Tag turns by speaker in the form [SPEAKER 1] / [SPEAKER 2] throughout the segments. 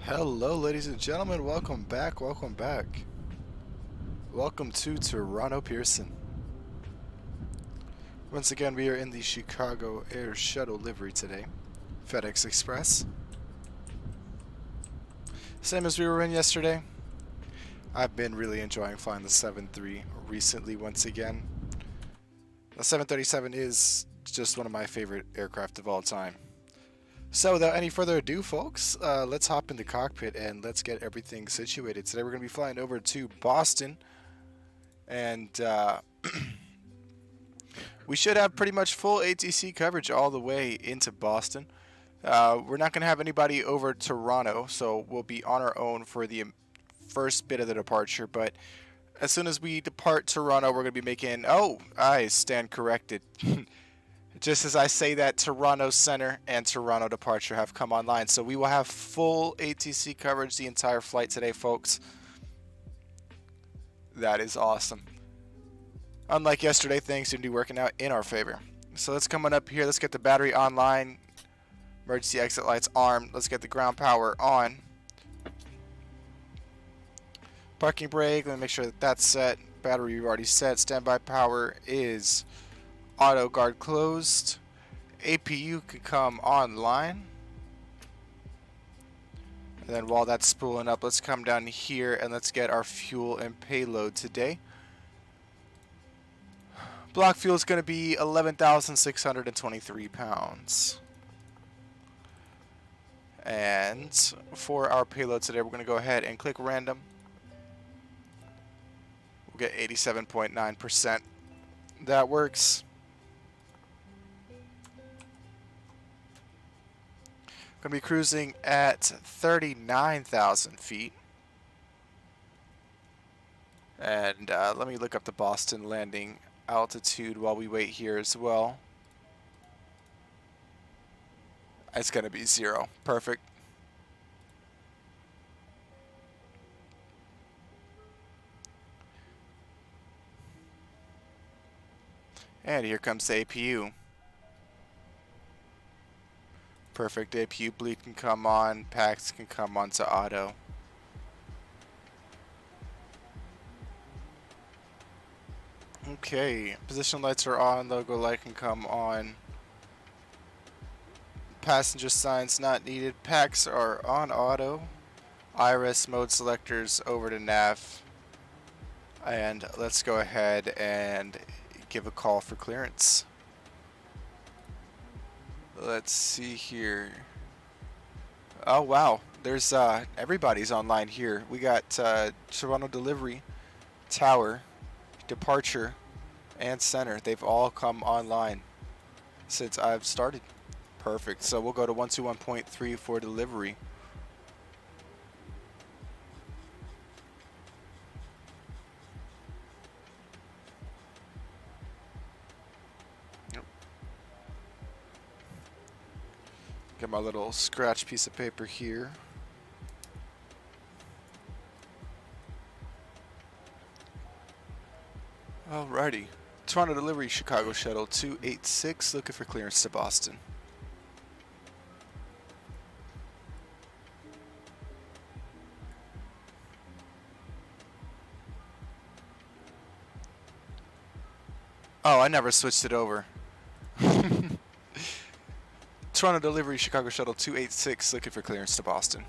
[SPEAKER 1] Hello, ladies and gentlemen. Welcome back. Welcome back. Welcome to Toronto Pearson. Once again, we are in the Chicago Air Shuttle livery today. FedEx Express. Same as we were in yesterday. I've been really enjoying flying the 7-3 recently once again. The 737 is just one of my favorite aircraft of all time. So without any further ado, folks, let's hop in the cockpit and let's get everything situated. Today we're going to be flying over to Boston, and we should have pretty much full ATC coverage all the way into Boston. We're not going to have anybody over Toronto, so we'll be on our own for the first bit of the departure, but as soon as we depart Toronto, we're going to be making... Oh, I stand corrected. Just as I say that, Toronto Center and Toronto Departure have come online. So we will have full ATC coverage the entire flight today, folks. That is awesome. Unlike yesterday, things seem to be working out in our favor. So let's come on up here. Let's get the battery online. Emergency exit lights armed. Let's get the ground power on. Parking brake. Let me make sure that that's set. Battery we've already set. Standby power is... auto guard closed. APU can come online. And then while that's spooling up, let's come down here and let's get our fuel and payload today. Block fuel is going to be 11,623 pounds. And for our payload today, we're going to go ahead and click random. We'll get 87.9%. That works. Going to be cruising at 39,000 feet. And let me look up the Boston landing altitude while we wait here as well. It's going to be 0. Perfect. And here comes the APU. Perfect. APU bleed can come on. Packs can come on to auto. Okay. Position lights are on. Logo light can come on. Passenger signs not needed. Packs are on auto. Iris mode selectors over to nav. And let's go ahead and give a call for clearance. Let's see here. Oh wow, there's everybody's online here. We got Toronto Delivery, Tower, Departure, and Center. They've all come online since I've started. Perfect. So we'll go to 121.3 for delivery. Get my little scratch piece of paper here. Alrighty. Toronto Delivery Chicago Shuttle 286 looking for clearance to Boston. Oh, I never switched it over. Toronto Delivery Chicago Shuttle 286 looking for clearance to Boston.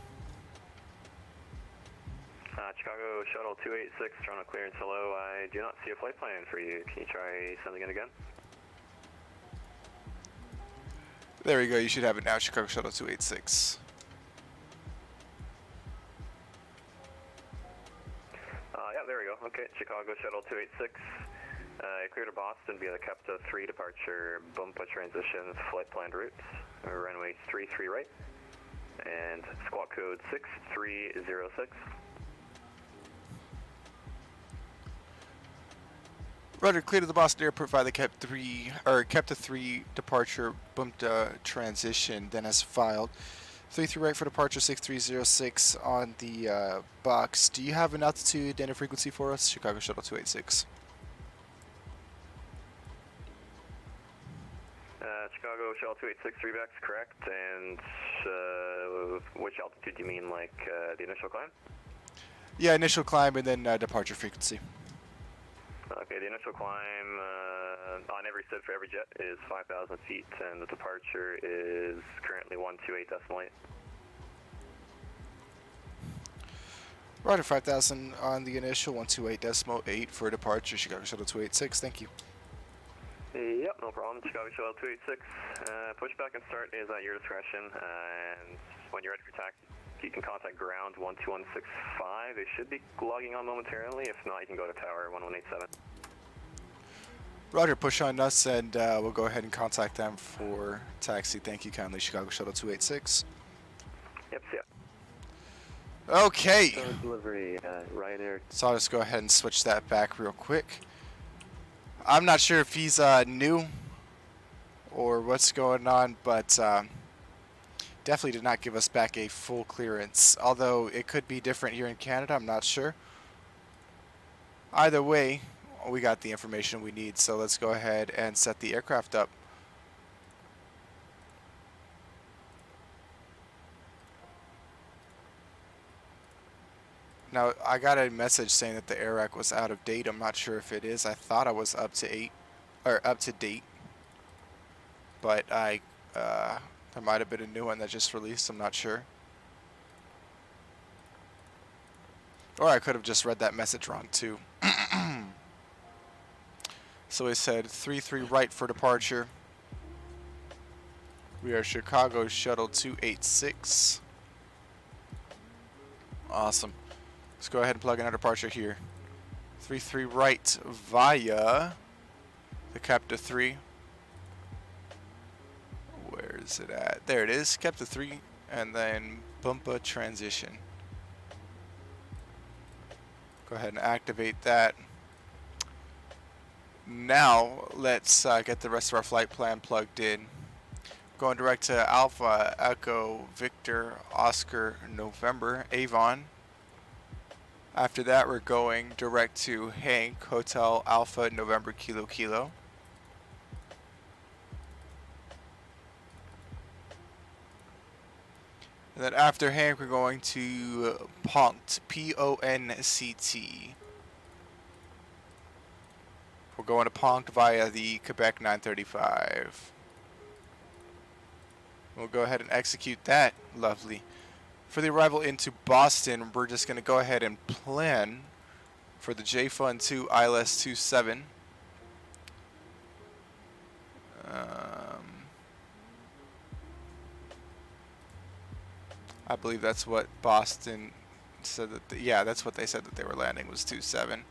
[SPEAKER 2] Chicago Shuttle 286, Toronto clearance, hello. I do not see a flight plan for you. Can you try something in again?
[SPEAKER 1] There we go, you should have it now, Chicago Shuttle 286.
[SPEAKER 2] Yeah, there we go. Okay, Chicago Shuttle 286. Clear to Boston via the Capta 3 departure, Bumpa transition, flight planned routes. Runway 33 right, and squawk code 6306.
[SPEAKER 1] Rudder clear to the Boston Airport via the Capta 3 departure, Bumpa transition, then as filed. 33 right for departure, 6306 on the box. Do you have an altitude and a frequency for us, Chicago Shuttle 286?
[SPEAKER 2] Chicago Shuttle 286. 286 rebacks, correct. And which altitude do you mean, like the initial climb?
[SPEAKER 1] Yeah, initial climb and then departure frequency.
[SPEAKER 2] Okay, the initial climb on every SID for every jet is 5,000 feet, and the departure is currently 128.8.
[SPEAKER 1] Roger, 5,000 on the initial, 128.8 for departure, Chicago Shuttle 286, thank you.
[SPEAKER 2] Yep, no problem. Chicago Shuttle 286. Pushback and start is at your discretion, and when you're ready for taxi, you can contact ground 12165. They should be logging on momentarily. If not, you can go to tower 1187.
[SPEAKER 1] Roger, push on us, and we'll go ahead and contact them for taxi. Thank you kindly, Chicago Shuttle 286.
[SPEAKER 2] Yep, see ya.
[SPEAKER 1] Okay.
[SPEAKER 2] Delivery, Ryanair.
[SPEAKER 1] So I'll just go ahead and switch that back real quick. I'm not sure if he's new or what's going on, but definitely did not give us back a full clearance. Although it could be different here in Canada, I'm not sure. Either way, we got the information we need, so let's go ahead and set the aircraft up. Now, I got a message saying that the AirRack was out of date. I'm not sure if it is. I thought I was up to date. But there might have been a new one that just released. I'm not sure. Or I could have just read that message wrong too. So we said 33 right for departure. We are Chicago Shuttle 286. Awesome. Let's go ahead and plug in our departure here. 33 right via the Capta 3. Where is it at? There it is, Capta 3, and then Bumpa transition. Go ahead and activate that. Now let's get the rest of our flight plan plugged in. Going direct to Alpha Echo Victor Oscar November Avon. After that, we're going direct to Hank Hotel Alpha November Kilo Kilo. And then after Hank, we're going to Ponct, P-O-N-C-T. We're going to Ponct via the Quebec 935. We'll go ahead and execute that. Lovely. For the arrival into Boston, we're just going to go ahead and plan for the JFun 2 ILS 27. I believe that's what Boston said that. Yeah, that's what they said that they were landing was 27.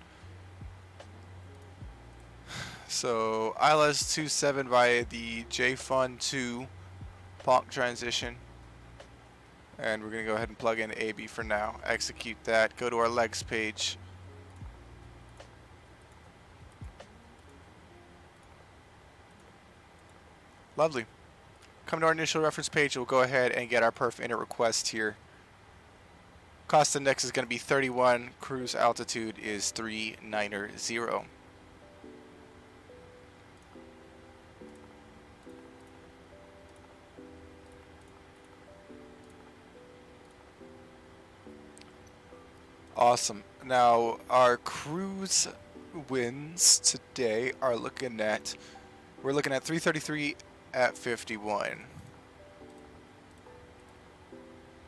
[SPEAKER 1] So ILS 27 via the JFun 2 Ponct transition. And we're going to go ahead and plug in AB for now. Execute that. Go to our legs page. Lovely. Come to our initial reference page. We'll go ahead and get our perf init request here. Cost index is going to be 31. Cruise altitude is 390. Awesome. Now our cruise winds today are looking at, we're looking at 333 at 51.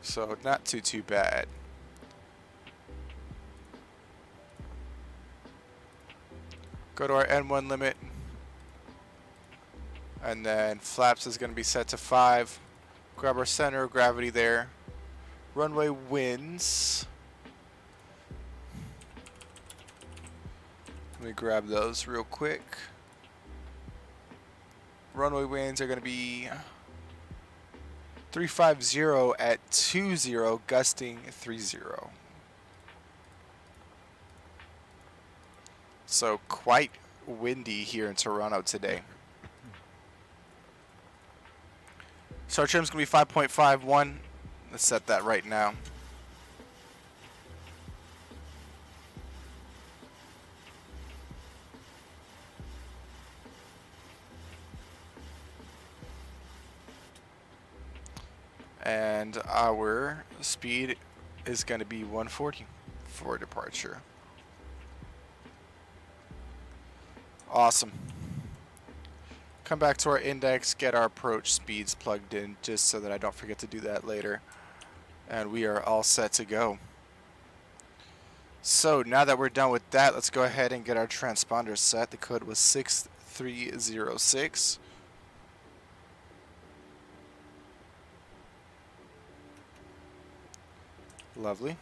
[SPEAKER 1] So not too bad. Go to our N1 limit, and then flaps is going to be set to 5. Grab our center of gravity there. Runway winds. Let me grab those real quick. Runway winds are going to be 350 at 20, gusting 30. So quite windy here in Toronto today. So our trim's going to be 5.51. Let's set that right now. And our speed is going to be 140 for departure. Awesome. Come back to our index, get our approach speeds plugged in just so that I don't forget to do that later. And we are all set to go. So now that we're done with that, let's go ahead and get our transponder set. The code was 6306. Lovely.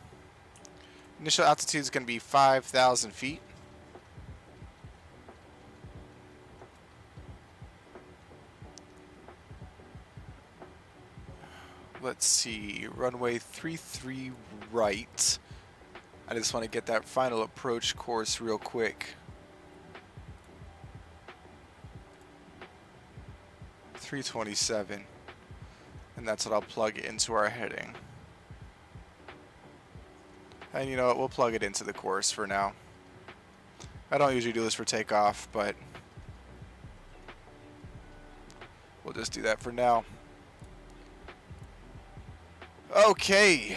[SPEAKER 1] Initial altitude is going to be 5,000 feet. Let's see, runway 33 right. I just want to get that final approach course real quick. 327. And that's what I'll plug into our heading. And you know what, we'll plug it into the course for now. I don't usually do this for takeoff, but we'll just do that for now. Okay.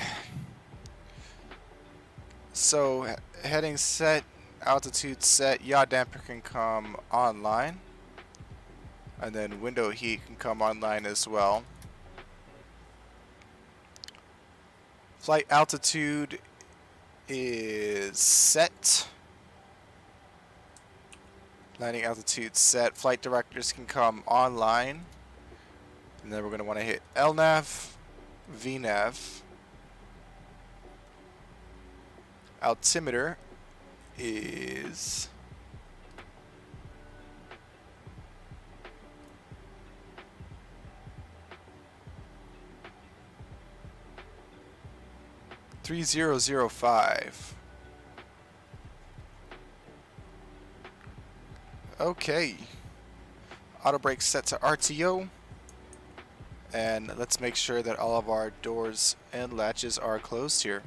[SPEAKER 1] So, heading set, altitude set, yaw damper can come online. And then window heat can come online as well. Flight altitude is set. Landing altitude set. Flight directors can come online. And then we're going to want to hit LNAV, VNAV. Altimeter is (3005). Okay. Auto brake set to RTO. And let's make sure that all of our doors and latches are closed here.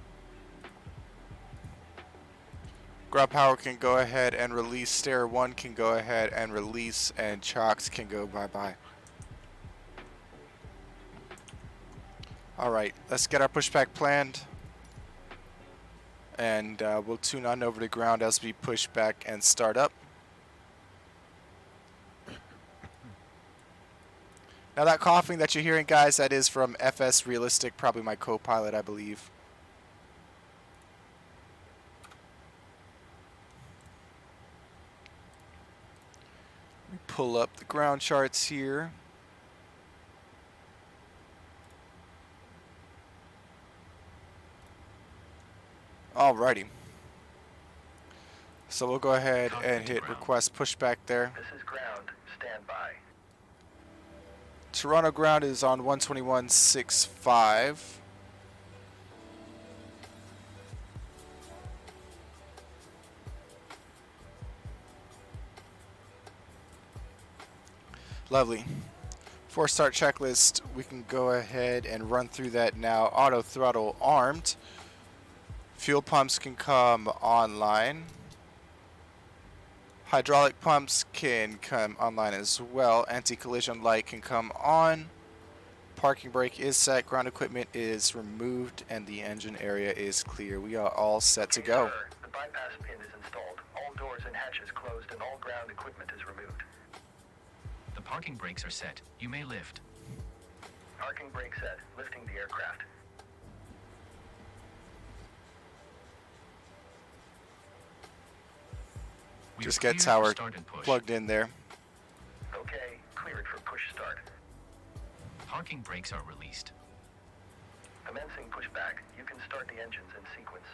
[SPEAKER 1] Ground power can go ahead and release. Stair 1 can go ahead and release. And chocks can go bye-bye. Alright, let's get our pushback planned. And we'll tune on over to ground as we push back and start up. Now that coughing that you're hearing, guys, that is from FS Realistic, probably my co-pilot, I believe. Let me pull up the ground charts here. Alrighty. So we'll go ahead and hit request pushback there.
[SPEAKER 3] This is ground. Stand by.
[SPEAKER 1] Toronto ground is on 121.65. Lovely. For start checklist, we can go ahead and run through that now. Auto throttle armed. Fuel pumps can come online. Hydraulic pumps can come online as well. Anti-collision light can come on. Parking brake is set. Ground equipment is removed, and the engine area is clear. We are all set to go.
[SPEAKER 3] Sir, the bypass pin is installed. All doors and hatches closed, and all ground equipment is removed.
[SPEAKER 4] The parking brakes are set. You may lift.
[SPEAKER 3] Parking brake set. Lifting the aircraft.
[SPEAKER 4] We
[SPEAKER 1] Just
[SPEAKER 4] are
[SPEAKER 1] get
[SPEAKER 4] cleared
[SPEAKER 1] tower
[SPEAKER 4] for start and push.
[SPEAKER 1] plugged in there.
[SPEAKER 3] Okay, cleared for push start.
[SPEAKER 4] Parking brakes are released.
[SPEAKER 3] Commencing pushback. You can start the engines in sequence.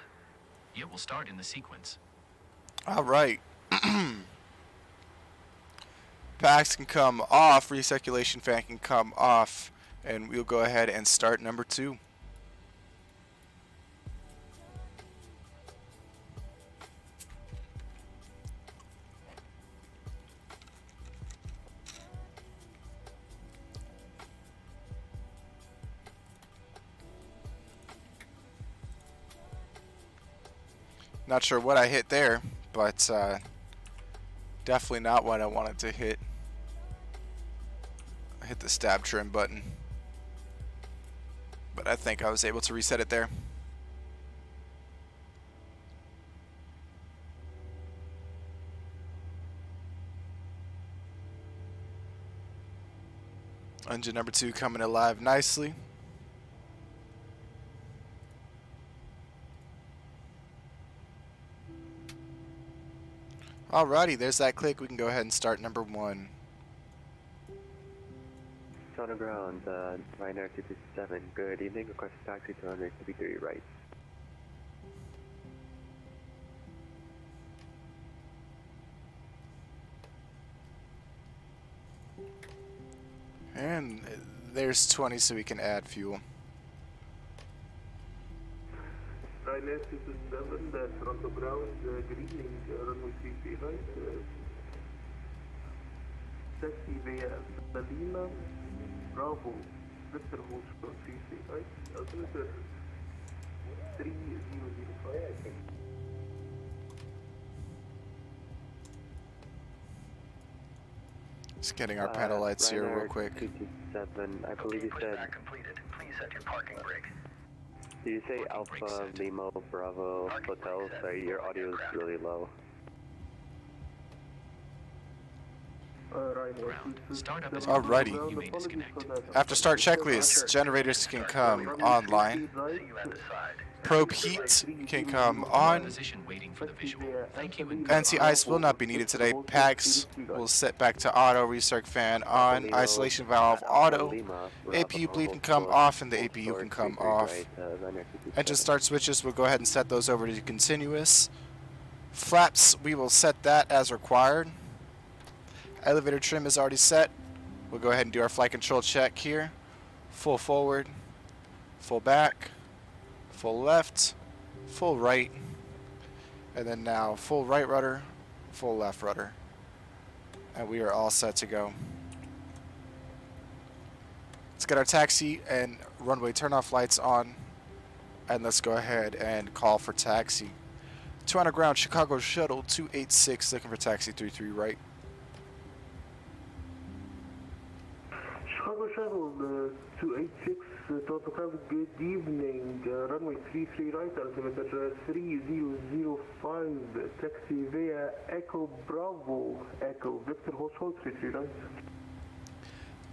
[SPEAKER 4] It will start in the sequence.
[SPEAKER 1] All right. Packs can come off. Recirculation fan can come off. And we'll go ahead and start number 2. Not sure what I hit there, but definitely not what I wanted to hit. I hit the stab trim button. I think I was able to reset it there. Engine number 2 coming alive nicely. Alrighty, there's that click. We can go ahead and start number 1.
[SPEAKER 5] On the ground, Ryanair 227, good evening, request a taxi to runway 33 right.
[SPEAKER 1] And there's 20 so we can add fuel.
[SPEAKER 6] Ryanair 227, Toronto ground, good evening, runway 33 right, taxi via Lima, Bravo, Victor Hospital 33 right, altimeter 3005.
[SPEAKER 1] Just getting our panel lights here real quick.
[SPEAKER 5] 227, I believe you said.
[SPEAKER 3] Pushback completed. Please set your parking brake.
[SPEAKER 5] Did you say Alpha Lima Bravo Hotel? Sorry, your audio is really low.
[SPEAKER 1] Alrighty.
[SPEAKER 4] You may disconnect.
[SPEAKER 1] After start checklist, generators can come online. Probe heat can come on.
[SPEAKER 4] Position waiting for the visual. Thank you and
[SPEAKER 1] Anti-ice will not be needed today. Packs will set back to auto. Recirc fan on. Isolation valve auto. APU bleed can come off and the APU can come off. Engine start switches, we'll go ahead and set those over to continuous. Flaps, we will set that as required. Elevator trim is already set. We'll go ahead and do our flight control check here. Full forward, full back, full left, full right, and then now full right rudder, full left rudder. And we are all set to go. Let's get our taxi and runway turnoff lights on, and let's go ahead and call for taxi. 200 ground, Chicago Shuttle 286, looking for taxi 33 right.
[SPEAKER 6] Chicago Shuttle 286, Toronto ground, good evening, runway 33 right, altimeter 3005, taxi via Echo Bravo, Echo Victor hold short 33 right.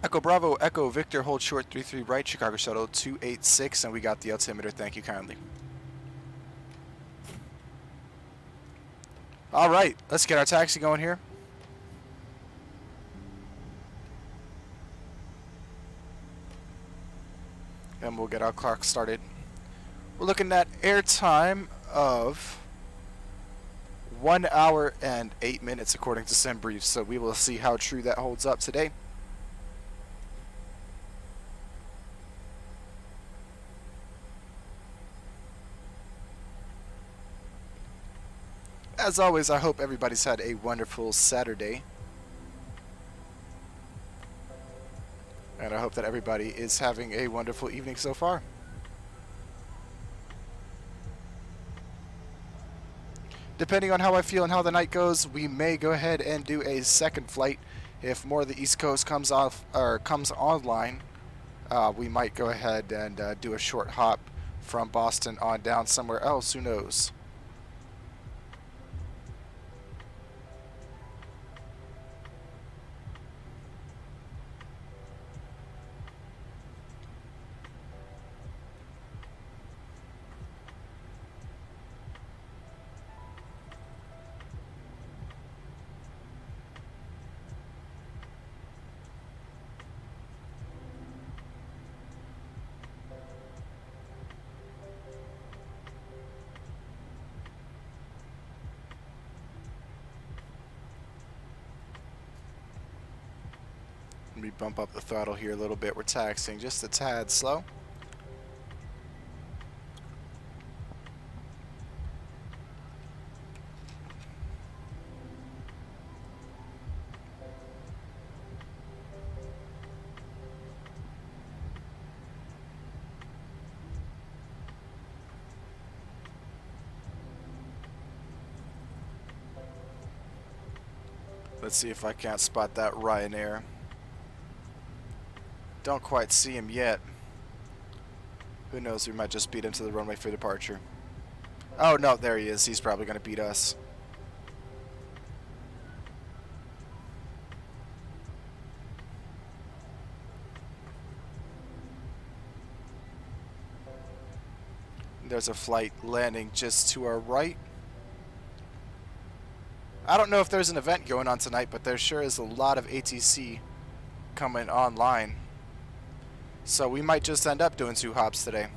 [SPEAKER 1] Echo Bravo, Echo Victor hold short 33 right, Chicago Shuttle 286, and we got the altimeter, thank you kindly. Alright, let's get our taxi going here. And we'll get our clock started. We're looking at airtime of 1 hour and 8 minutes according to SimBrief, so we will see how true that holds up today. As always, I hope everybody's had a wonderful Saturday. And I hope that everybody is having a wonderful evening so far. Depending on how I feel and how the night goes, we may go ahead and do a second flight. If more of the East Coast comes off or comes online, we might go ahead and do a short hop from Boston on down somewhere else. Who knows? Let me bump up the throttle here a little bit. We're taxiing just a tad slow. Let's see if I can't spot that Ryanair. Don't quite see him yet. Who knows, we might just beat him to the runway for departure. Oh, no, there he is. He's probably going to beat us. There's a flight landing just to our right. I don't know if there's an event going on tonight, but there sure is a lot of ATC coming online. So we might just end up doing 2 hops today.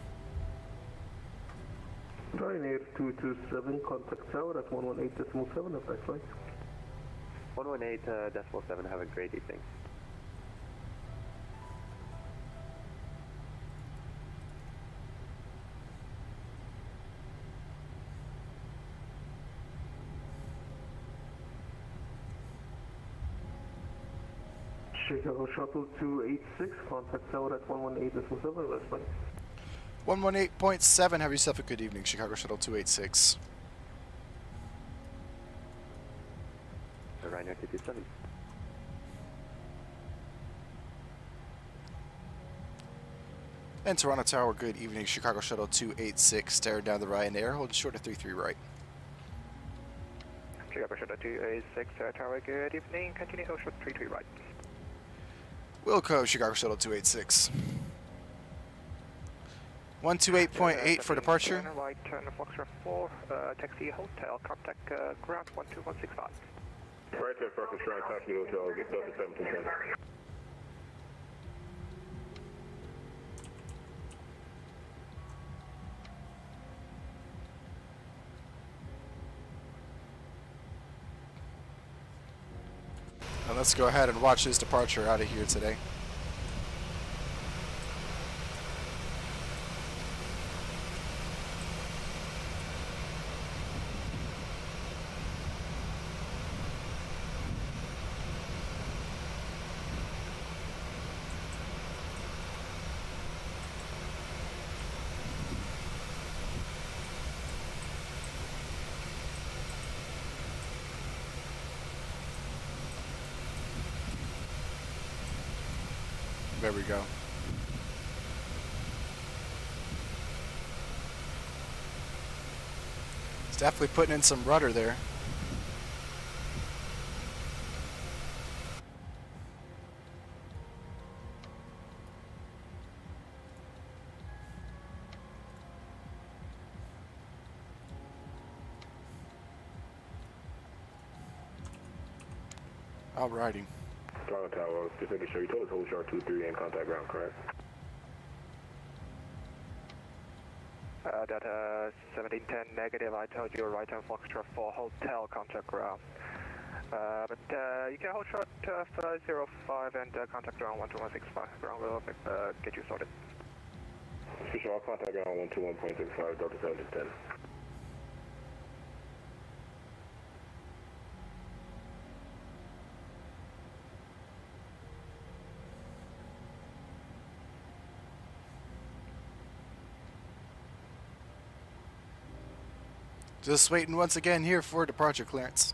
[SPEAKER 6] Ryanair 227, contact tower at 118.7, effect flight.
[SPEAKER 5] 118.7, have a great evening.
[SPEAKER 6] Chicago Shuttle 286, contact tower at 118.7, last flight.
[SPEAKER 1] 118.7, have yourself a good evening, Chicago Shuttle 286.
[SPEAKER 5] Ryanair 227.
[SPEAKER 1] And Toronto Tower, good evening, Chicago Shuttle 286, staring down the Ryanair, hold short of 33 right.
[SPEAKER 2] Chicago Shuttle 286, Tower, good evening, continue hold short 33 right.
[SPEAKER 1] Wilco, Chicago Shuttle 286. 128.8 for departure.
[SPEAKER 2] Right, turn Foxtrot 4, taxi hotel, contact ground 12165.
[SPEAKER 6] Right there, Foxtrot, taxi hotel, get Delta 1710.
[SPEAKER 1] And let's go ahead and watch his departure out of here today. There we go. It's definitely putting in some rudder there. Alrighty.
[SPEAKER 6] Toronto Tower, just making sure you told us hold short 23 and contact ground, correct?
[SPEAKER 2] Data 1710 negative, I told you right on Foxtrot 4 hotel, contact ground. But you can hold short 05 and contact ground 12165. Ground will get you sorted.
[SPEAKER 6] For sure, I'll contact ground 121.65, Delta 1710.
[SPEAKER 1] Just waiting once again here for departure clearance.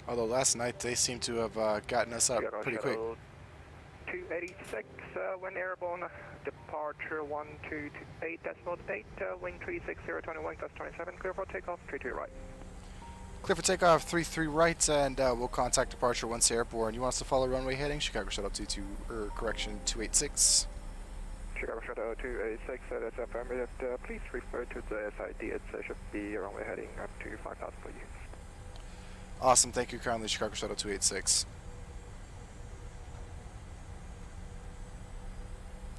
[SPEAKER 1] Although last night they seem to have gotten us up pretty quick.
[SPEAKER 2] 286, when airborne, departure 1228, decimal 8, wind 36021, plus 27, clear for takeoff, 32 right.
[SPEAKER 1] Clear for takeoff, 33 right, and we'll contact departure once airborne. You want us to follow runway heading? Chicago Shuttle 286.
[SPEAKER 2] Chicago Shuttle 286, that's affirmative. Please refer to the SID. It should be runway heading up to 5,000 per year.
[SPEAKER 1] Awesome, thank you kindly, Chicago Shuttle 286.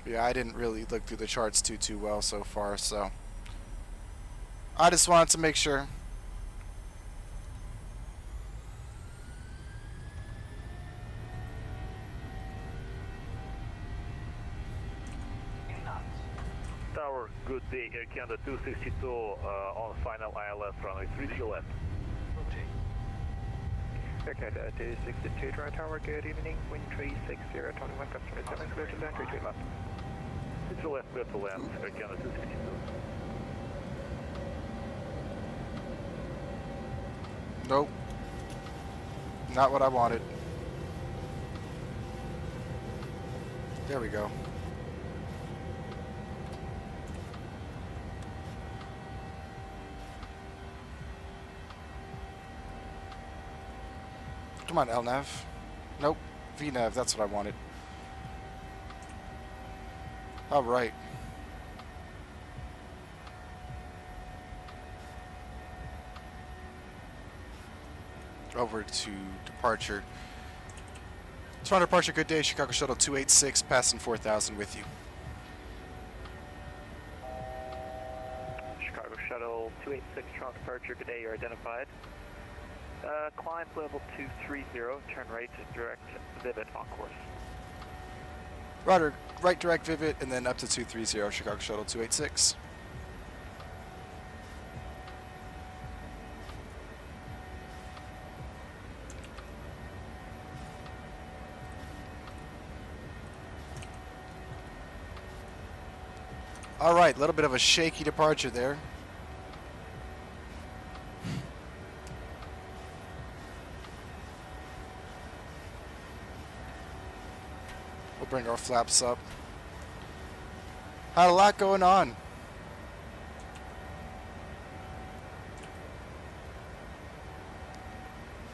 [SPEAKER 1] Yeah, I didn't really look through the charts too well so far, so I just wanted to make sure.
[SPEAKER 7] Tower, good day, Air Canada 262 on final ILS runway 30 left.
[SPEAKER 2] Okay, 262 Toronto Tower, good evening, wind 36021, plus 27, clear to land, 32 left.
[SPEAKER 7] 30 left, clear to land, Air Canada 262.
[SPEAKER 1] Nope. Not what I wanted. There we go. Come on, LNAV. Nope. VNAV, that's what I wanted. Alright. Over to departure. Toronto departure, good day. Chicago Shuttle 286, passing 4,000 with you.
[SPEAKER 7] Chicago Shuttle 286, Toronto departure, good day, you're identified. Climb level 230, turn right, direct Vivid on course.
[SPEAKER 1] Roger, right direct Vivid, and then up to 230, Chicago Shuttle 286. All right, a little bit of a shaky departure there. We'll bring our flaps up. Had a lot going on.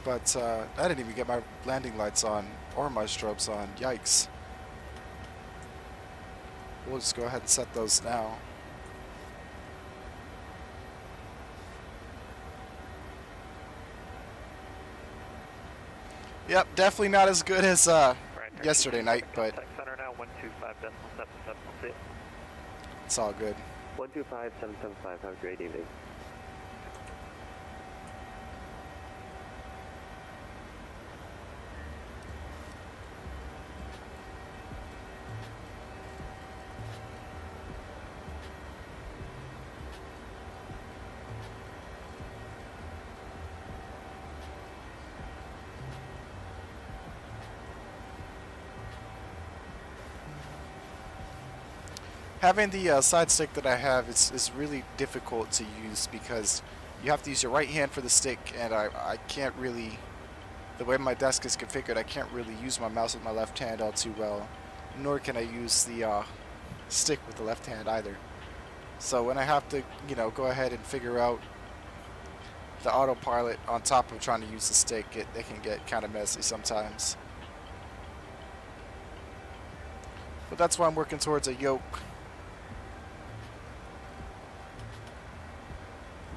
[SPEAKER 1] But I didn't even get my landing lights on or my strobes on. Yikes. We'll just go ahead and set those now. Yep, definitely not as good as yesterday night, but
[SPEAKER 7] Center now 125.777.
[SPEAKER 1] it's all good.
[SPEAKER 5] 125775, have a great evening.
[SPEAKER 1] Having the side stick that I have is really difficult to use because you have to use your right hand for the stick, and I can't really, the way my desk is configured, I can't really use my mouse with my left hand all too well, nor can I use the stick with the left hand either. So when I have to, you know, go ahead and figure out the autopilot on top of trying to use the stick, it can get kind of messy sometimes. But that's why I'm working towards a yoke.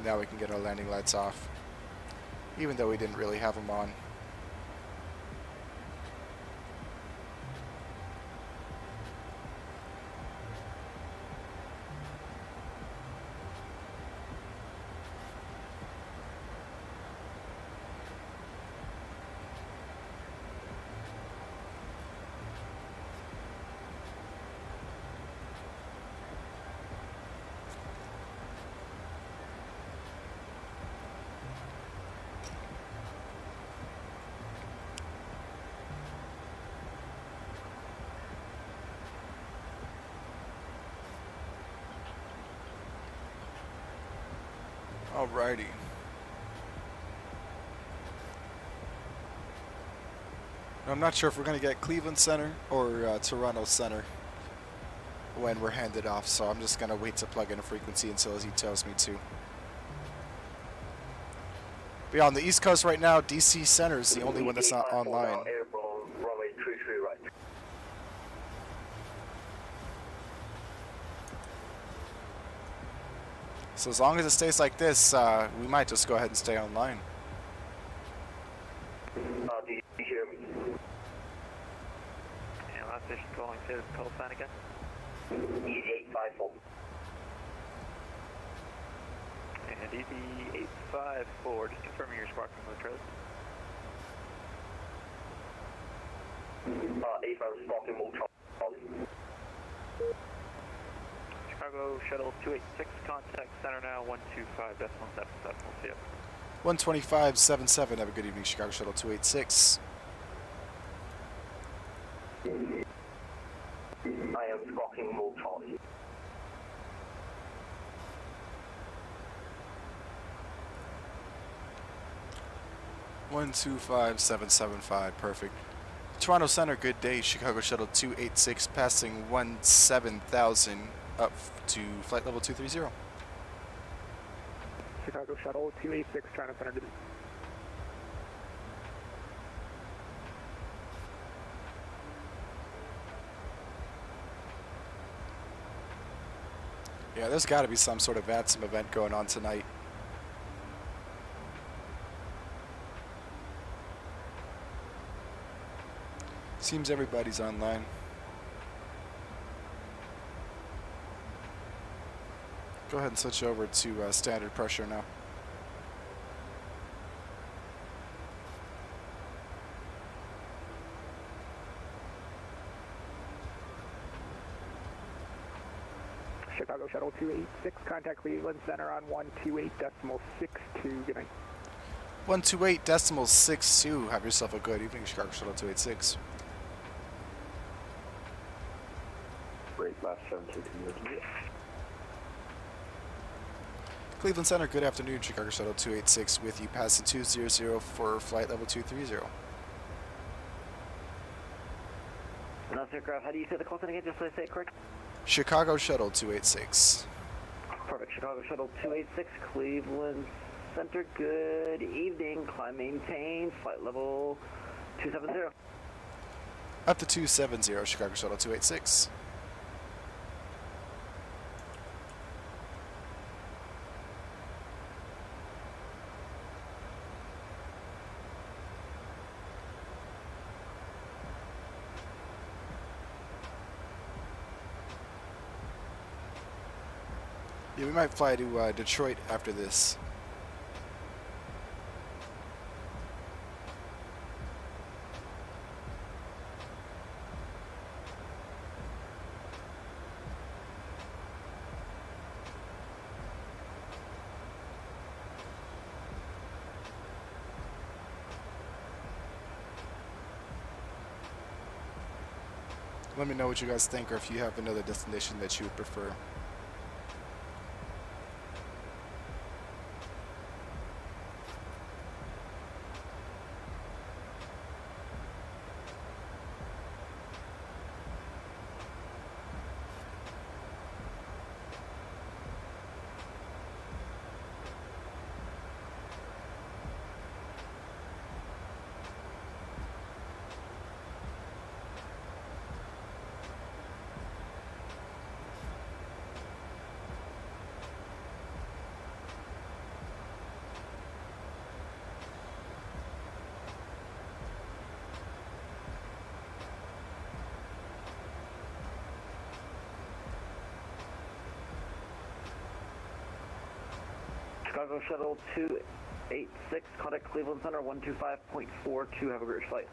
[SPEAKER 1] Now we can get our landing lights off, even though we didn't really have them on. Alrighty. I'm not sure if we're going to get Cleveland Center or Toronto Center when we're handed off, so I'm just going to wait to plug in a frequency until he tells me to. But yeah, on the East Coast right now, DC Center is the only one that's not online. So as long as it stays like this, we might just go ahead and stay online.
[SPEAKER 2] Do you hear me?
[SPEAKER 7] And last station calling to the call sign again.
[SPEAKER 2] E854.
[SPEAKER 7] And EV854, just confirming your squawk from the trailer.
[SPEAKER 2] 85 sparking more Charlie.
[SPEAKER 7] Chicago Shuttle 286, contact center now 125.777. We'll see you.
[SPEAKER 1] 125.77. Have a good evening, Chicago Shuttle 286.
[SPEAKER 2] I am squawking more Charlie.
[SPEAKER 1] 125775, perfect. Toronto Center, good day. Chicago Shuttle 286 passing 17,000 up to flight level 230.
[SPEAKER 8] Chicago Shuttle 286, Toronto Center, good.
[SPEAKER 1] Yeah, there's got to be some sort of Vatsim event going on tonight. Seems everybody's online. Go ahead and switch over to standard pressure now.
[SPEAKER 8] Chicago Shuttle 286, contact Cleveland Center on 128.62. Good night.
[SPEAKER 1] 128.62. Have yourself a good evening, Chicago Shuttle 286.
[SPEAKER 5] Great, last 722.
[SPEAKER 1] Cleveland Center, good afternoon. Chicago Shuttle 286 with you, passing 200 for flight level 230.
[SPEAKER 9] Announce aircraft, how do you say the call sign again, just so I say it correct?
[SPEAKER 1] Chicago Shuttle 286.
[SPEAKER 9] Perfect. Chicago Shuttle 286, Cleveland Center, good evening. Climb maintain, flight level 270.
[SPEAKER 1] Up to 270, Chicago Shuttle 286. Yeah, we might fly to Detroit after this. Let me know what you guys think, or if you have another destination that you would prefer.
[SPEAKER 9] Chicago Shuttle 286, contact Cleveland Center 125.42. Have a great flight.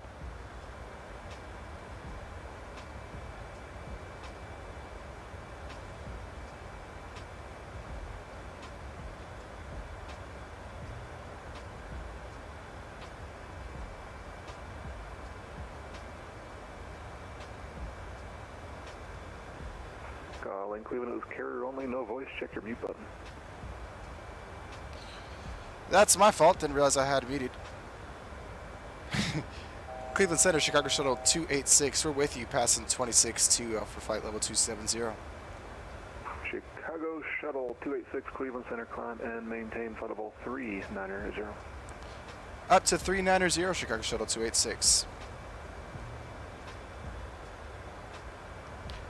[SPEAKER 6] Lane Cleveland, it was carrier only, no voice. Check your mute button.
[SPEAKER 1] That's my fault. Didn't realize I had muted. Cleveland Center, Chicago Shuttle 286. We're with you, passing 26-2 for flight level 270.
[SPEAKER 6] Chicago Shuttle 286, Cleveland Center, climb and maintain flight level 390.
[SPEAKER 1] Up to 390, Chicago Shuttle 286.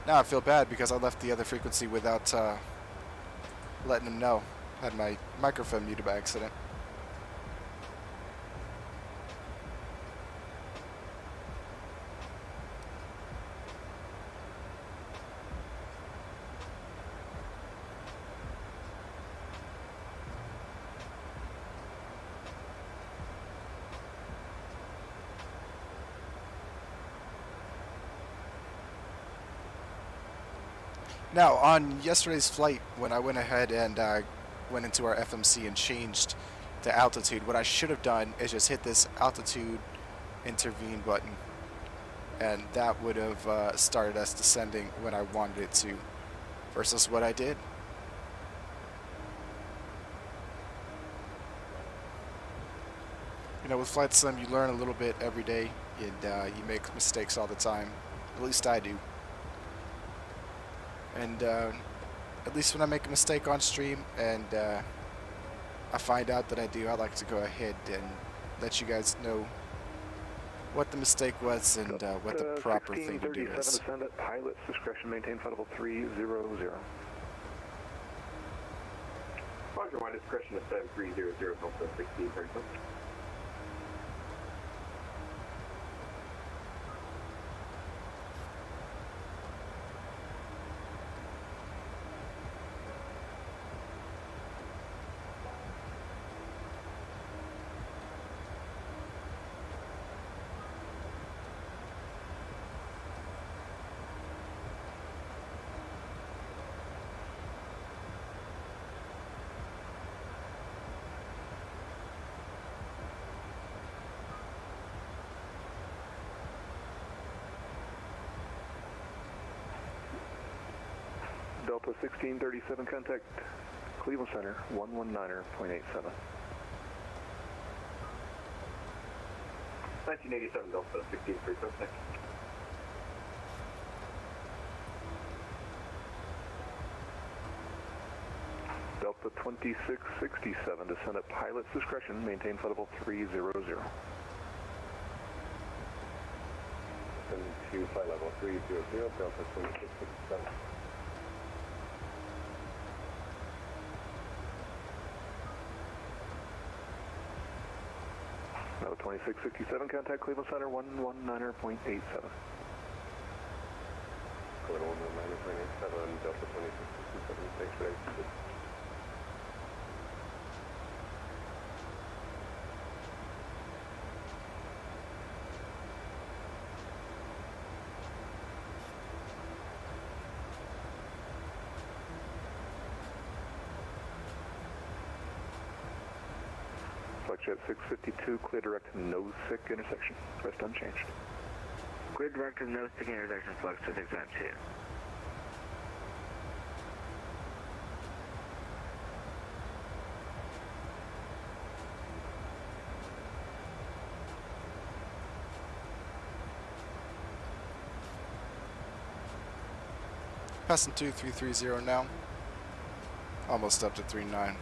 [SPEAKER 1] Now I feel bad because I left the other frequency without letting them know. Had my microphone muted by accident. Now, on yesterday's flight, when I went ahead and went into our FMC and changed the altitude, what I should have done is just hit this altitude intervene button, and that would have started us descending when I wanted it to, versus what I did. You know, with Flight Sim, you learn a little bit every day, and you make mistakes all the time. At least I do. And at least when I make a mistake on stream and I find out that I do, I like to go ahead and let you guys know what the mistake was and what the proper thing to do is.
[SPEAKER 10] Descend at pilot's discretion, maintain flight level 300.
[SPEAKER 6] Roger, my discretion is 7300, Delta 1637.
[SPEAKER 10] Delta 1637, contact Cleveland Center, 119.87.
[SPEAKER 6] 1987, Delta 1637, thanks.
[SPEAKER 10] Delta 2667, descend at pilot's discretion, maintain flight level 300.
[SPEAKER 6] Descend to flight level 300, Delta 2667.
[SPEAKER 10] Delta 2667, contact Cleveland Center, 119.87.
[SPEAKER 6] Cleveland 119.87, Delta 2667, thanks for that.
[SPEAKER 10] Jet 652, clear direct nose sick intersection. Rest unchanged.
[SPEAKER 9] Clear direct to nose sick intersection, flux to 652.
[SPEAKER 1] Passing 2330 now. Almost up to 39.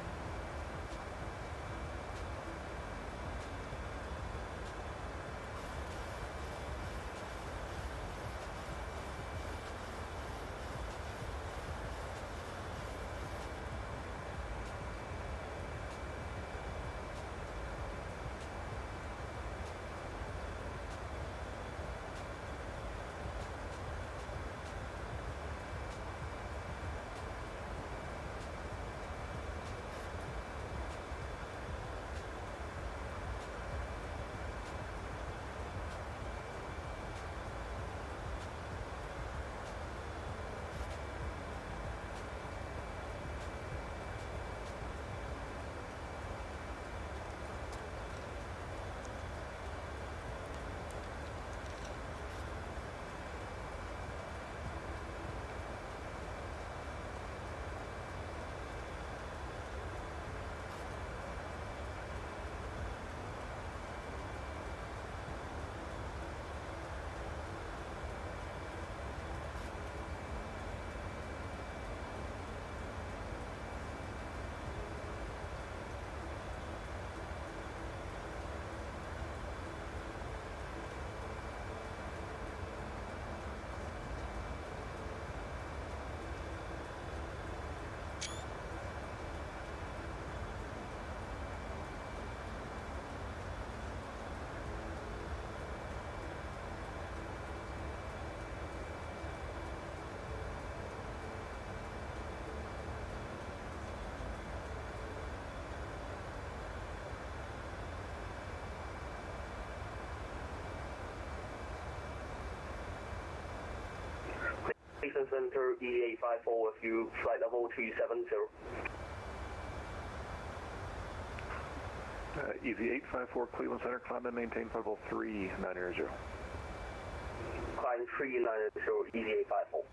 [SPEAKER 9] Station Center, EA54 with you, flight level 270.
[SPEAKER 10] Easy 854, Cleveland Center, climb and maintain flight level 390.
[SPEAKER 9] Climb 390, Easy 854.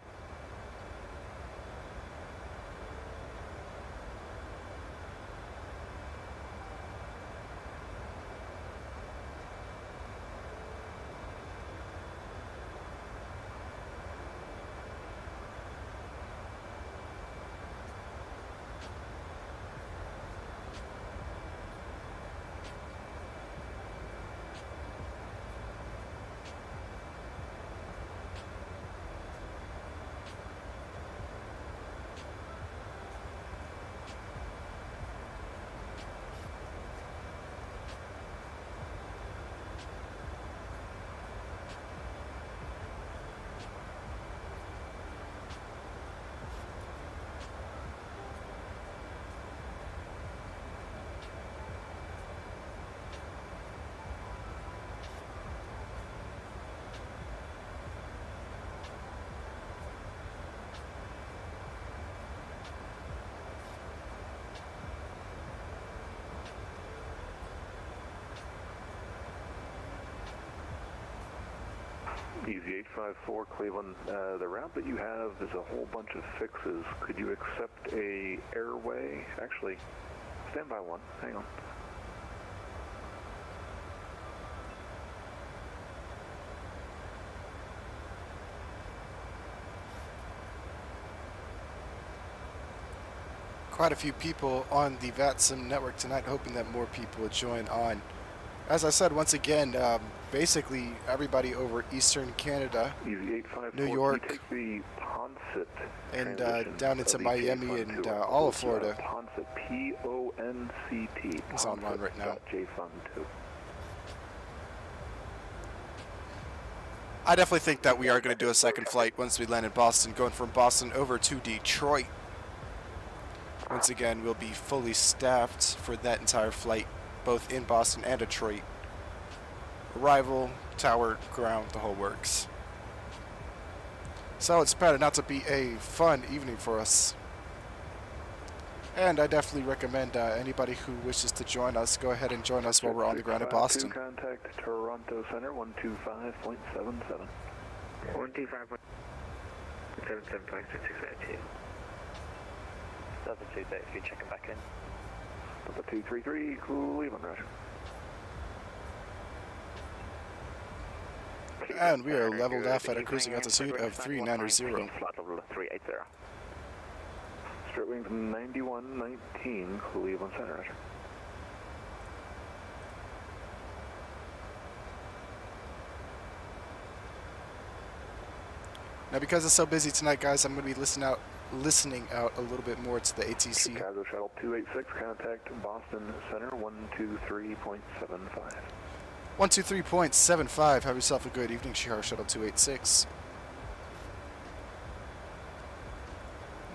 [SPEAKER 10] Easy 854 Cleveland. The route that you have is a whole bunch of fixes. Could you accept a airway? Actually, stand by one. Hang on.
[SPEAKER 1] Quite a few people on the Vatsim network tonight, hoping that more people would join on. As I said, once again, basically everybody over Eastern Canada, New York, and down into Miami and all of Florida is online right now. I definitely think that we are going to do a second flight once we land in Boston, going from Boston over to Detroit. Once again, we'll be fully staffed for that entire flight, both in Boston and Detroit. Arrival, tower, ground, the whole works. So it's better not to be a fun evening for us. And I definitely recommend anybody who wishes to join us, go ahead and join us while we're on the ground in Boston.
[SPEAKER 10] Contact Toronto Center, 125.77.
[SPEAKER 5] 125.77, 682.
[SPEAKER 2] 723, checking back in.
[SPEAKER 10] Delta 233, Cleveland, Roger.
[SPEAKER 1] And we are leveled off at a cruising altitude of 390.
[SPEAKER 2] Flight level 380.
[SPEAKER 10] Straight wing 9119, Cleveland Center, Roger.
[SPEAKER 1] Now, because it's so busy tonight, guys, I'm going to be listening out a little bit more to the ATC.
[SPEAKER 10] Chicago Shuttle 286, contact Boston Center, 123.75.
[SPEAKER 1] 123.75. Have yourself a good evening, Chicago Shuttle 286.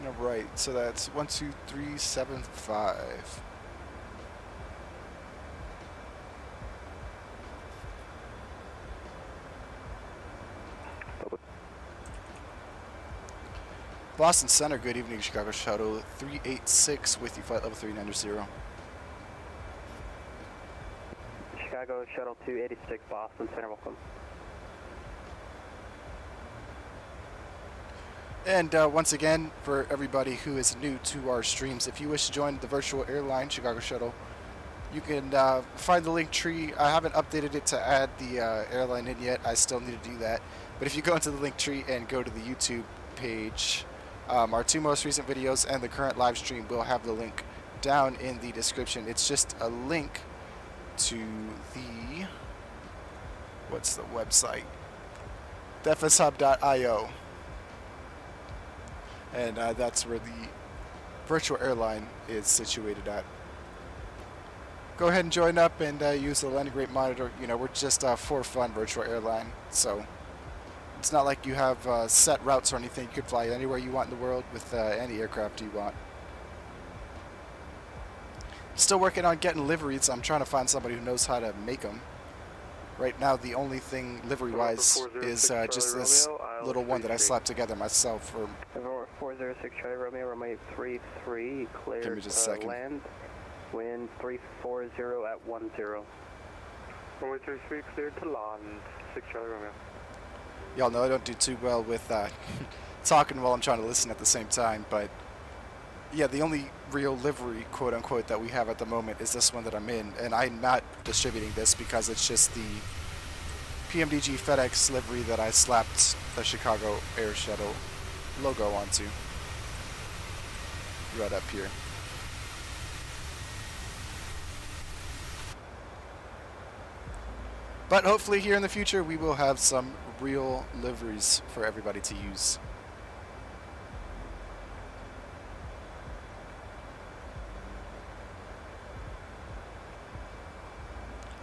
[SPEAKER 1] All right, so that's 123.75. Boston Center, good evening, Chicago Shuttle 386 with you, flight level 390.
[SPEAKER 5] Chicago Shuttle 286, Boston Center, welcome.
[SPEAKER 1] And once again, for everybody who is new to our streams, if you wish to join the virtual airline, Chicago Shuttle, you can find the link tree. I haven't updated it to add the airline in yet. I still need to do that. But if you go into the link tree and go to the YouTube page, our two most recent videos and the current live stream will have the link down in the description. It's just a link to the, what's the website? defishub.io. And that's where the virtual airline is situated at. Go ahead and join up and use the landing rate monitor. You know, we're just for fun virtual airline, so it's not like you have set routes or anything. You could fly anywhere you want in the world with any aircraft you want. Still working on getting liveries. I'm trying to find somebody who knows how to make them. Right now, the only thing livery-wise is just this little one that I slapped together myself. For
[SPEAKER 5] 406 Charlie Romeo, runway 33, clear
[SPEAKER 1] give me just a second.
[SPEAKER 5] Land. Wind 340 at 10.
[SPEAKER 6] Runway 33, cleared to land, 6 Charlie Romeo.
[SPEAKER 1] Y'all know I don't do too well with talking while I'm trying to listen at the same time, but yeah, the only real livery, quote-unquote, that we have at the moment is this one that I'm in, and I'm not distributing this because it's just the PMDG FedEx livery that I slapped the Chicago Air Shuttle logo onto. Right up here. But hopefully here in the future we will have some real liveries for everybody to use.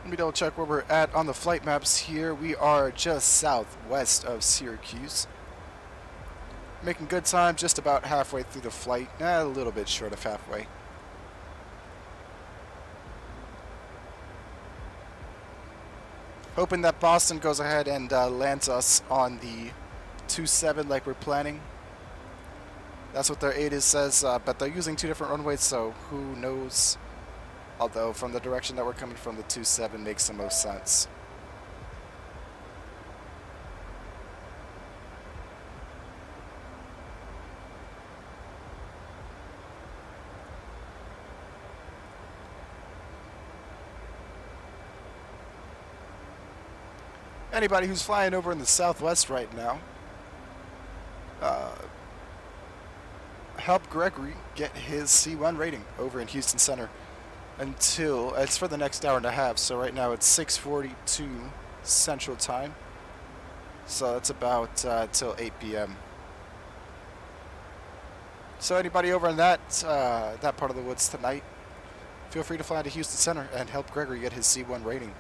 [SPEAKER 1] Let me double check where we're at on the flight maps here. We are just southwest of Syracuse. Making good time, just about halfway through the flight. A little bit short of halfway. Hoping that Boston goes ahead and lands us on the 27 like we're planning. That's what their ATIS says, but they're using two different runways, so who knows. Although from the direction that we're coming from, the 27 makes the most sense. anybody who's flying over in the southwest right now, help Gregory get his C1 rating over in Houston Center until, it's for the next hour and a half, so right now it's 6:42 Central Time, so that's about till 8 p.m. So anybody over in that part of the woods tonight, feel free to fly to Houston Center and help Gregory get his C1 rating.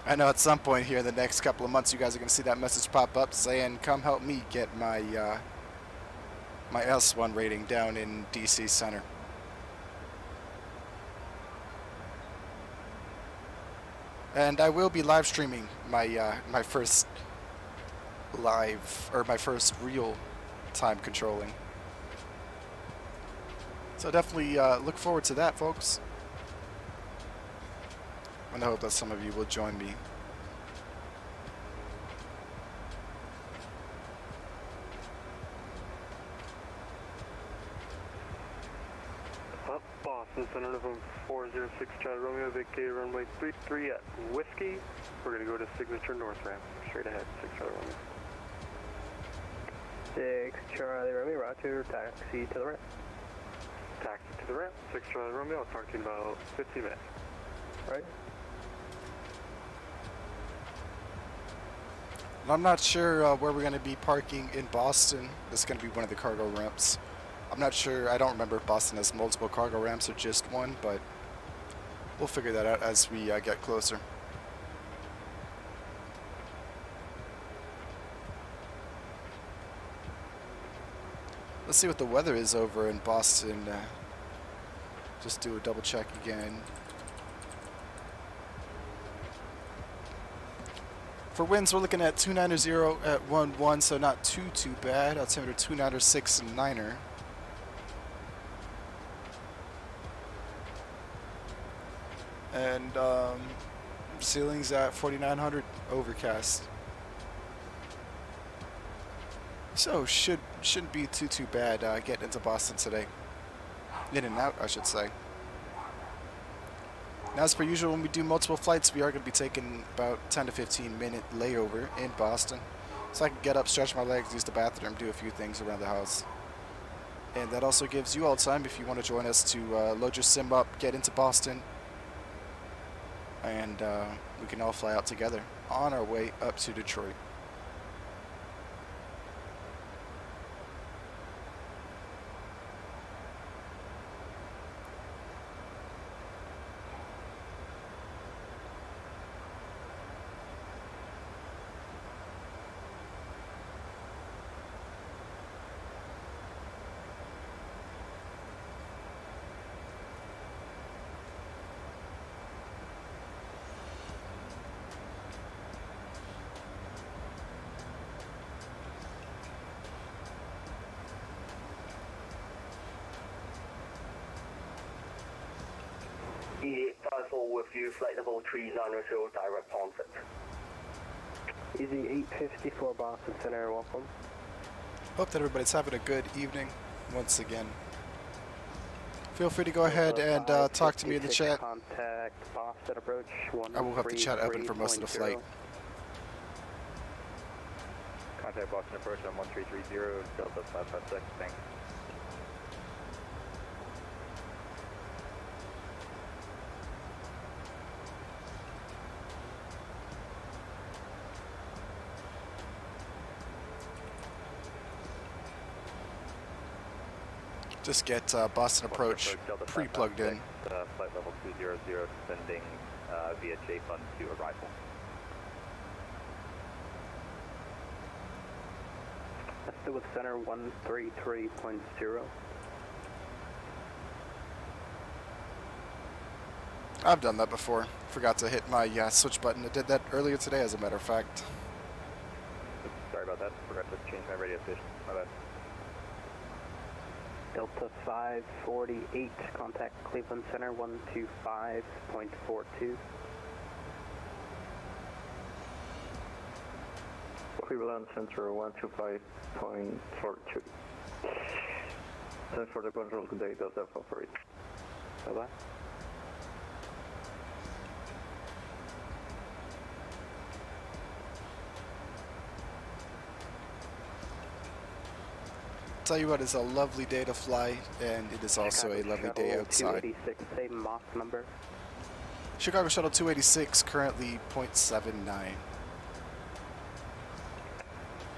[SPEAKER 1] I know at some point here in the next couple of months you guys are going to see that message pop up saying, come help me get my my S1 rating down in DC Center. And I will be live streaming my my first live, or my first real time controlling. So definitely look forward to that, folks. And I hope that some of you will join me.
[SPEAKER 6] Up Boston Center, November 406 Charlie Romeo, vacated runway 33 at Whiskey. We're going to go to Signature North Ramp, straight ahead, 6 Charlie Romeo.
[SPEAKER 5] 6 Charlie Romeo, roger, taxi to the ramp.
[SPEAKER 6] Taxi to the ramp, 6 Charlie Romeo, I'll talk to you in about 15 minutes.
[SPEAKER 5] Right.
[SPEAKER 1] I'm not sure where we're going to be parking in Boston. This is going to be one of the cargo ramps. I'm not sure, I don't remember if Boston has multiple cargo ramps or just one, but we'll figure that out as we get closer. Let's see what the weather is over in Boston. Just do a double check again. For winds, we're looking at 290 at 11, so not too bad. Altimeter 296 and 9er. And ceilings at 4900, overcast. So shouldn't be too bad getting into Boston today. In and out, I should say. Now, as per usual, when we do multiple flights, we are going to be taking about 10 to 15 minute layover in Boston, so I can get up, stretch my legs, use the bathroom, do a few things around the house. And that also gives you all time, if you want to join us, to load your sim up, get into Boston, and we can all fly out together on our way up to Detroit.
[SPEAKER 3] E854 with you, flight level 390, direct onset.
[SPEAKER 5] Easy 854 Boston Center, welcome.
[SPEAKER 1] Hope that everybody's having a good evening once again. Feel free to go ahead and talk to me in the chat.
[SPEAKER 5] Contact Boston approach.
[SPEAKER 1] I will have the chat open for most of the flight.
[SPEAKER 2] Contact Boston approach on 1330, Delta 556, thanks.
[SPEAKER 1] Just get Boston approach pre-plugged in.
[SPEAKER 2] Flight level 200, sending via J-Fund to arrival.
[SPEAKER 5] That's still with center 133.0.
[SPEAKER 1] I've done that before. Forgot to hit my switch button. I did that earlier today, as a matter of fact.
[SPEAKER 2] Sorry about that. Forgot to change my radio station. My bad.
[SPEAKER 5] Delta 548, contact Cleveland Center 125.42.
[SPEAKER 6] Cleveland Center 125.42. Thanks for the control today, Delta 548.
[SPEAKER 5] Bye-bye.
[SPEAKER 1] tell you what, it's a lovely day to fly, and it is also a lovely day outside.
[SPEAKER 5] 286, same Mach number.
[SPEAKER 1] Chicago Shuttle 286, currently 0.79.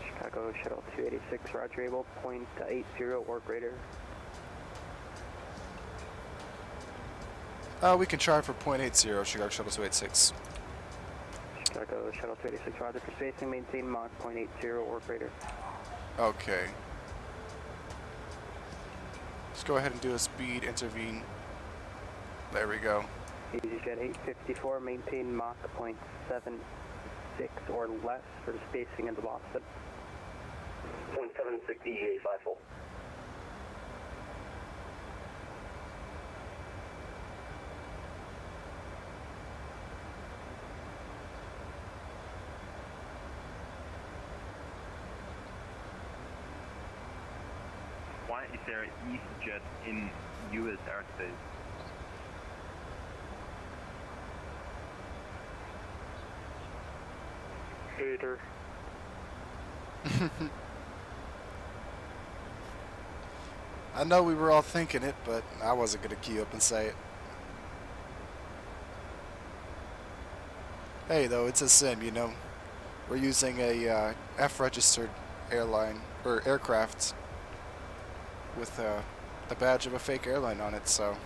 [SPEAKER 5] Chicago Shuttle 286, roger, able, 0.80 or greater.
[SPEAKER 1] We can try for 0.80, Chicago Shuttle 286.
[SPEAKER 5] Chicago Shuttle 286, roger, for spacing, maintain Mach 0.80 or greater.
[SPEAKER 1] Okay. Let's go ahead and do a speed intervene. There we go.
[SPEAKER 5] EasyJet 854, maintain Mach 0.76 or less for spacing into Boston.
[SPEAKER 3] 0.76 EA 54.
[SPEAKER 11] Why is there EasyJet in US airspace?
[SPEAKER 5] Hater.
[SPEAKER 1] I know we were all thinking it, but I wasn't going to key up and say it. Hey, though, it's a sim, you know. We're using a F-registered airline, or aircraft, with the badge of a fake airline on it, so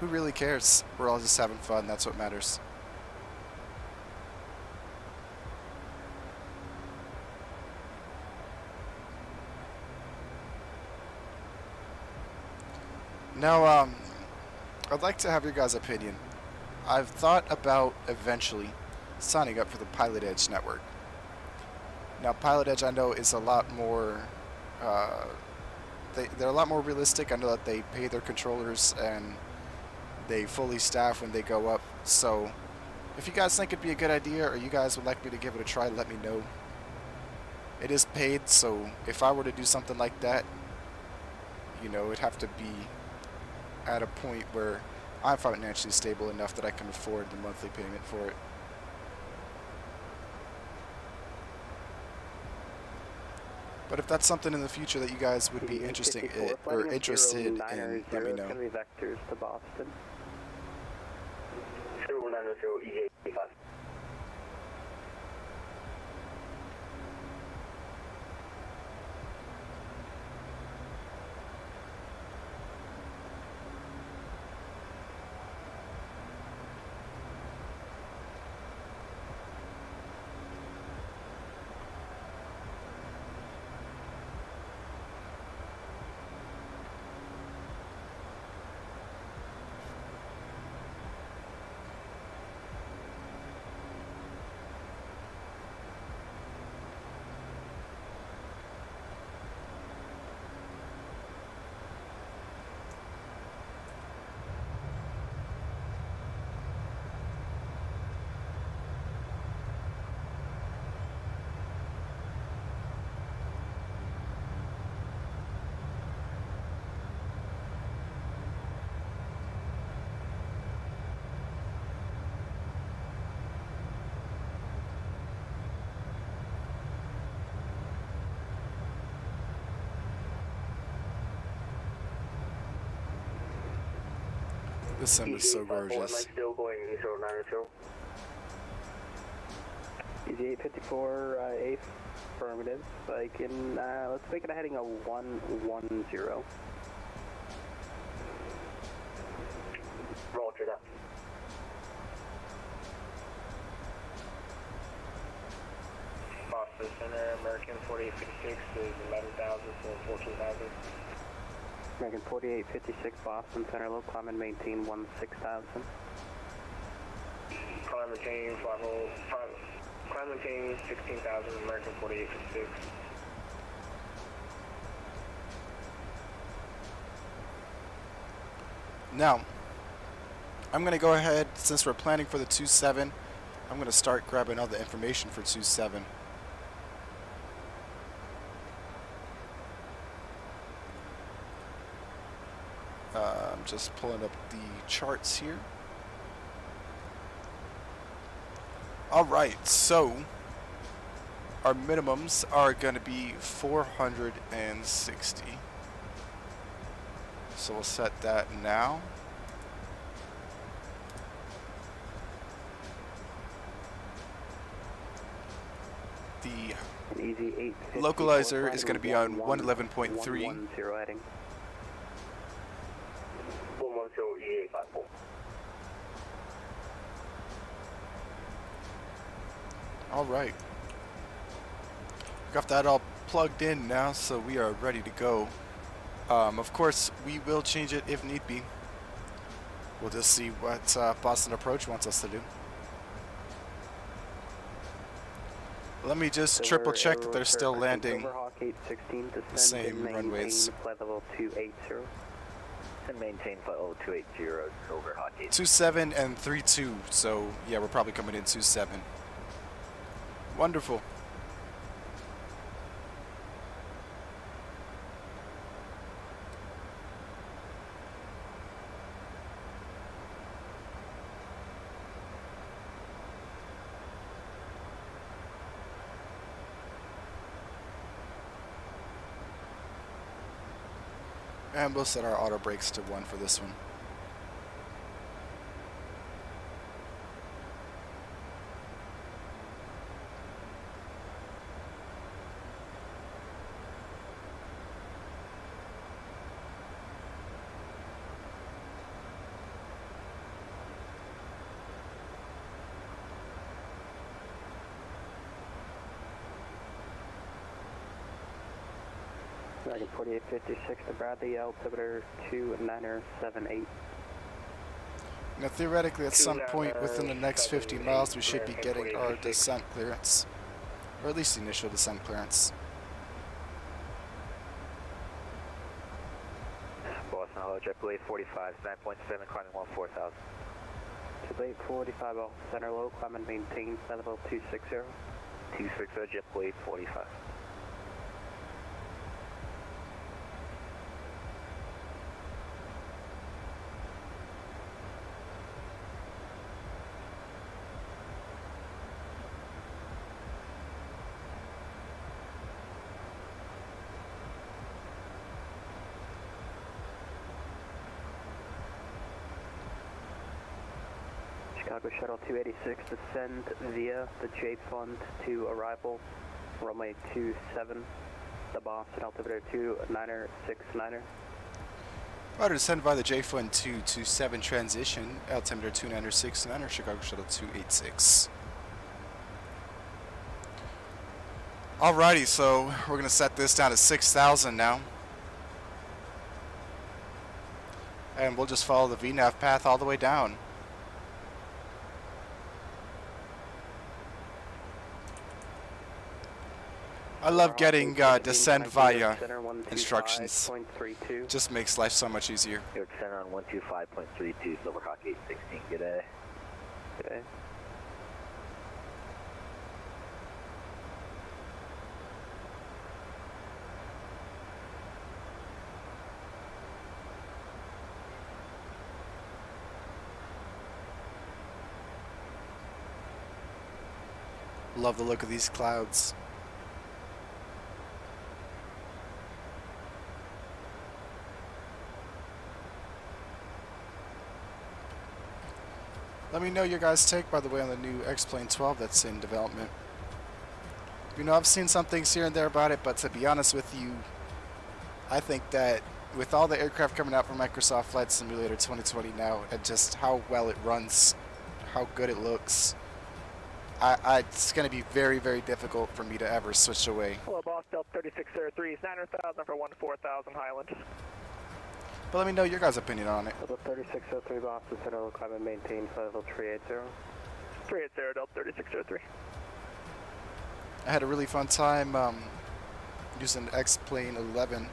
[SPEAKER 1] who really cares? We're all just having fun, that's what matters. Now, I'd like to have your guys' opinion. I've thought about eventually signing up for the Pilot Edge network. Now, Pilot Edge, I know, is a lot more, they're a lot more realistic. I know that they pay their controllers and they fully staff when they go up. So, if you guys think it'd be a good idea or you guys would like me to give it a try, let me know. It is paid, so if I were to do something like that, you know, it'd have to be at a point where I'm financially stable enough that I can afford the monthly payment for it. But if that's something in the future that you guys would be interested in, let me know.
[SPEAKER 5] Going to be vectors to Boston.
[SPEAKER 3] 0900 EJ 5.
[SPEAKER 1] This sim is so gorgeous.
[SPEAKER 3] Still going 0900.
[SPEAKER 5] Easy 854, affirmative. I can, let's make it a heading of 110.
[SPEAKER 3] Roger that.
[SPEAKER 12] Boston Center, American 4856 is 11,000 to 14,000.
[SPEAKER 5] American 4856, Boston Center, low climb and maintain 16,000.
[SPEAKER 12] Climb maintain, climb maintain 16,000, American 4856.
[SPEAKER 1] Now, I'm going to go ahead, since we're planning for the 27, I'm going to start grabbing all the information for 27. I'm just pulling up the charts here. Alright, so our minimums are going to be 460. So we'll set that now. The localizer is going to be on 111.3.
[SPEAKER 5] heading.
[SPEAKER 12] 110
[SPEAKER 1] All right. Got that all plugged in now, so we are ready to go. Of course, we will change it if need be. We'll just see what Boston Approach wants us to do. Let me just triple check that they're still landing the same runways.
[SPEAKER 5] Flight level 280.
[SPEAKER 9] And maintain flight level 280, Silverhawk 8.
[SPEAKER 1] 27 and 32, so yeah, we're probably coming in 27. Wonderful. And we'll set our auto brakes to 1 for this one.
[SPEAKER 5] Dragon 4856 to Bradley, altimeter 2978.
[SPEAKER 1] Now theoretically at some point within the next 50 miles we should be getting our descent clearance. Or at least the initial descent clearance.
[SPEAKER 9] Boston, hello, JetBlue 45, 9.7, climbing 14,000.
[SPEAKER 5] JetBlue 45, off center low, climb and maintain, flight level 260.
[SPEAKER 9] 260, JetBlue 45.
[SPEAKER 5] Chicago Shuttle 286, descend via the J Fund to arrival, runway 27, the Boston, altimeter 2969.
[SPEAKER 1] Roger, descend via the J Fund 227 transition, altimeter 2969, Chicago Shuttle 286. Alrighty, so we're going to set this down to 6,000 now. And we'll just follow the VNAV path all the way down. I love getting descend via instructions. Just makes life so much easier.
[SPEAKER 9] You're descend on 125.32, Silverhawk 816, g'day.
[SPEAKER 5] G'day.
[SPEAKER 1] Love the look of these clouds. Let me know your guys' take, by the way, on the new X-Plane 12 that's in development. You know, I've seen some things here and there about it, but to be honest with you, I think that with all the aircraft coming out from Microsoft Flight Simulator 2020 now, and just how well it runs, how good it looks, it's going to be very, very difficult for me to ever switch away.
[SPEAKER 8] Hello, boss, Delta 3603 is 900,000 for 14,000 Highland.
[SPEAKER 1] But let me know your guys' opinion on it.
[SPEAKER 5] Delta 3603, Boston, center low, climb and maintain, flight level 380.
[SPEAKER 8] 380, Delta 3603.
[SPEAKER 1] I had a really fun time using X-Plane 11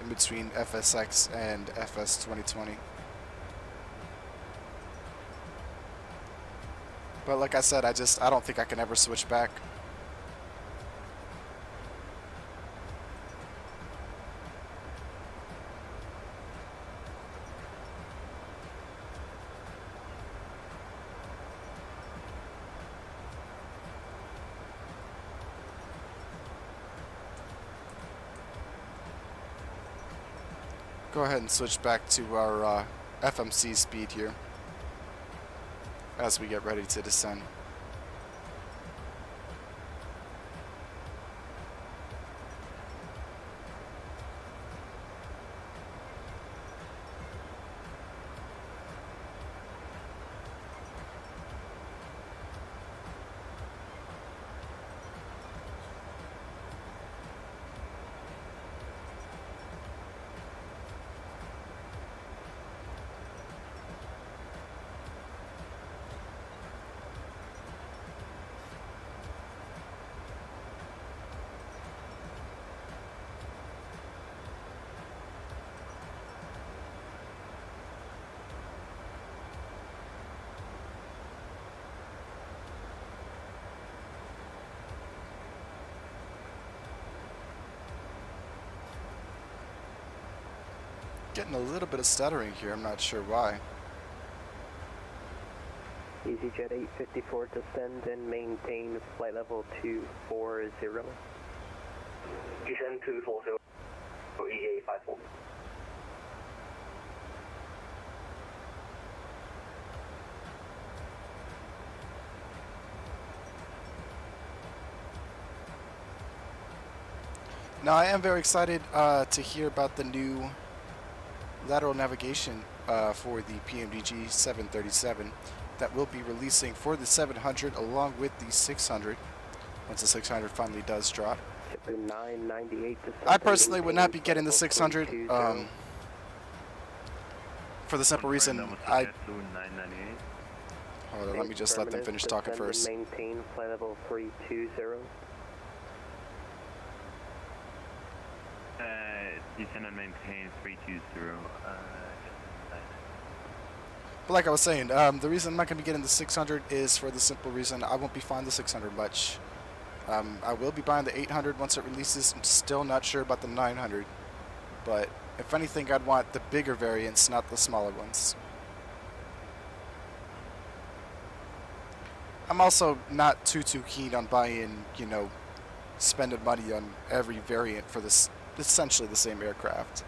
[SPEAKER 1] in between FSX and FS 2020. But like I said, I don't think I can ever switch back. go ahead and switch back to our FMC speed here as we get ready to descend. Getting a little bit of stuttering here, I'm not sure why.
[SPEAKER 5] EasyJet 854 descend and maintain flight level 240.
[SPEAKER 12] Descend 240, EA 54.
[SPEAKER 1] Now I am very excited to hear about the new lateral navigation for the PMDG 737 that will be releasing for the 700 along with the 600 once the 600 finally does drop. I personally would not be getting the 600 for the simple reason hold on, let me just let them finish talking first.
[SPEAKER 5] Maintain flight level 320.
[SPEAKER 11] Descend and maintain 320.
[SPEAKER 1] But like I was saying, the reason I'm not going to be getting the 600 is for the simple reason I won't be flying the 600 much. I will be buying the 800 once it releases. I'm still not sure about the 900. But if anything, I'd want the bigger variants, not the smaller ones. I'm also not too keen on buying, you know, spending money on every variant for this essentially the same aircraft.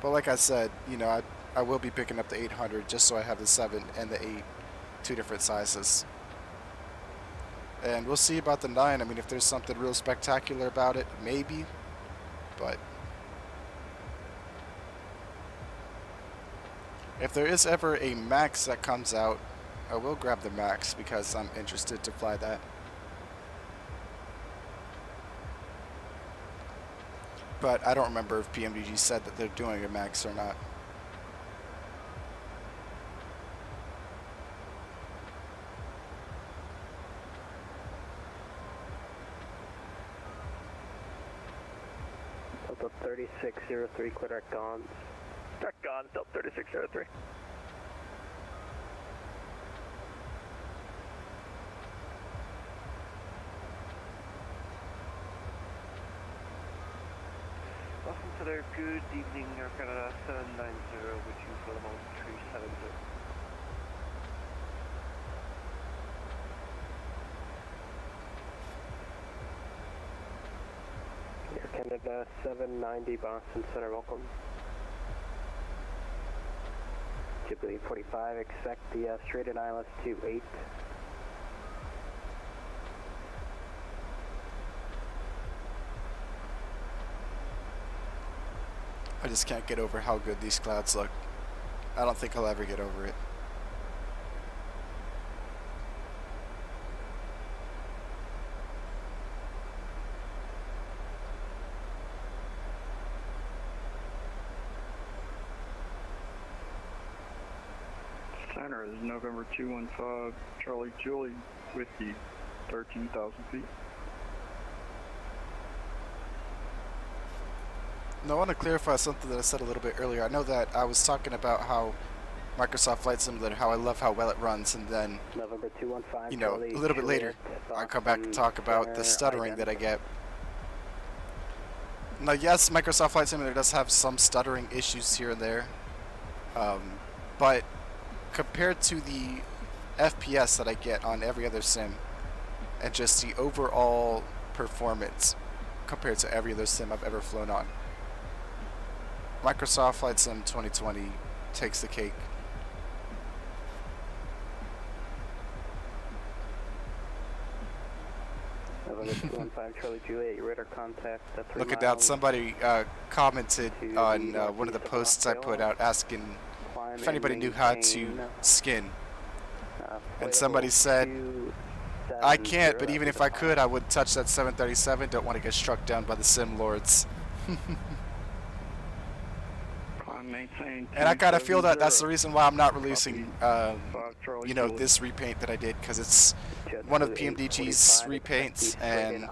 [SPEAKER 1] But like I said, you know, I will be picking up the 800 just so I have the 7 and the 8, 2 different sizes. And we'll see about the 9. I mean, if there's something real spectacular about it, maybe. But if there is ever a MAX that comes out, I will grab the MAX because I'm interested to fly that. But I don't remember if PMDG said that they're doing a MAX or not.
[SPEAKER 5] Delta 3603, clear direct on.
[SPEAKER 7] Direct on, Delta 3603. Welcome to their good evening, Air Canada 790, with you for the moment 370.
[SPEAKER 5] Air Canada 790, Boston Center, welcome. Ghibli 45, expect the straighted ILS 28.
[SPEAKER 1] I just can't get over how good these clouds look. I don't think I'll ever get over it.
[SPEAKER 13] Center is November 215, Charlie Julie, Whiskey, 13,000 feet.
[SPEAKER 1] Now, I want to clarify something that I said a little bit earlier. I know that I was talking about how Microsoft Flight Simulator, how I love how well it runs, and then,
[SPEAKER 5] November 215,
[SPEAKER 1] you know, a little bit later, I come back and talk about the stuttering that I get. Now, yes, Microsoft Flight Simulator does have some stuttering issues here and there, but compared to the FPS that I get on every other sim, and just the overall performance compared to every other sim I've ever flown on, Microsoft Flight Sim 2020 takes the cake.
[SPEAKER 5] November 215 Charlie Juliet, radar contact.
[SPEAKER 1] Look at that. Somebody commented on one of the posts I put out asking if anybody knew how to skin. And somebody said, I can't, but even if I could, I wouldn't touch that 737. Don't want to get struck down by the sim lords. And I kind of feel that that's the reason why I'm not releasing, you know, this repaint that I did, because it's one of PMDG's repaints, and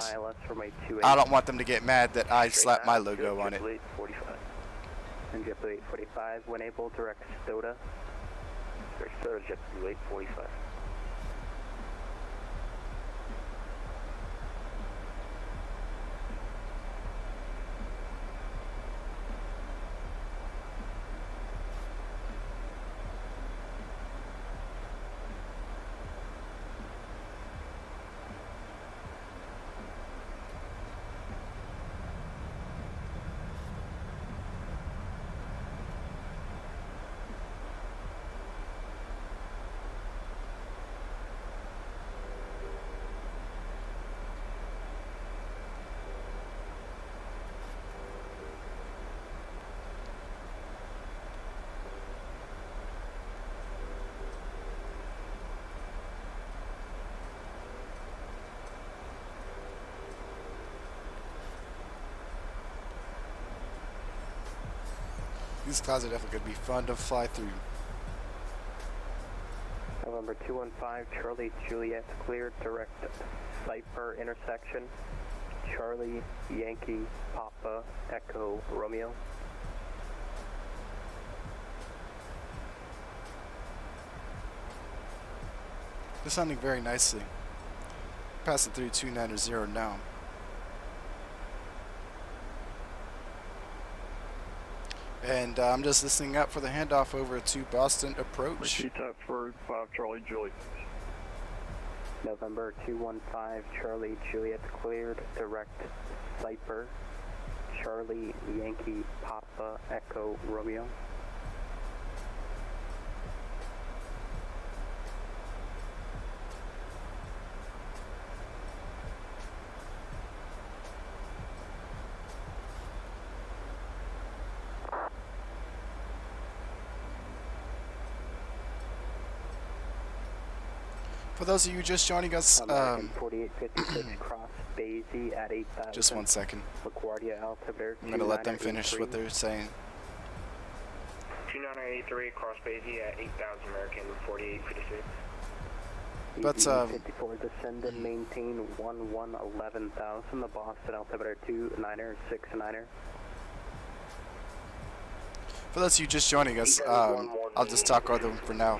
[SPEAKER 1] I don't want them to get mad that I slapped my logo on it.
[SPEAKER 5] And JetBlue 845, when able, direct Stoda. Direct Stoda, JetBlue 845.
[SPEAKER 1] These clouds are definitely going to be fun to fly through.
[SPEAKER 5] November 215, Charlie Juliet cleared, direct Cypher intersection. Charlie Yankee Papa Echo Romeo.
[SPEAKER 1] They're sounding very nicely. Passing through 290 now. And I'm just listening up for the handoff over to Boston approach.
[SPEAKER 13] Tap for 5 Charlie Juliet.
[SPEAKER 5] November 215 Charlie Juliet cleared, direct Cypher. Charlie Yankee Papa Echo Romeo.
[SPEAKER 1] For those of you just joining us,
[SPEAKER 5] 4856 cross Basie at 8,000.
[SPEAKER 1] just 1 second.
[SPEAKER 5] LaGuardia altimeter.
[SPEAKER 1] I'm going to let them finish what they're saying.
[SPEAKER 12] 2983 cross Basie at 8,000 American 4856.
[SPEAKER 1] But
[SPEAKER 5] 54 descend and maintain 11,000. The Boston altimeter 2969er.
[SPEAKER 1] For those of you just joining us, I'll just talk over them for now.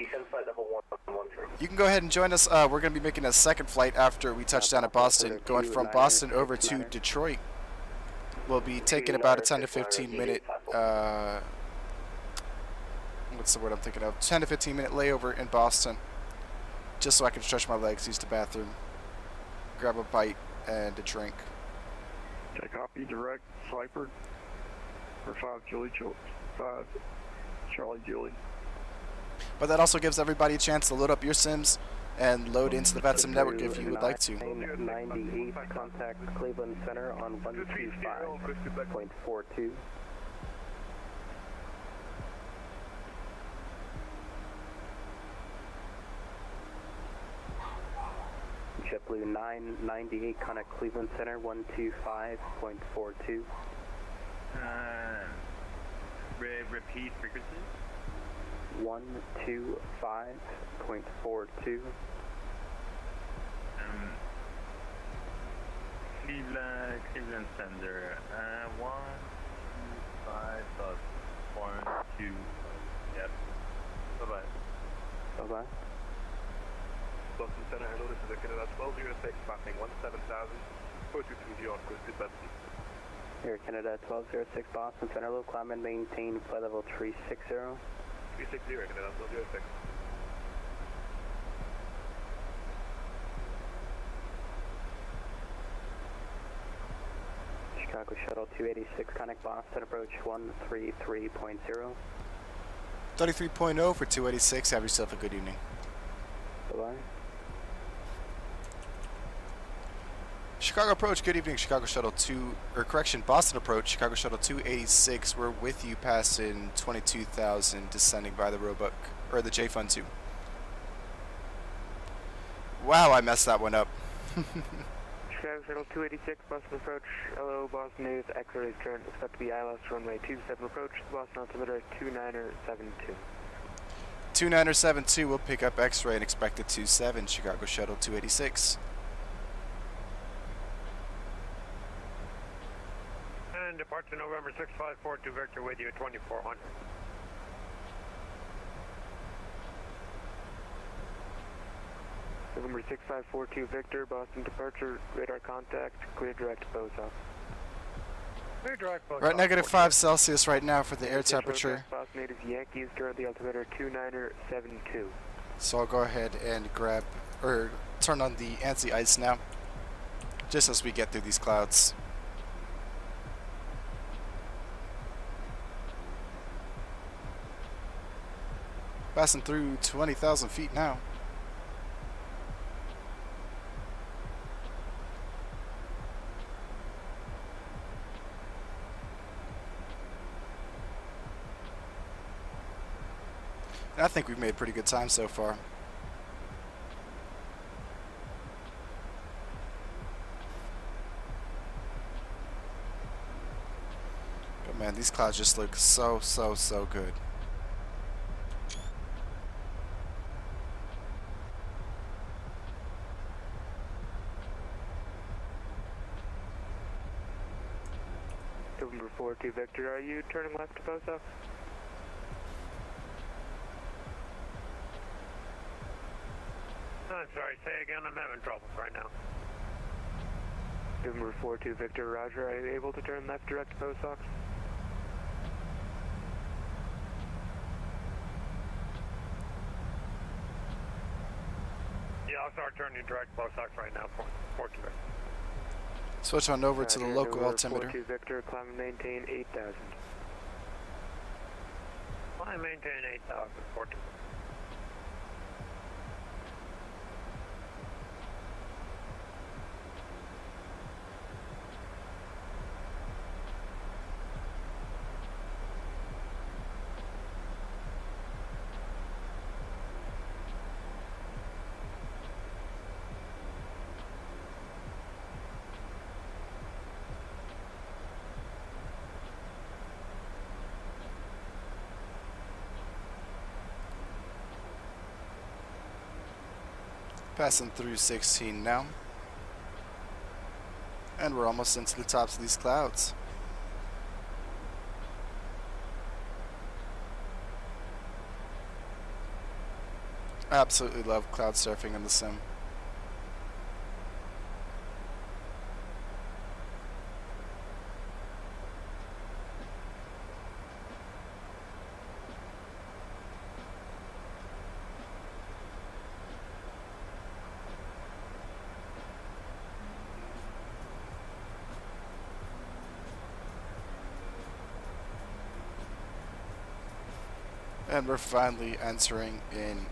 [SPEAKER 1] You can go ahead and join us. We're going to be making a second flight after we touch down at Boston, going from Boston over to Detroit. We'll be taking about a 10 to 15 minute, what's the word I'm thinking of? 10 to 15 minute layover in Boston, just so I can stretch my legs, use the bathroom, grab a bite and a drink.
[SPEAKER 13] Take copy, direct Cypher for 5 Charlie Julie.
[SPEAKER 1] But that also gives everybody a chance to load up your sims and load into the Vatsim network if you would like to.
[SPEAKER 5] 98, contact Cleveland Center on 125.42. JetBlue 998, contact Cleveland Center 125.42.
[SPEAKER 11] Repeat frequency.
[SPEAKER 5] 125.42.
[SPEAKER 11] Cleveland Center. 125.42. Yep. Bye bye.
[SPEAKER 5] Bye bye.
[SPEAKER 14] Boston Center, hello, this is a Canada 1206, passing 17,000, 4230 on coast to Betsy.
[SPEAKER 5] Air Canada 1206, Boston Center, low climb and maintain flight level 360.
[SPEAKER 14] 360, Air Canada 1206.
[SPEAKER 5] Chicago Chicago Shuttle 286, contact Boston, approach 133.0.
[SPEAKER 1] 33.0 for 286. Have yourself a good evening.
[SPEAKER 5] Bye-bye.
[SPEAKER 1] Chicago approach, good evening. Chicago Shuttle 2, or correction, Boston approach, Chicago Shuttle 286. We're with you passing 22,000, descending by the Roebuck, or the J-Fund 2. Wow, I messed that one up.
[SPEAKER 7] Chicago Shuttle 286, Boston approach, hello, Boston News, X-ray is current, expect to be ILS runway 27 approach, Boston altimeter 2972.
[SPEAKER 1] 2972, we'll pick up X-ray and expect a 27, Chicago Shuttle 286.
[SPEAKER 15] And departure November 6542 Victor with you at 2400.
[SPEAKER 7] November 6542 Victor, Boston departure, radar contact, clear direct BOSA.
[SPEAKER 15] Clear direct BOSA.
[SPEAKER 1] We're at -5 Celsius right now for the air temperature.
[SPEAKER 7] Boston Natives Yankees, currently altimeter 2972.
[SPEAKER 1] So I'll go ahead and grab, or turn on the anti-ice now, just as we get through these clouds. Passing through 20,000 feet now. And I think we've made pretty good time so far. But man, these clouds just look so good.
[SPEAKER 7] November 42 Victor, are you turning left to BOSA?
[SPEAKER 15] I'm sorry, say again, I'm having troubles right now.
[SPEAKER 7] November 42 Victor, roger, are you able to turn left direct to BOSA?
[SPEAKER 15] Yeah, I'll start turning direct BOSA right now, 42 Victor.
[SPEAKER 1] Switch on over to the local
[SPEAKER 7] November
[SPEAKER 1] altimeter.
[SPEAKER 7] 42 Victor, climb and maintain 8,000.
[SPEAKER 15] I maintain 8,000, 42.
[SPEAKER 1] Passing through 16 now. And we're almost into the tops of these clouds. I absolutely love cloud surfing in the sim. And we're finally entering in.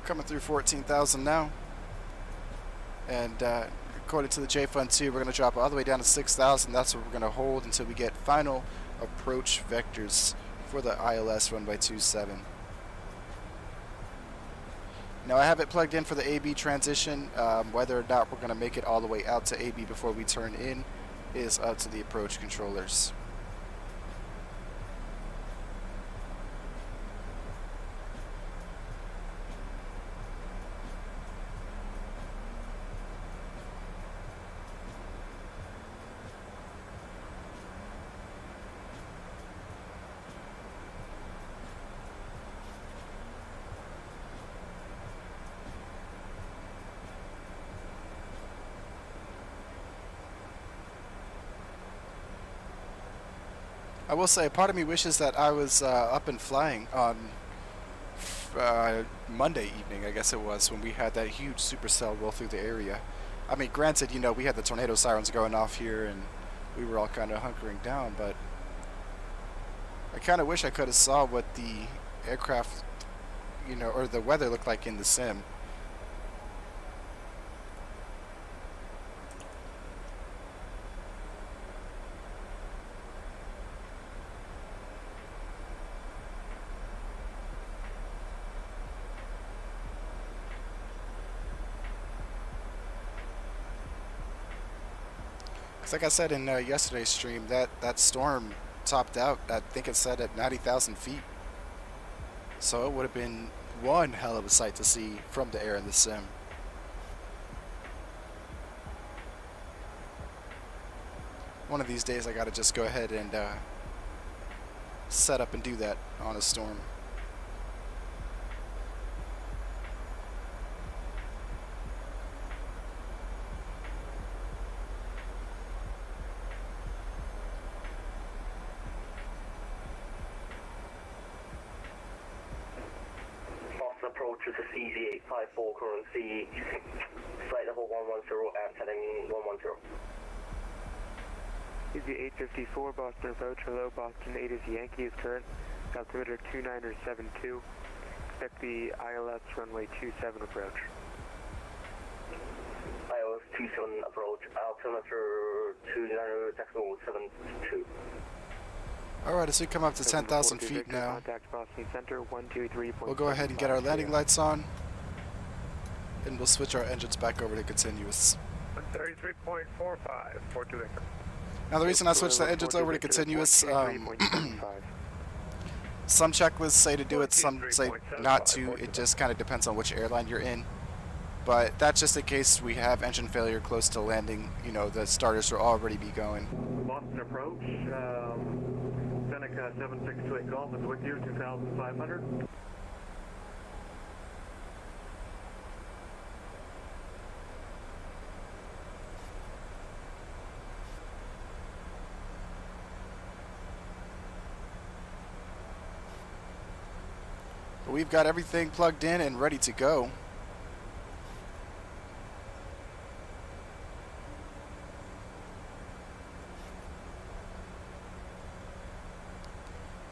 [SPEAKER 1] Coming through 14,000 now. And according to the J-Fund 2, we're going to drop all the way down to 6,000. That's what we're going to hold until we get final approach vectors for the ILS runway 27. Now I have it plugged in for the AB transition. Whether or not we're going to make it all the way out to AB before we turn in is up to the approach controllers. I will say, part of me wishes that I was up and flying on Monday evening, I guess it was, when we had that huge supercell roll through the area. I mean, granted, you know, we had the tornado sirens going off here, and we were all kind of hunkering down, but I kind of wish I could have saw what the aircraft, you know, or the weather looked like in the sim. Like I said in yesterday's stream, that storm topped out, I think it said at 90,000 feet. So it would have been one hell of a sight to see from the air in the sim. One of these days I gotta just go ahead and set up and do that on a storm.
[SPEAKER 9] Approach is a CZ854 currency, flight level 110 and heading 110.
[SPEAKER 7] CZ854, Boston approach, hello, Boston 8 is Yankee is current, altimeter 2972, expect the ILS runway 27 approach.
[SPEAKER 9] ILS 27 approach, altimeter 29.72.
[SPEAKER 1] Alright, as we come up to 10,000 feet now, we'll go ahead and get our landing lights on, and we'll switch our engines back over to continuous.
[SPEAKER 15] 133.45, 42 acre.
[SPEAKER 1] Now the reason I switched the engines over to continuous, some checklists say to do it, some say not to. It just kind of depends on which airline you're in. But that's just in case we have engine failure close to landing, you know, the starters will already be going.
[SPEAKER 2] Boston approach, Seneca 7628 Golf is with you, 2,500.
[SPEAKER 1] We've got everything plugged in and ready to go.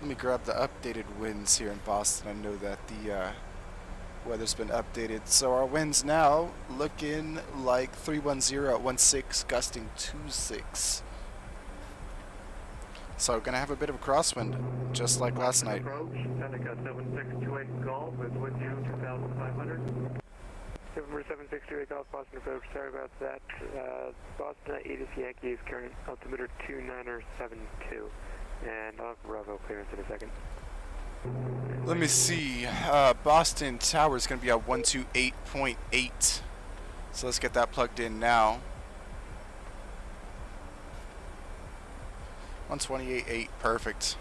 [SPEAKER 1] Let me grab the updated winds here in Boston. I know that the weather's been updated. So our winds now looking like 310 at 16, gusting 26. So we're going to have a bit of a crosswind, just like last night.
[SPEAKER 2] Approach, Seneca 7628 Golf is with you, 2,500.
[SPEAKER 7] November 7628 Golf, Boston approach, sorry about that. Boston 8 is Yankee is current, altimeter 2972. And I'll have Bravo clearance in a second.
[SPEAKER 1] Let me see. Boston Tower is going to be at 128.8. So let's get that plugged in now. 128.8, perfect.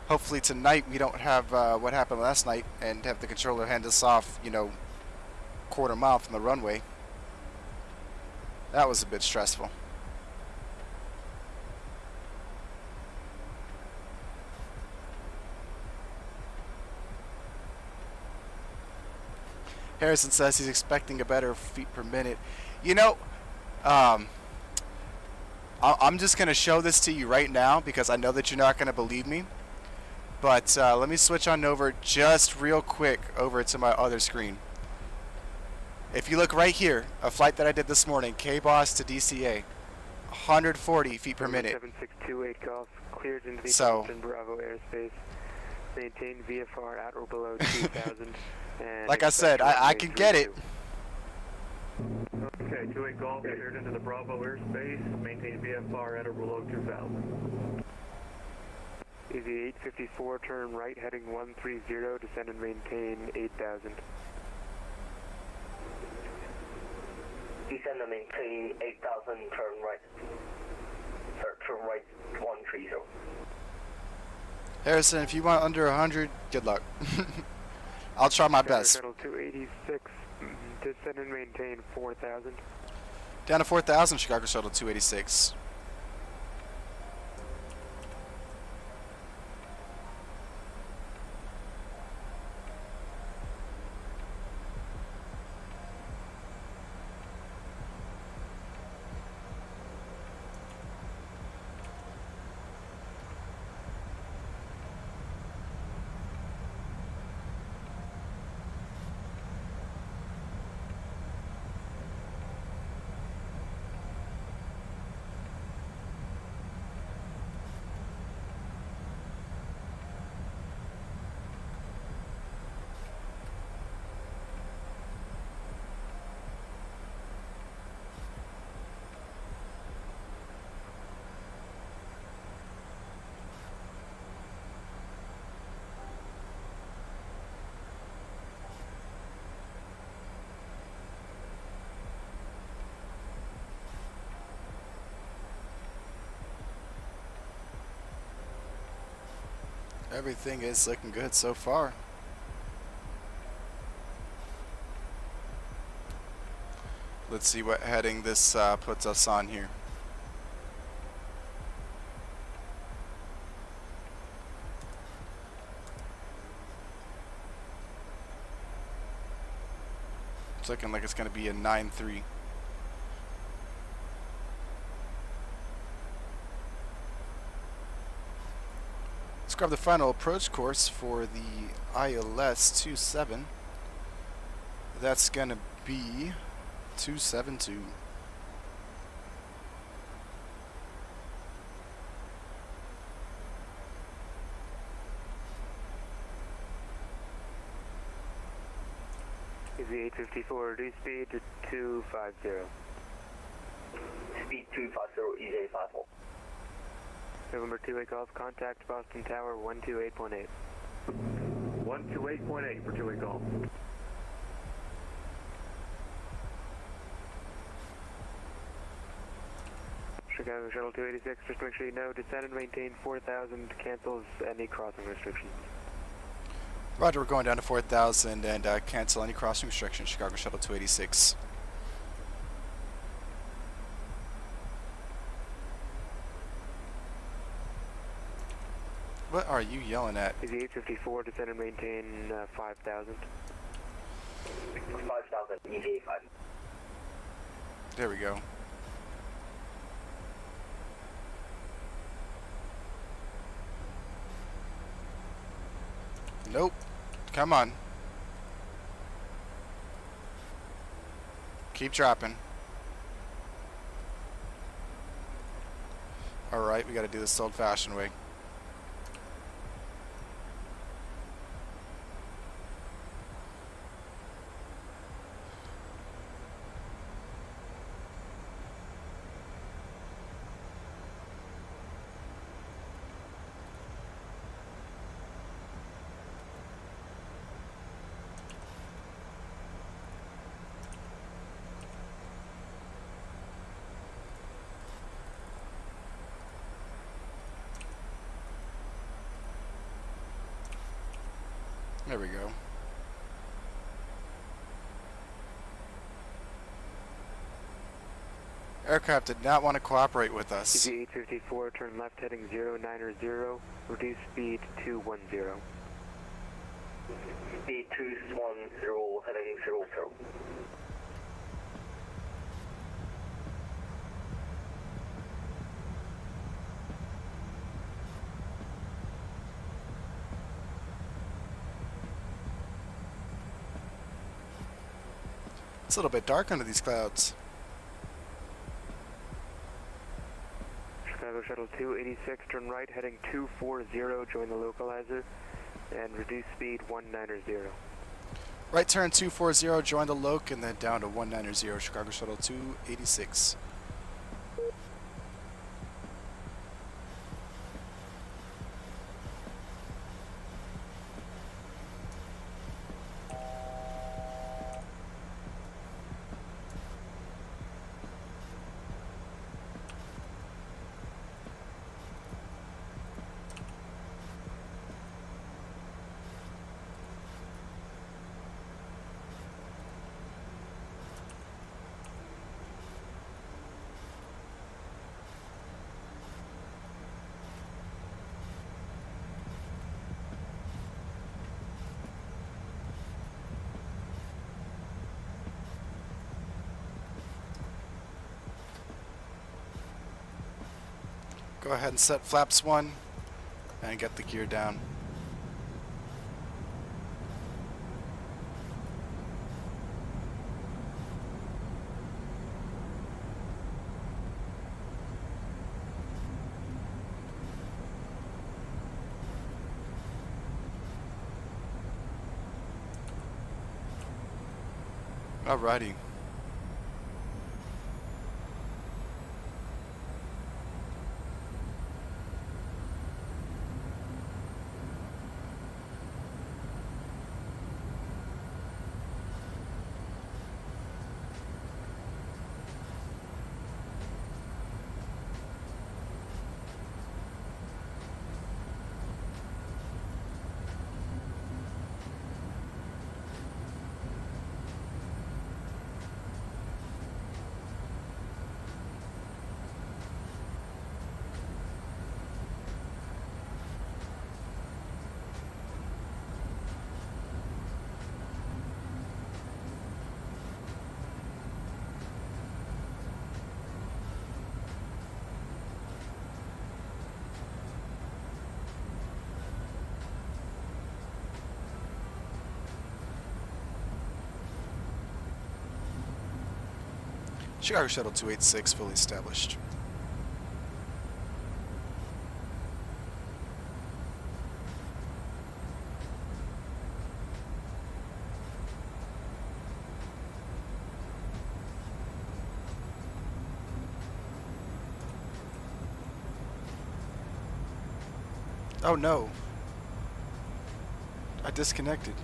[SPEAKER 1] Hopefully tonight we don't have what happened last night and have the controller hand us off, you know, quarter mile from the runway. That was a bit stressful. Harrison says he's expecting a better feet per minute. You know, I'm just going to show this to you right now because I know that you're not going to believe me. But let me switch on over just real quick over to my other screen. If you look right here, a flight that I did this morning, KBOS to DCA, 140 feet per minute.
[SPEAKER 7] 7628 Golf, cleared into the Boston Bravo airspace. Maintain VFR at or below 2,000.
[SPEAKER 1] Like I said, I can get it.
[SPEAKER 2] Okay, 28 Golf cleared into the Bravo airspace. Maintain VFR at or below 2,000.
[SPEAKER 7] Easy 854, turn right, heading 130, descend and maintain 8,000.
[SPEAKER 9] Descend and maintain 8,000, turn right. Turn right 130.
[SPEAKER 1] Harrison, if you want under 100, good luck. I'll try my best.
[SPEAKER 7] Shuttle 286, descend and maintain 4,000.
[SPEAKER 1] Down to 4,000, Chicago Shuttle 286. Everything is looking good so far. Let's see what heading this puts us on here. It's looking like it's going to be a 9-3. Let's grab the final approach course for the ILS 27. That's going to be 272.
[SPEAKER 7] Easy 854, reduce speed to 250.
[SPEAKER 9] Speed 250, EJ 54.
[SPEAKER 7] November 2 8 golf, contact Boston Tower 128.8.
[SPEAKER 14] 128.8 for 2-8 golf.
[SPEAKER 7] Chicago Shuttle 286, just make sure you know, descend and maintain 4,000, cancels any crossing restrictions.
[SPEAKER 1] Roger, we're going down to 4,000 and cancel any crossing restrictions. Chicago Shuttle 286. What are you yelling at?
[SPEAKER 7] Easy 854, descend and maintain 5,000.
[SPEAKER 9] 5,000, EJ 5.
[SPEAKER 1] There we go. Nope. Come on. Keep dropping. Alright, we gotta do this the old-fashioned way. There we go. Aircraft did not want to cooperate with us.
[SPEAKER 7] Easy 854, turn left heading 090, reduce speed 210.
[SPEAKER 9] Speed 210, heading 00.
[SPEAKER 1] It's a little bit dark under these clouds.
[SPEAKER 7] Chicago Shuttle 286, turn right heading 240, join the localizer, and reduce speed 190.
[SPEAKER 1] Right turn 240, join the loc, and then down to 190, Chicago Shuttle 286. Go ahead and set flaps 1 and get the gear down. Alrighty. Chicago Shuttle 286 fully established. Oh no. I disconnected.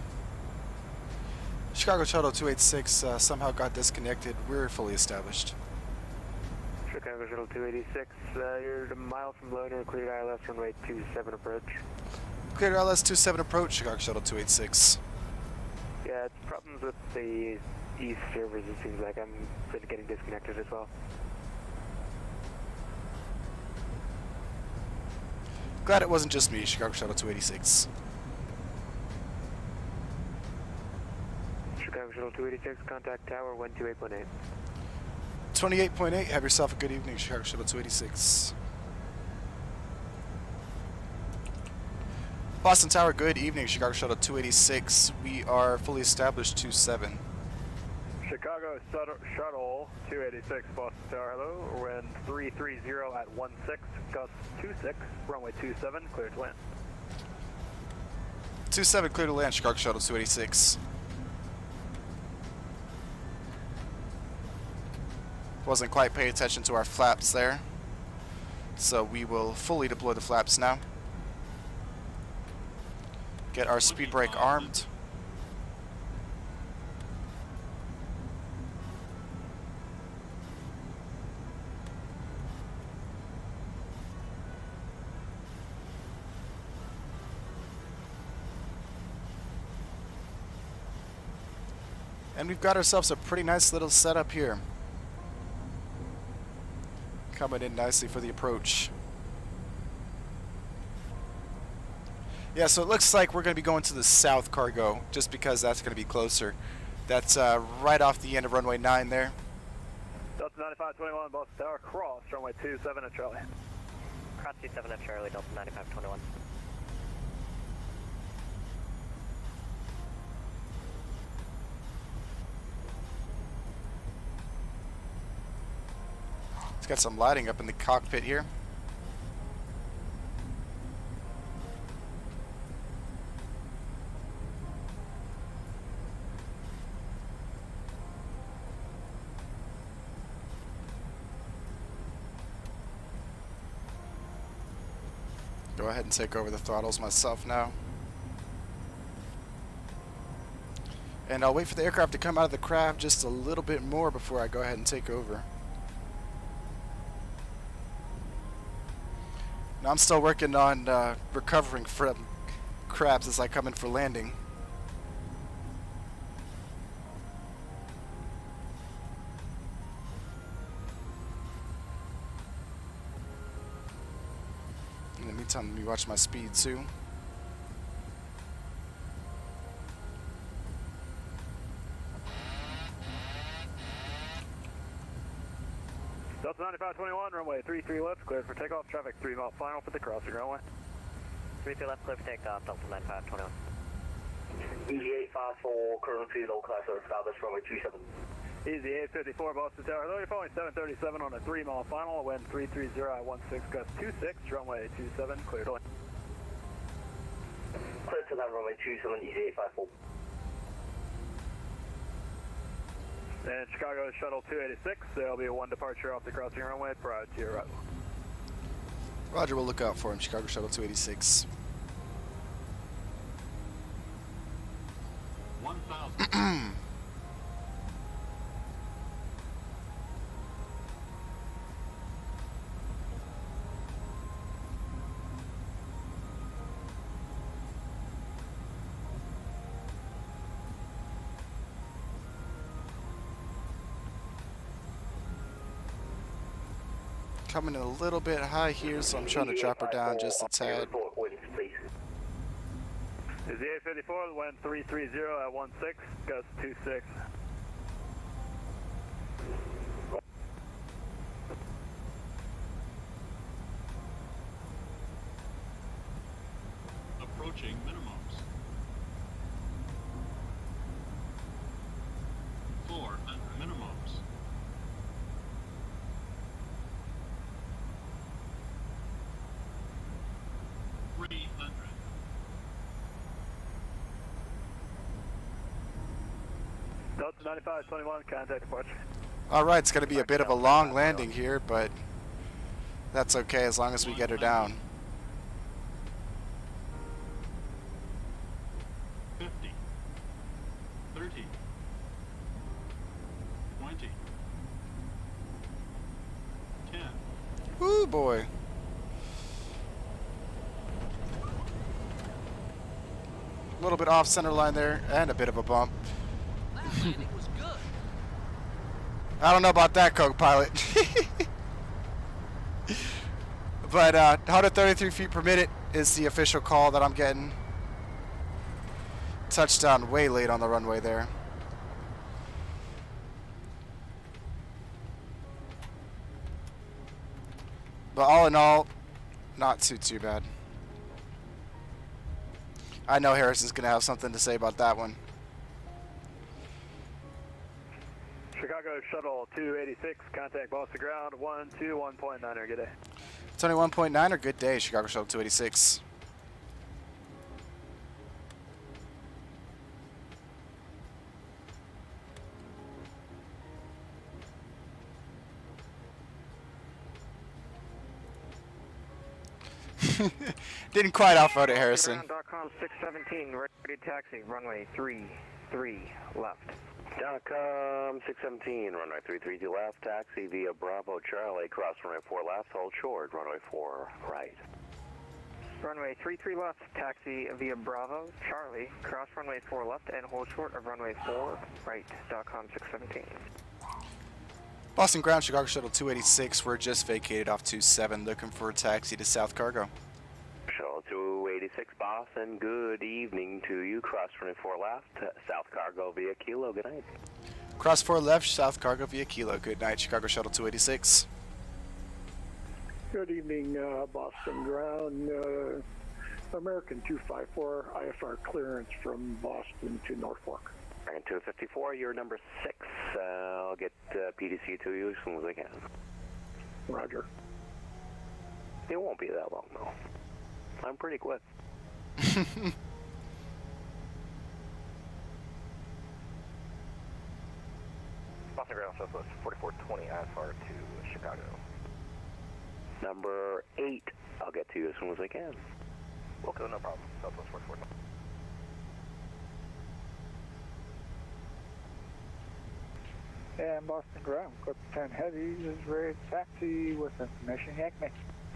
[SPEAKER 1] Chicago Shuttle 286 somehow got disconnected. We're fully established.
[SPEAKER 7] Chicago Shuttle 286, you're a mile from loader, cleared ILS runway 27 approach.
[SPEAKER 1] Cleared ILS 27 approach, Chicago Shuttle 286.
[SPEAKER 7] Yeah, it's problems with the east servers, it seems like. I'm getting disconnected as well.
[SPEAKER 1] Glad it wasn't just me, Chicago Shuttle 286.
[SPEAKER 7] Chicago Shuttle 286, contact tower 128.8.
[SPEAKER 1] 28.8, have yourself a good evening, Chicago Shuttle 286. Boston Tower, good evening, Chicago Shuttle 286. We are fully established 27.
[SPEAKER 14] Chicago Shuttle 286, Boston Tower, hello. Wind 330 at 16, gust 26, runway 27, clear to land.
[SPEAKER 1] 27, clear to land, Chicago Shuttle 286. Wasn't quite paying attention to our flaps there, so we will fully deploy the flaps now. Get our speed brake armed. And we've got ourselves a pretty nice little setup here. Coming in nicely for the approach. Yeah, so it looks like we're going to be going to the south cargo, just because that's going to be closer. That's right off the end of runway 9 there.
[SPEAKER 14] Delta 9521, Boston Tower, cross, runway 27 at Charlie.
[SPEAKER 16] Cross 27 at Charlie, Delta 9521.
[SPEAKER 1] It's got some lighting up in the cockpit here. Go ahead and take over the throttles myself now. And I'll wait for the aircraft to come out of the craft just a little bit more before I go ahead and take over. Now I'm still working on recovering from crabs as I come in for landing. In the meantime, let me watch my speed too.
[SPEAKER 14] Delta 9521, runway 33 left, cleared for takeoff, traffic 3 mile final for the crossing runway.
[SPEAKER 16] 33 left, clear for takeoff, Delta 9521.
[SPEAKER 3] Easy 854, current field, all class are established, runway 27.
[SPEAKER 14] Easy 854, Boston Tower, hello, you're following 737 on a 3 mile final, wind 330 at 16, gust 26, runway 27, clear to land.
[SPEAKER 3] Clear to land, runway 27, easy 854.
[SPEAKER 14] And Chicago Shuttle 286, there'll be one departure off the crossing runway prior to your arrival.
[SPEAKER 1] Roger, we'll look out for him, Chicago Shuttle 286.
[SPEAKER 17] 1,000.
[SPEAKER 1] Coming in a little bit high here, so I'm trying to drop her down just a tad.
[SPEAKER 14] Is the 854, wind 330 at 16, gust 26.
[SPEAKER 17] Approaching minimums. 4 minimums.
[SPEAKER 14] 9521, contact departure.
[SPEAKER 1] All right, it's going to be a bit of a long landing here, but that's okay as long as we get her down.
[SPEAKER 17] 50, 30, 20, 10.
[SPEAKER 1] Woo, boy. A little bit off center line there, and a bit of a bump. I don't know about that, co-pilot. But 133 feet per minute is the official call that I'm getting. Touchdown way late on the runway there. But all in all, not too bad. I know Harrison's going to have something to say about that one.
[SPEAKER 14] Chicago Shuttle 286, contact Boston ground 121.9er, good day.
[SPEAKER 1] 21.9 or good day, Chicago Shuttle 286. Didn't quite off-road it, Harrison.
[SPEAKER 7] Ground.com 617, ready taxi, runway 33 left.
[SPEAKER 2] .com 617, runway 33 left, taxi via Bravo Charlie, cross runway 4 left, hold short, runway 4 right.
[SPEAKER 7] Runway 33 left, taxi via Bravo Charlie, cross runway 4 left, and hold short of runway 4 right. .com 617.
[SPEAKER 1] Boston ground, Chicago Shuttle 286. We're just vacated off 27, looking for a taxi to South Cargo.
[SPEAKER 2] Shuttle 286 Boston, good evening to you. Cross runway 4 left, South Cargo via Kilo, good night.
[SPEAKER 1] Cross 4 left, South Cargo via Kilo. Good night, Chicago Shuttle 286.
[SPEAKER 18] Good evening, Boston ground. American 254, IFR clearance from Boston to Norfolk.
[SPEAKER 2] American 254, you're number 6. I'll get PDC to you as soon as I can.
[SPEAKER 18] Roger.
[SPEAKER 2] It won't be that long, though. I'm pretty quick.
[SPEAKER 7] Boston ground, Southwest 4420, IFR to Chicago.
[SPEAKER 2] Number 8, I'll get to you as soon as I can.
[SPEAKER 7] Okay, no problem. Southwest 4420.
[SPEAKER 8] And Boston ground, Clipper 10 Heavy is ready to taxi with information yank me.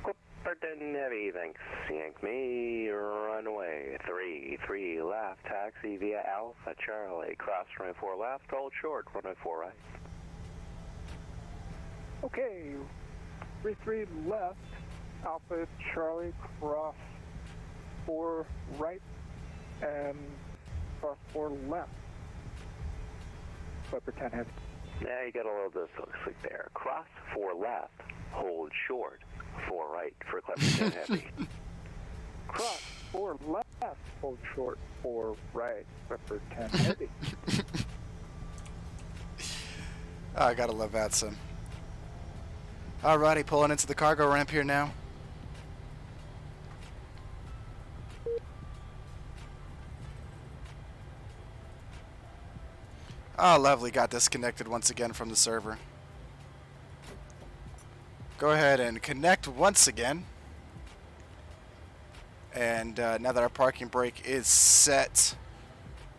[SPEAKER 2] Clipper 10 Heavy, thanks. Yank me, runway 33 left, taxi via Alpha Charlie, cross runway 4 left, hold short, runway 4 right.
[SPEAKER 8] Okay, 33 left, Alpha Charlie, cross 4 right, and cross 4 left. Clipper 10 Heavy.
[SPEAKER 2] Now you got a little bit of slick there. Cross 4 left, hold short, 4 right for Clipper 10 Heavy.
[SPEAKER 8] Cross 4 left, hold short, 4 right, Clipper 10 Heavy.
[SPEAKER 1] I gotta love Vatsim. Alrighty, pulling into the cargo ramp here now. Oh, lovely. Got disconnected once again from the server. Go ahead and connect once again. And now that our parking brake is set,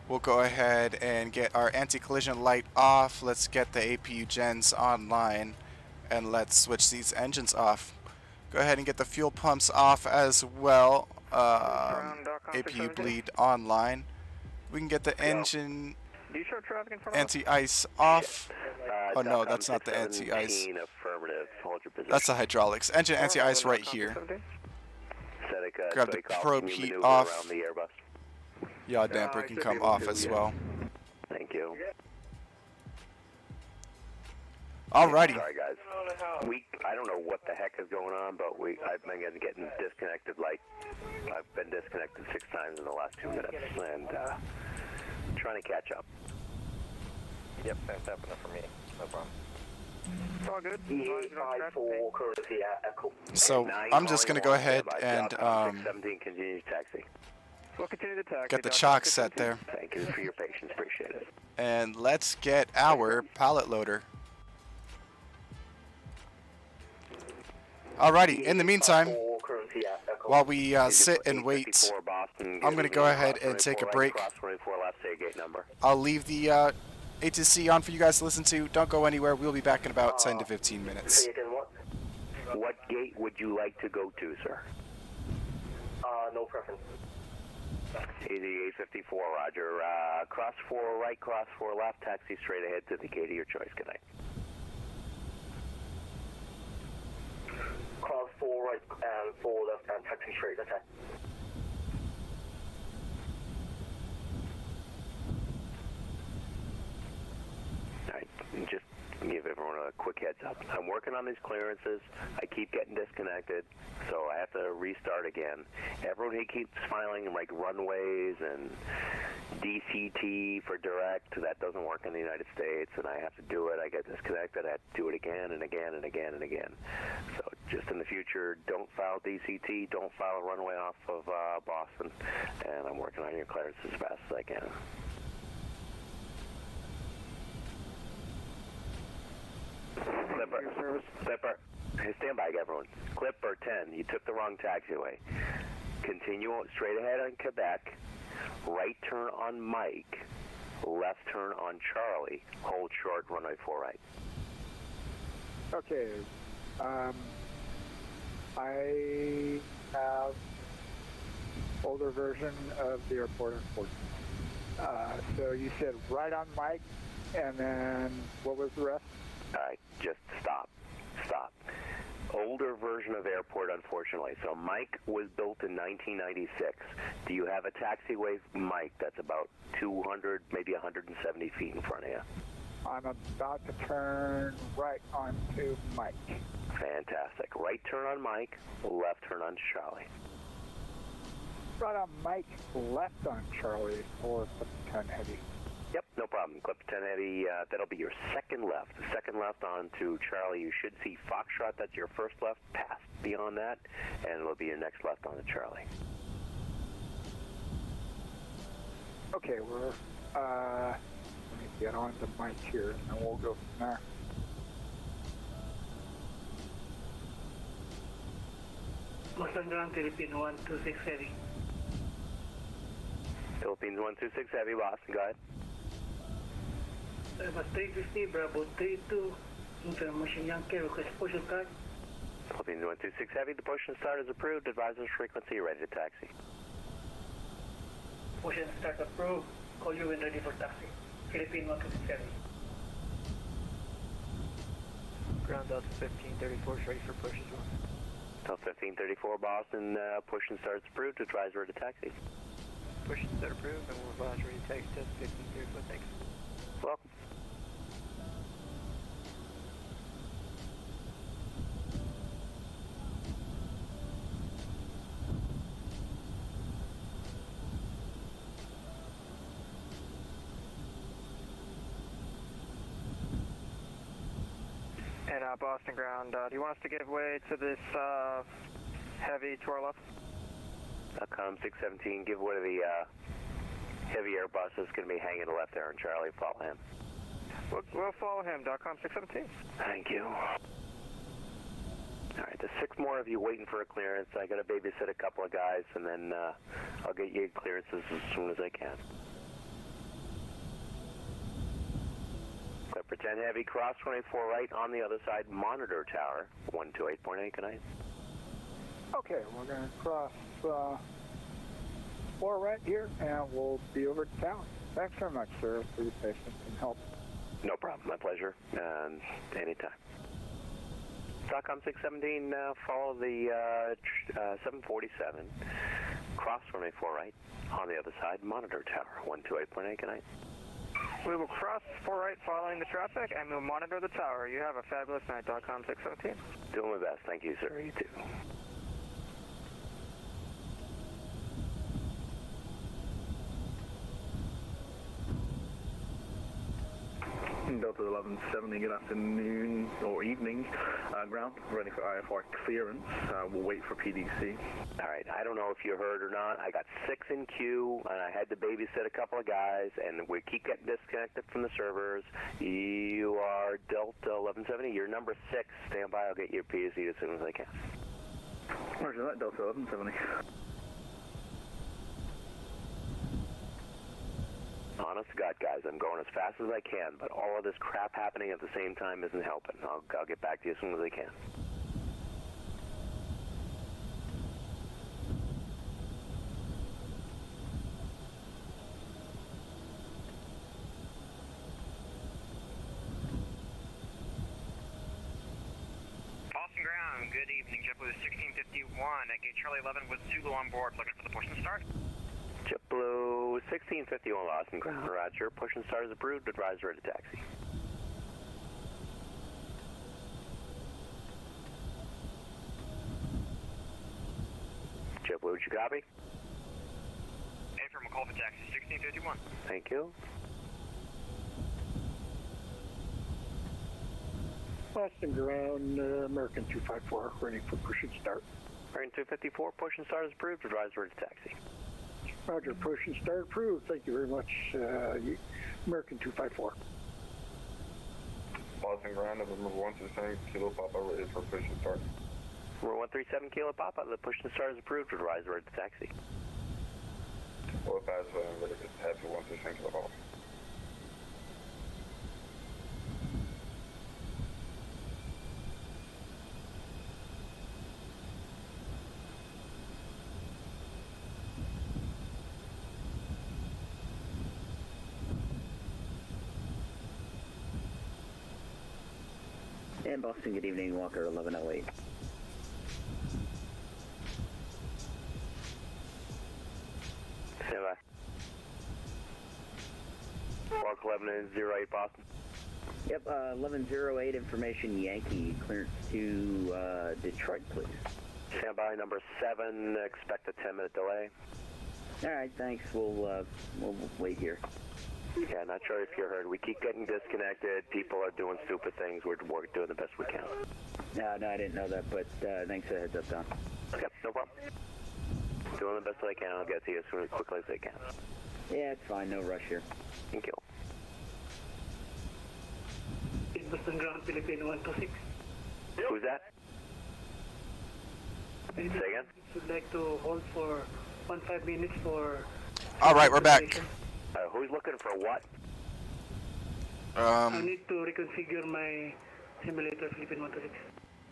[SPEAKER 1] we'll go ahead and get our anti-collision light off. Let's get the APU gens online. And let's switch these engines off. Go ahead and get the fuel pumps off as well. APU bleed online. We can get the engine
[SPEAKER 7] Do you show traffic in front of us?
[SPEAKER 1] anti-ice off. Oh no, that's not the anti-ice.
[SPEAKER 2] Affirmative, hold your position.
[SPEAKER 1] That's the hydraulics. Engine anti-ice right here. Grab the probe heat off. Yaw damper can come off as well.
[SPEAKER 2] Thank you.
[SPEAKER 1] Alrighty.
[SPEAKER 2] Sorry guys. I don't know what the heck is going on, but I've been getting disconnected. Like I've been disconnected 6 times in the last 2 minutes, and trying to catch up.
[SPEAKER 7] Yep, that's happening for me. No problem. It's all good.
[SPEAKER 2] E54 currently echo.
[SPEAKER 1] So I'm just gonna go ahead and
[SPEAKER 2] 17 continues taxi.
[SPEAKER 7] We'll continue the taxi.
[SPEAKER 1] get the chalk set there.
[SPEAKER 2] Thank you for your patience. Appreciate it.
[SPEAKER 1] And let's get our pallet loader. Alrighty, in the meantime, while we sit and wait, I'm going to go ahead and take a break. I'll leave the ATC on for you guys to listen to. Don't go anywhere. We'll be back in about 10 to 15 minutes.
[SPEAKER 19] What gate would you like to go to, sir?
[SPEAKER 12] No preference.
[SPEAKER 19] Easy 854, roger. Cross 4 right, cross 4 left, taxi straight ahead to the gate of your choice. Good night.
[SPEAKER 12] Cross 4 right and 4 left and taxi straight, okay.
[SPEAKER 19] Alright, just give everyone a quick heads up. I'm working on these clearances. I keep getting disconnected, so I have to restart again. Everyone here keeps filing like runways and DCT for direct. That doesn't work in the United States, and I have to do it. I get disconnected. I have to do it again and again and again and again. So just in the future, don't file DCT. Don't file a runway off of Boston, and I'm working on your clearances as fast as I can. Clipper. Hey, stand by, everyone. Clipper 10, you took the wrong taxiway. Continue straight ahead on Quebec, right turn on Mike, left turn on Charlie, hold short, runway 4 right.
[SPEAKER 8] Okay. I have older version of the airport, unfortunately. So you said right on Mike, and then what was the rest?
[SPEAKER 19] All right, just stop. Older version of airport, unfortunately. So Mike was built in 1996. Do you have a taxiway, Mike, that's about 200, maybe 170 feet in front of you?
[SPEAKER 8] I'm about to turn right onto Mike.
[SPEAKER 19] Fantastic. Right turn on Mike, left turn on Charlie.
[SPEAKER 8] Right on Mike, left on Charlie, or 10 heavy.
[SPEAKER 19] Yep, no problem. Clip 10 heavy, that'll be your second left. The second left onto Charlie. You should see Foxtrot, that's your first left. Pass beyond that, and it'll be your next left onto Charlie.
[SPEAKER 8] Okay, we're, let me get onto Mike here, and then we'll go from there.
[SPEAKER 12] Boston Ground, Philippine 126 heavy.
[SPEAKER 19] Philippines 126 heavy, Boston, go ahead.
[SPEAKER 12] Airbus 350, Bravo 32, information Yankee, request push and start.
[SPEAKER 19] Philippines 126 heavy, the push and start is approved. Advisor's frequency, ready to taxi.
[SPEAKER 12] Push and start approved. Call you when ready for taxi. Philippine 126 heavy.
[SPEAKER 7] Ground Delta 1534 is ready for push as well.
[SPEAKER 19] Delta 1534 Boston, push and start's approved. Advisor ready to taxi.
[SPEAKER 7] Push and start approved, and we'll advise ready to taxi test 1534, thanks.
[SPEAKER 19] Welcome.
[SPEAKER 7] And Boston Ground, do you want us to give way to this heavy to our left?
[SPEAKER 19] Com 617, give way to the heavy Airbus is going to be hanging left there, and Charlie, follow him.
[SPEAKER 7] We'll follow him, .com 617.
[SPEAKER 19] Thank you. All right, there's 6 more of you waiting for a clearance. I got to babysit a couple of guys, and then I'll get you clearances as soon as I can. Clipper 10 heavy, cross 24 right on the other side, monitor tower, 128.8, good night.
[SPEAKER 8] Okay, we're going to cross 4 right here, and we'll be over to town. Thanks very much, sir, for your patience and help.
[SPEAKER 19] No problem, my pleasure, and anytime. .com 617, follow the 747, cross 24 right, on the other side, monitor tower, 128.8, good night.
[SPEAKER 7] We will cross 4 right following the traffic, and we'll monitor the tower. You have a fabulous night, .com 617.
[SPEAKER 19] Doing my best, thank you, sir, you too.
[SPEAKER 10] Delta 1170, good afternoon or evening. Ground, ready for IFR clearance. We'll wait for PDC.
[SPEAKER 19] All right, I don't know if you heard or not. I got 6 in queue, and I had to babysit a couple of guys, and we keep getting disconnected from the servers. You are Delta 1170. You're number 6. Stand by. I'll get your PDC as soon as I can.
[SPEAKER 10] Roger that, Delta 1170.
[SPEAKER 19] Honest to God, guys, I'm going as fast as I can, but all of this crap happening at the same time isn't helping. I'll get back to you as soon as I can.
[SPEAKER 20] Boston ground, good evening. JetBlue 1651 at gate Charlie 11 with Zulu on board, looking for the push and start.
[SPEAKER 19] JetBlue 1651 Boston ground. Roger. Push and start is approved. Advise ready to taxi. JetBlue, would you copy?
[SPEAKER 20] Affirm, call for taxi 1651.
[SPEAKER 19] Thank you.
[SPEAKER 18] Boston ground, American 254, ready for push and start.
[SPEAKER 19] American 254, push and start is approved. Advise ready to taxi.
[SPEAKER 18] Roger, push and start approved. Thank you very much, American 254.
[SPEAKER 21] Boston ground, November 137 Kilo Papa, ready for push and start.
[SPEAKER 19] We're 137 Kilo Papa. The push and start is approved. Advise ready to taxi.
[SPEAKER 21] Well, pass, ready to taxi 137 Kilo Papa.
[SPEAKER 22] And Boston, good evening, Walker 1108.
[SPEAKER 19] Stand by. Walker 1108 Boston.
[SPEAKER 22] Yep, 1108 information Yankee, clearance to Detroit, please.
[SPEAKER 19] Stand by, number 7, expect a 10-minute delay.
[SPEAKER 22] All right, thanks. We'll wait here.
[SPEAKER 19] Yeah, not sure if you heard. We keep getting disconnected. People are doing stupid things. We're doing the best we can.
[SPEAKER 22] No, I didn't know that, but thanks for the heads up, Don.
[SPEAKER 19] Yep, no problem. Doing the best I can. I'll get to you as quickly as I can.
[SPEAKER 22] Yeah, it's fine. No rush here.
[SPEAKER 19] Thank you.
[SPEAKER 12] Boston ground, Philippine 126.
[SPEAKER 19] Who's that? Say again?
[SPEAKER 12] Would like to hold for 15 minutes for...
[SPEAKER 1] All right, we're back.
[SPEAKER 19] Who's looking for what?
[SPEAKER 12] I need to reconfigure my simulator, Philippine 126.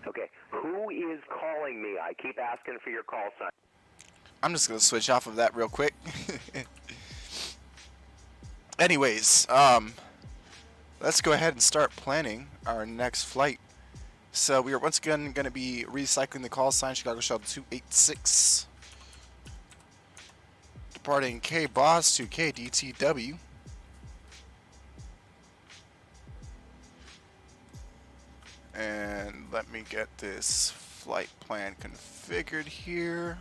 [SPEAKER 19] Okay, who is calling me? I keep asking for your call sign.
[SPEAKER 1] I'm just going to switch off of that real quick. Anyways, let's go ahead and start planning our next flight. So we are once again going to be recycling the call sign, Chicago Shuttle 286. Departing KBOS to KDTW. And let me get this flight plan configured here.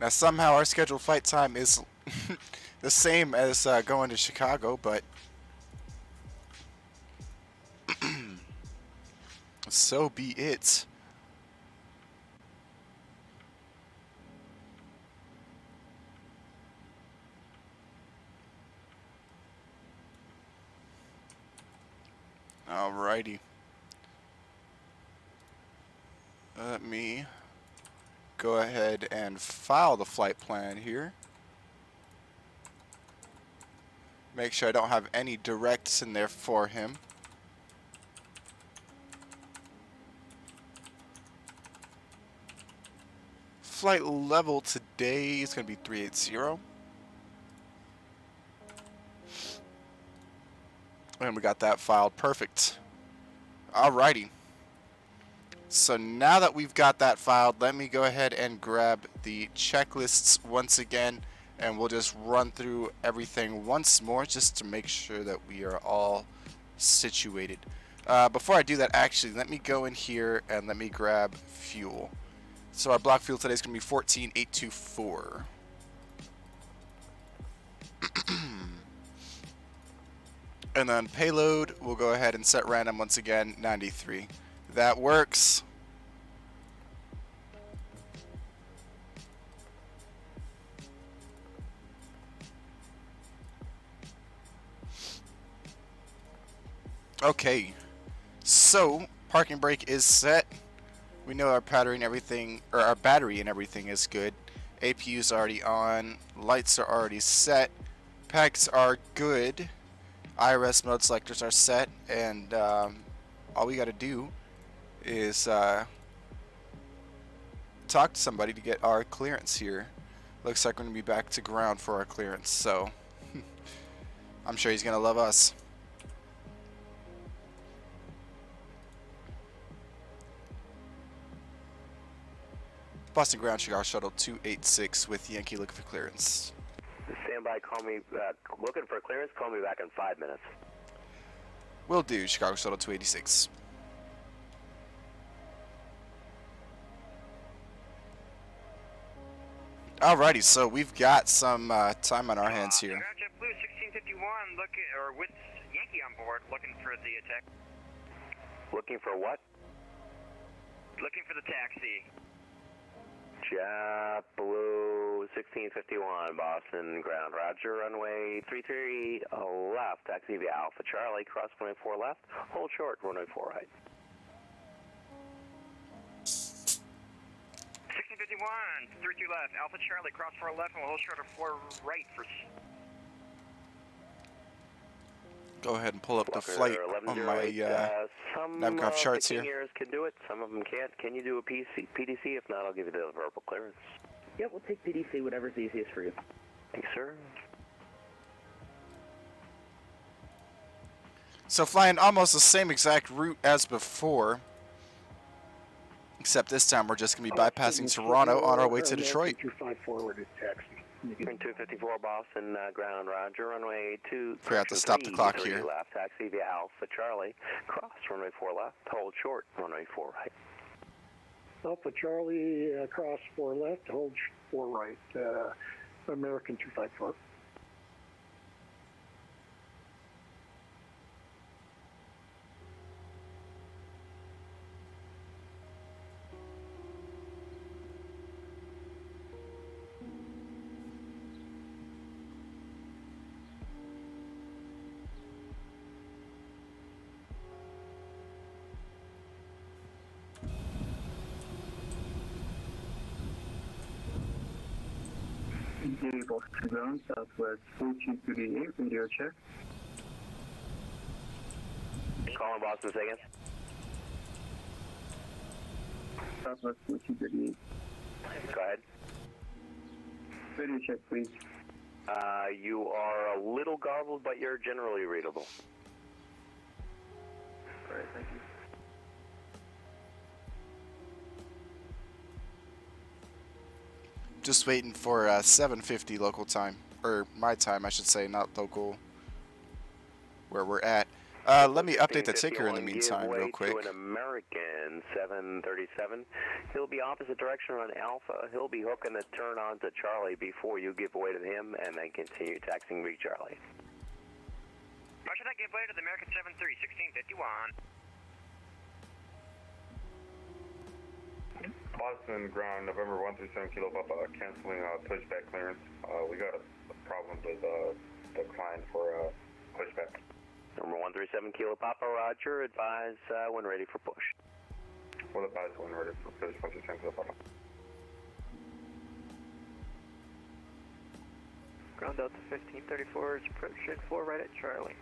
[SPEAKER 1] Now somehow our scheduled flight time is the same as going to Chicago, but so be it. Alrighty. Let me go ahead and file the flight plan here. Make sure I don't have any directs in there for him. Flight level today is going to be 380. And we got that filed. Perfect. Alrighty. So now that we've got that filed, let me go ahead and grab the checklists once again, and we'll just run through everything once more just to make sure that we are all situated. Before I do that, actually, let me go in here and let me grab fuel. So our block fuel today is going to be 14824. And then payload, we'll go ahead and set random once again, 93. That works. Okay, so parking brake is set. We know our battery and everything, is good. APU's already on. Lights are already set. Packs are good. IRS mode selectors are set, and all we got to do is talk to somebody to get our clearance here. Looks like we're gonna be back to ground for our clearance, so I'm sure he's gonna love us. Boston Ground, Chicago Shuttle 286 with Yankee looking for clearance.
[SPEAKER 19] Stand by, call me back. Looking for clearance, call me back in 5 minutes.
[SPEAKER 1] Will do, Chicago Shuttle 286. Alrighty, so we've got some time on our hands here.
[SPEAKER 20] JetBlue 1651, with Yankee on board, looking for the attack.
[SPEAKER 19] Looking for what?
[SPEAKER 20] Looking for the taxi.
[SPEAKER 19] JetBlue 1651, Boston Ground, Roger, runway 33 left, taxi via Alpha Charlie, cross runway 4 left, hold short, runway 4 right.
[SPEAKER 20] 1651, 32 left, Alpha Charlie, cross 4 left, and we'll hold short of 4 right for...
[SPEAKER 1] Go ahead and pull up the flight on my Navgraph charts here.
[SPEAKER 19] Can do it. Some of them can't. Can you do a PDC? If not, I'll give you the verbal clearance.
[SPEAKER 22] Yeah, we'll take PDC, whatever's easiest for you.
[SPEAKER 19] Thanks, sir.
[SPEAKER 1] So flying almost the same exact route as before, except this time we're just going to be bypassing Toronto on our way to Detroit.
[SPEAKER 18] 254 is taxi.
[SPEAKER 19] 254 Boston Ground, Roger, runway 2.
[SPEAKER 1] Forgot to stop the clock here.
[SPEAKER 19] Left, taxi via Alpha Charlie, cross runway 4 left, hold short, runway 4 right.
[SPEAKER 18] Alpha Charlie, cross 4 left, hold 4 right, American 254.
[SPEAKER 4] Boston Ground, Southwest 4238, radio check.
[SPEAKER 19] Calling Boston, second.
[SPEAKER 4] Southwest 4238.
[SPEAKER 19] Go ahead.
[SPEAKER 4] Radio check, please.
[SPEAKER 19] You are a little garbled, but you're generally readable.
[SPEAKER 4] All right, thank you.
[SPEAKER 1] Just waiting for 7:50 local time, or my time, I should say, not local. Where we're at. Let me update the ticker in the meantime, real quick.
[SPEAKER 19] To an American 737. He'll be opposite direction on Alpha. He'll be hooking the turn on to Charlie before you give way to him, and then continue taxiing Big Charlie.
[SPEAKER 20] Roger that, give way to the American 73, 1651.
[SPEAKER 21] Boston Ground, November 137 Kilo Papa, canceling pushback clearance. We got a problem with the client for pushback.
[SPEAKER 19] Number 137 Kilo Papa, Roger. Advise when ready for push.
[SPEAKER 21] We'll advise when ready for push, 137 Kilo Papa.
[SPEAKER 7] Ground Delta 1534 is approaching 4 right at Charlie.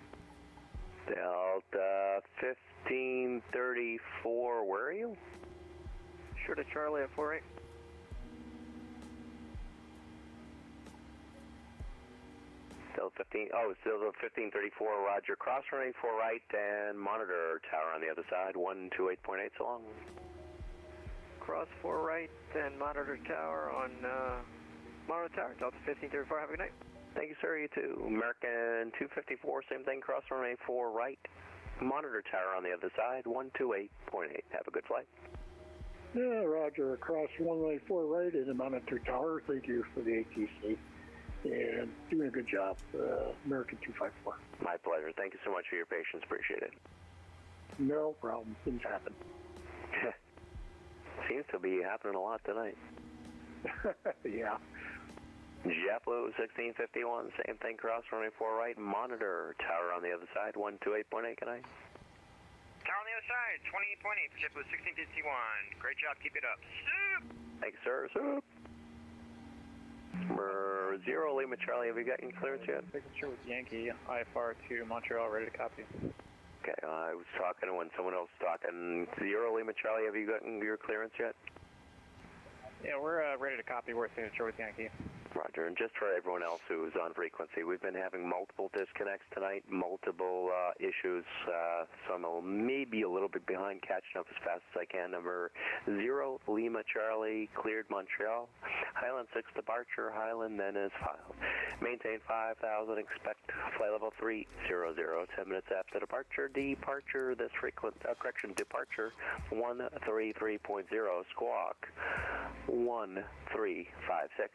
[SPEAKER 19] Delta 1534, where are you?
[SPEAKER 7] Sure to Charlie at 4 right.
[SPEAKER 19] Still 1534, Roger. Cross running 4 right and monitor tower on the other side, 128.8 so long.
[SPEAKER 7] Cross 4 right and monitor tower on monitor tower, Delta 1534, have a good night.
[SPEAKER 19] Thank you, sir, you too. American 254, same thing, cross runway 4 right, monitor tower on the other side, 128.8. Have a good flight.
[SPEAKER 18] Yeah, Roger, across runway 4 right in the monitor tower. Thank you for the ATC. and doing a good job, American 254.
[SPEAKER 19] My pleasure. Thank you so much for your patience. Appreciate it.
[SPEAKER 18] No problem. Things happen.
[SPEAKER 19] Seems to be happening a lot tonight.
[SPEAKER 18] Yeah.
[SPEAKER 19] JetBlue 1651, same thing, cross runway 4 right, monitor, tower on the other side, 128.8, can I?
[SPEAKER 20] Tower on the other side, 28.8 for JetBlue 1651. Great job, keep it up. Soup!
[SPEAKER 19] Thanks, sir. Soup. Number 0, Lima Charlie, have you got any clearance yet?
[SPEAKER 7] Signature with Yankee, IFR to Montreal, ready to copy.
[SPEAKER 19] Okay, I was talking when someone else was talking. 0, Lima Charlie, have you gotten your clearance yet?
[SPEAKER 7] Yeah, we're ready to copy. We're signature with Yankee.
[SPEAKER 19] Roger, and just for everyone else who's on frequency, we've been having multiple disconnects tonight, multiple issues, so I'm maybe a little bit behind catching up as fast as I can. Number 0, Lima Charlie, cleared Montreal. Highland 6 departure, Highland then is filed. Maintain 5,000, expect flight level 300, 10 minutes after departure. Departure, this departure 133.0, squawk 1356.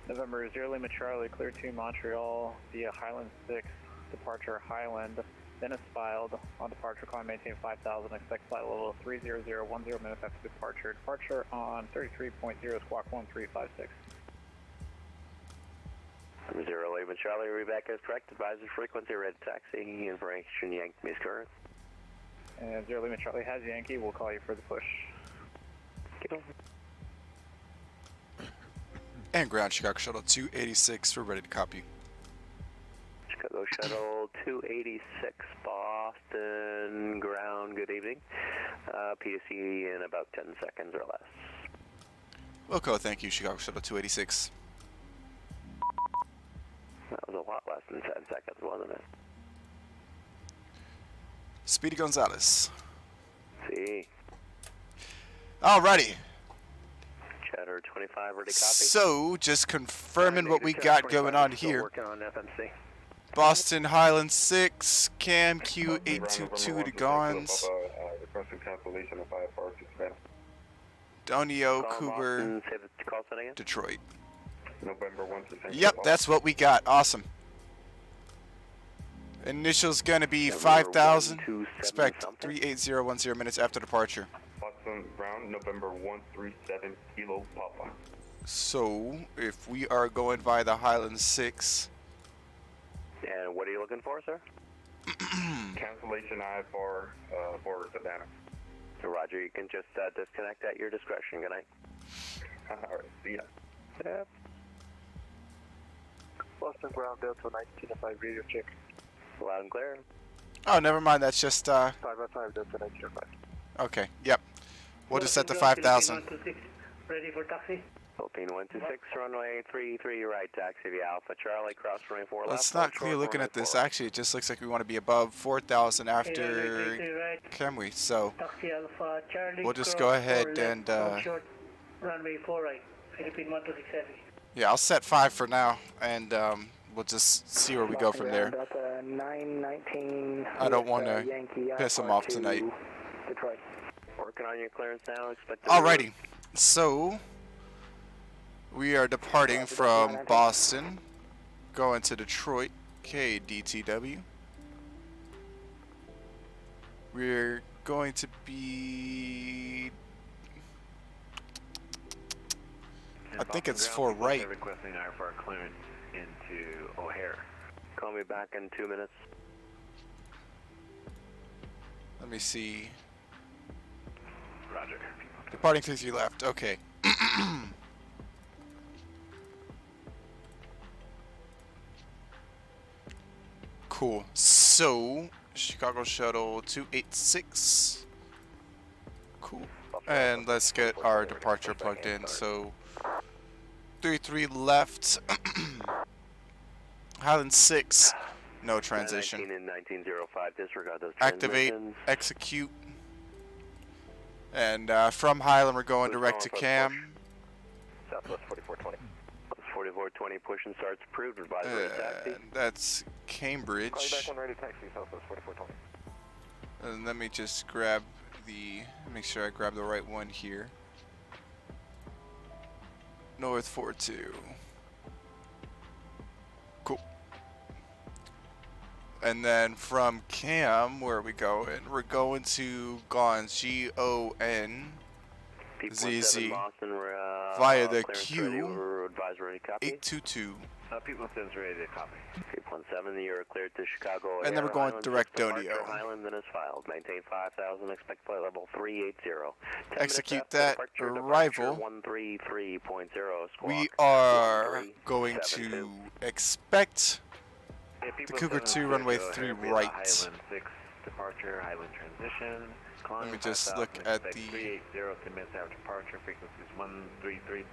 [SPEAKER 7] November 0 Lima Charlie, clear to Montreal via Highland 6, departure Highland, then is filed. On departure, climb maintain 5,000, expect flight level 30010 minutes after departure. Departure on 33.0, squawk 1356.
[SPEAKER 19] 0 Lima Charlie, Rebecca is correct. Advisor frequency, red taxi, information Yankee is current.
[SPEAKER 7] And 0 Lima Charlie has Yankee, we'll call you for the push.
[SPEAKER 19] Get over.
[SPEAKER 1] And ground Chicago Shuttle 286, we're ready to copy.
[SPEAKER 19] Chicago Shuttle 286, Boston ground, good evening. PSE in about 10 seconds or less.
[SPEAKER 1] Wilco, thank you, Chicago Shuttle 286.
[SPEAKER 19] That was a lot less than 10 seconds, wasn't it?
[SPEAKER 1] Speedy Gonzalez.
[SPEAKER 19] See.
[SPEAKER 1] Alrighty.
[SPEAKER 19] Chatter 25, ready copy.
[SPEAKER 1] So, just confirming what we got going on here.
[SPEAKER 2] Working on FMC.
[SPEAKER 1] Boston Highland 6, Cam Q822 to Gons.
[SPEAKER 21] Requesting cancellation of IFR to Savannah.
[SPEAKER 1] Donio, Cougar,
[SPEAKER 19] Call sign again.
[SPEAKER 1] Detroit.
[SPEAKER 21] November 1 to St.
[SPEAKER 1] Yep, that's what we got. Awesome. Initial's going to be 5,000. Expect 38010 minutes after departure.
[SPEAKER 21] Boston ground, November 137 Kilo Papa.
[SPEAKER 1] So, if we are going by the Highland 6.
[SPEAKER 19] And what are you looking for, sir?
[SPEAKER 21] Cancellation IFR for Savannah.
[SPEAKER 19] Roger, you can just disconnect at your discretion. Good night.
[SPEAKER 21] Alright, see ya.
[SPEAKER 19] Yep.
[SPEAKER 7] Boston ground, Delta 1905, radio check.
[SPEAKER 19] Loud and clear.
[SPEAKER 1] Oh, never mind. That's just
[SPEAKER 7] 505, Delta 1905.
[SPEAKER 1] Okay. Yep. We'll just set the 5,000.
[SPEAKER 12] Ready for taxi?
[SPEAKER 19] Philippine 126, runway 33 right, taxi via Alpha Charlie, cross runway 4 left.
[SPEAKER 1] Let's not clear looking at this. Actually, it just looks like we want to be above 4,000 after Camry. So
[SPEAKER 12] Taxi Alpha Charlie.
[SPEAKER 1] we'll just go ahead and
[SPEAKER 12] runway 4 right. Philippine 126 heavy.
[SPEAKER 1] yeah, I'll set 5 for now, and we'll just see where we go from there.
[SPEAKER 8] 919.
[SPEAKER 1] I don't want to piss them off tonight.
[SPEAKER 8] Detroit.
[SPEAKER 19] Working on your clearance now.
[SPEAKER 1] Alrighty, so we are departing from Boston, going to Detroit, KDTW. We're going to be, I think it's 4 right.
[SPEAKER 2] Requesting IFR clearance into O'Hare.
[SPEAKER 19] Call me back in 2 minutes.
[SPEAKER 1] Let me see.
[SPEAKER 2] Roger.
[SPEAKER 1] Departing 33 left. Okay. Cool. So, Chicago Shuttle 286. Cool. And let's get our departure plugged in. So, 33 left. Highland 6. No transition.
[SPEAKER 19] 19 and 1905, disregard those
[SPEAKER 1] Activate, execute. And from Highland, we're going direct to Cam.
[SPEAKER 2] Southwest 4420.
[SPEAKER 19] 4420, push and starts approved. Advisory taxi.
[SPEAKER 1] That's Cambridge.
[SPEAKER 2] Call you back when ready, taxi, Southwest 4420.
[SPEAKER 1] And let me just grab the, make sure I grab the right one here. North 42. Cool. And then from Cam, where are we going? We're going to Gonz, G-O-N-Z-Z, via the Q822.
[SPEAKER 14] People 17's ready to copy.
[SPEAKER 19] 817, you're cleared to Chicago.
[SPEAKER 1] And then we're going direct Donio.
[SPEAKER 19] Highland then is filed. Maintain 5,000, expect flight level 380.
[SPEAKER 1] Execute that arrival.
[SPEAKER 19] 133.0.
[SPEAKER 1] We are going to expect the Cougar 2 runway 3 right.
[SPEAKER 14] Highland 6 departure, Highland transition.
[SPEAKER 1] Let me just look at the
[SPEAKER 14] 380 commits after departure. Frequencies 133.0,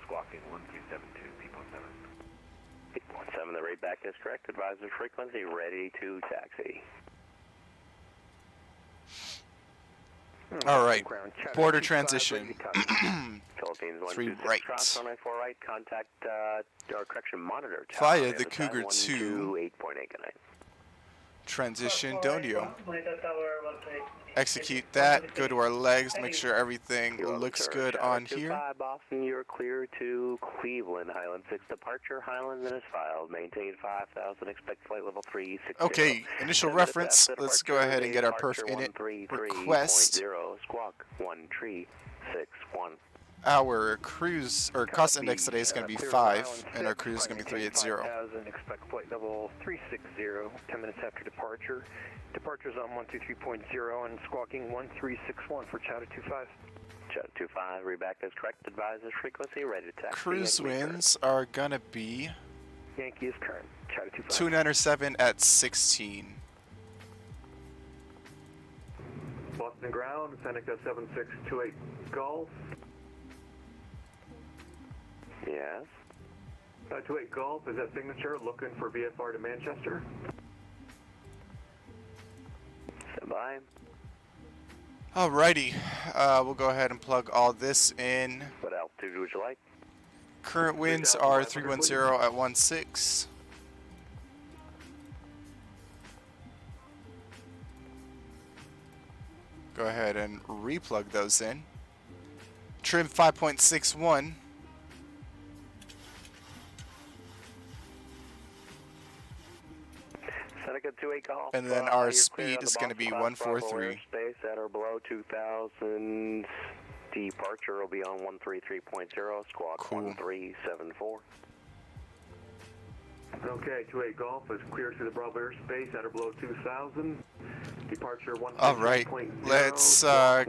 [SPEAKER 14] squawking 1372, P.7.
[SPEAKER 19] 817, the rate back is correct. Advisor frequency ready to taxi.
[SPEAKER 1] All right, border transition.
[SPEAKER 19] Philippines
[SPEAKER 1] 3
[SPEAKER 19] 126
[SPEAKER 1] right.
[SPEAKER 19] cross, runway 4 right, contact, or correction, monitor tower.
[SPEAKER 1] Via the Cougar 2.
[SPEAKER 19] 8.8, good night.
[SPEAKER 1] Transition Donio. Execute that, go to our legs, make sure everything looks good on here.
[SPEAKER 19] Boston, you're clear to Cleveland, Highland 6 departure, Highland then is filed, maintain 5,000, expect flight level 360.
[SPEAKER 1] Okay, initial reference, let's go ahead and get our perf in it. Request
[SPEAKER 19] squawk 1361.
[SPEAKER 1] our cruise, or cost index today is going to be 5, and our cruise is going to be 380.
[SPEAKER 14] Expect flight level 360, 10 minutes after departure. Departure's on 123.0 and squawking 1361 for Chatter 25.
[SPEAKER 19] Chatter 25, reback is correct. Advisor's frequency, ready to taxi.
[SPEAKER 1] Cruise winds are going to be
[SPEAKER 14] Yankee is current. Chatter 25.
[SPEAKER 1] 297 at 16.
[SPEAKER 14] Boston ground, Seneca 7628 Golf.
[SPEAKER 19] Yes.
[SPEAKER 14] 28 Golf, is that signature looking for VFR to Manchester?
[SPEAKER 19] Stand by.
[SPEAKER 1] Alrighty, we'll go ahead and plug all this in.
[SPEAKER 19] What altitude would you like?
[SPEAKER 1] Current winds are 310 at 16. Go ahead and replug those in. Trim 5.61.
[SPEAKER 19] Seneca 28 Golf.
[SPEAKER 1] And then our speed is going to be 143.
[SPEAKER 19] Space at or below 2,000. Departure will be on 133.0. Squawk 1374.
[SPEAKER 14] Okay, 28 Golf is clear to the Bravo airspace at or below 2,000. Departure 1.
[SPEAKER 1] All right, let's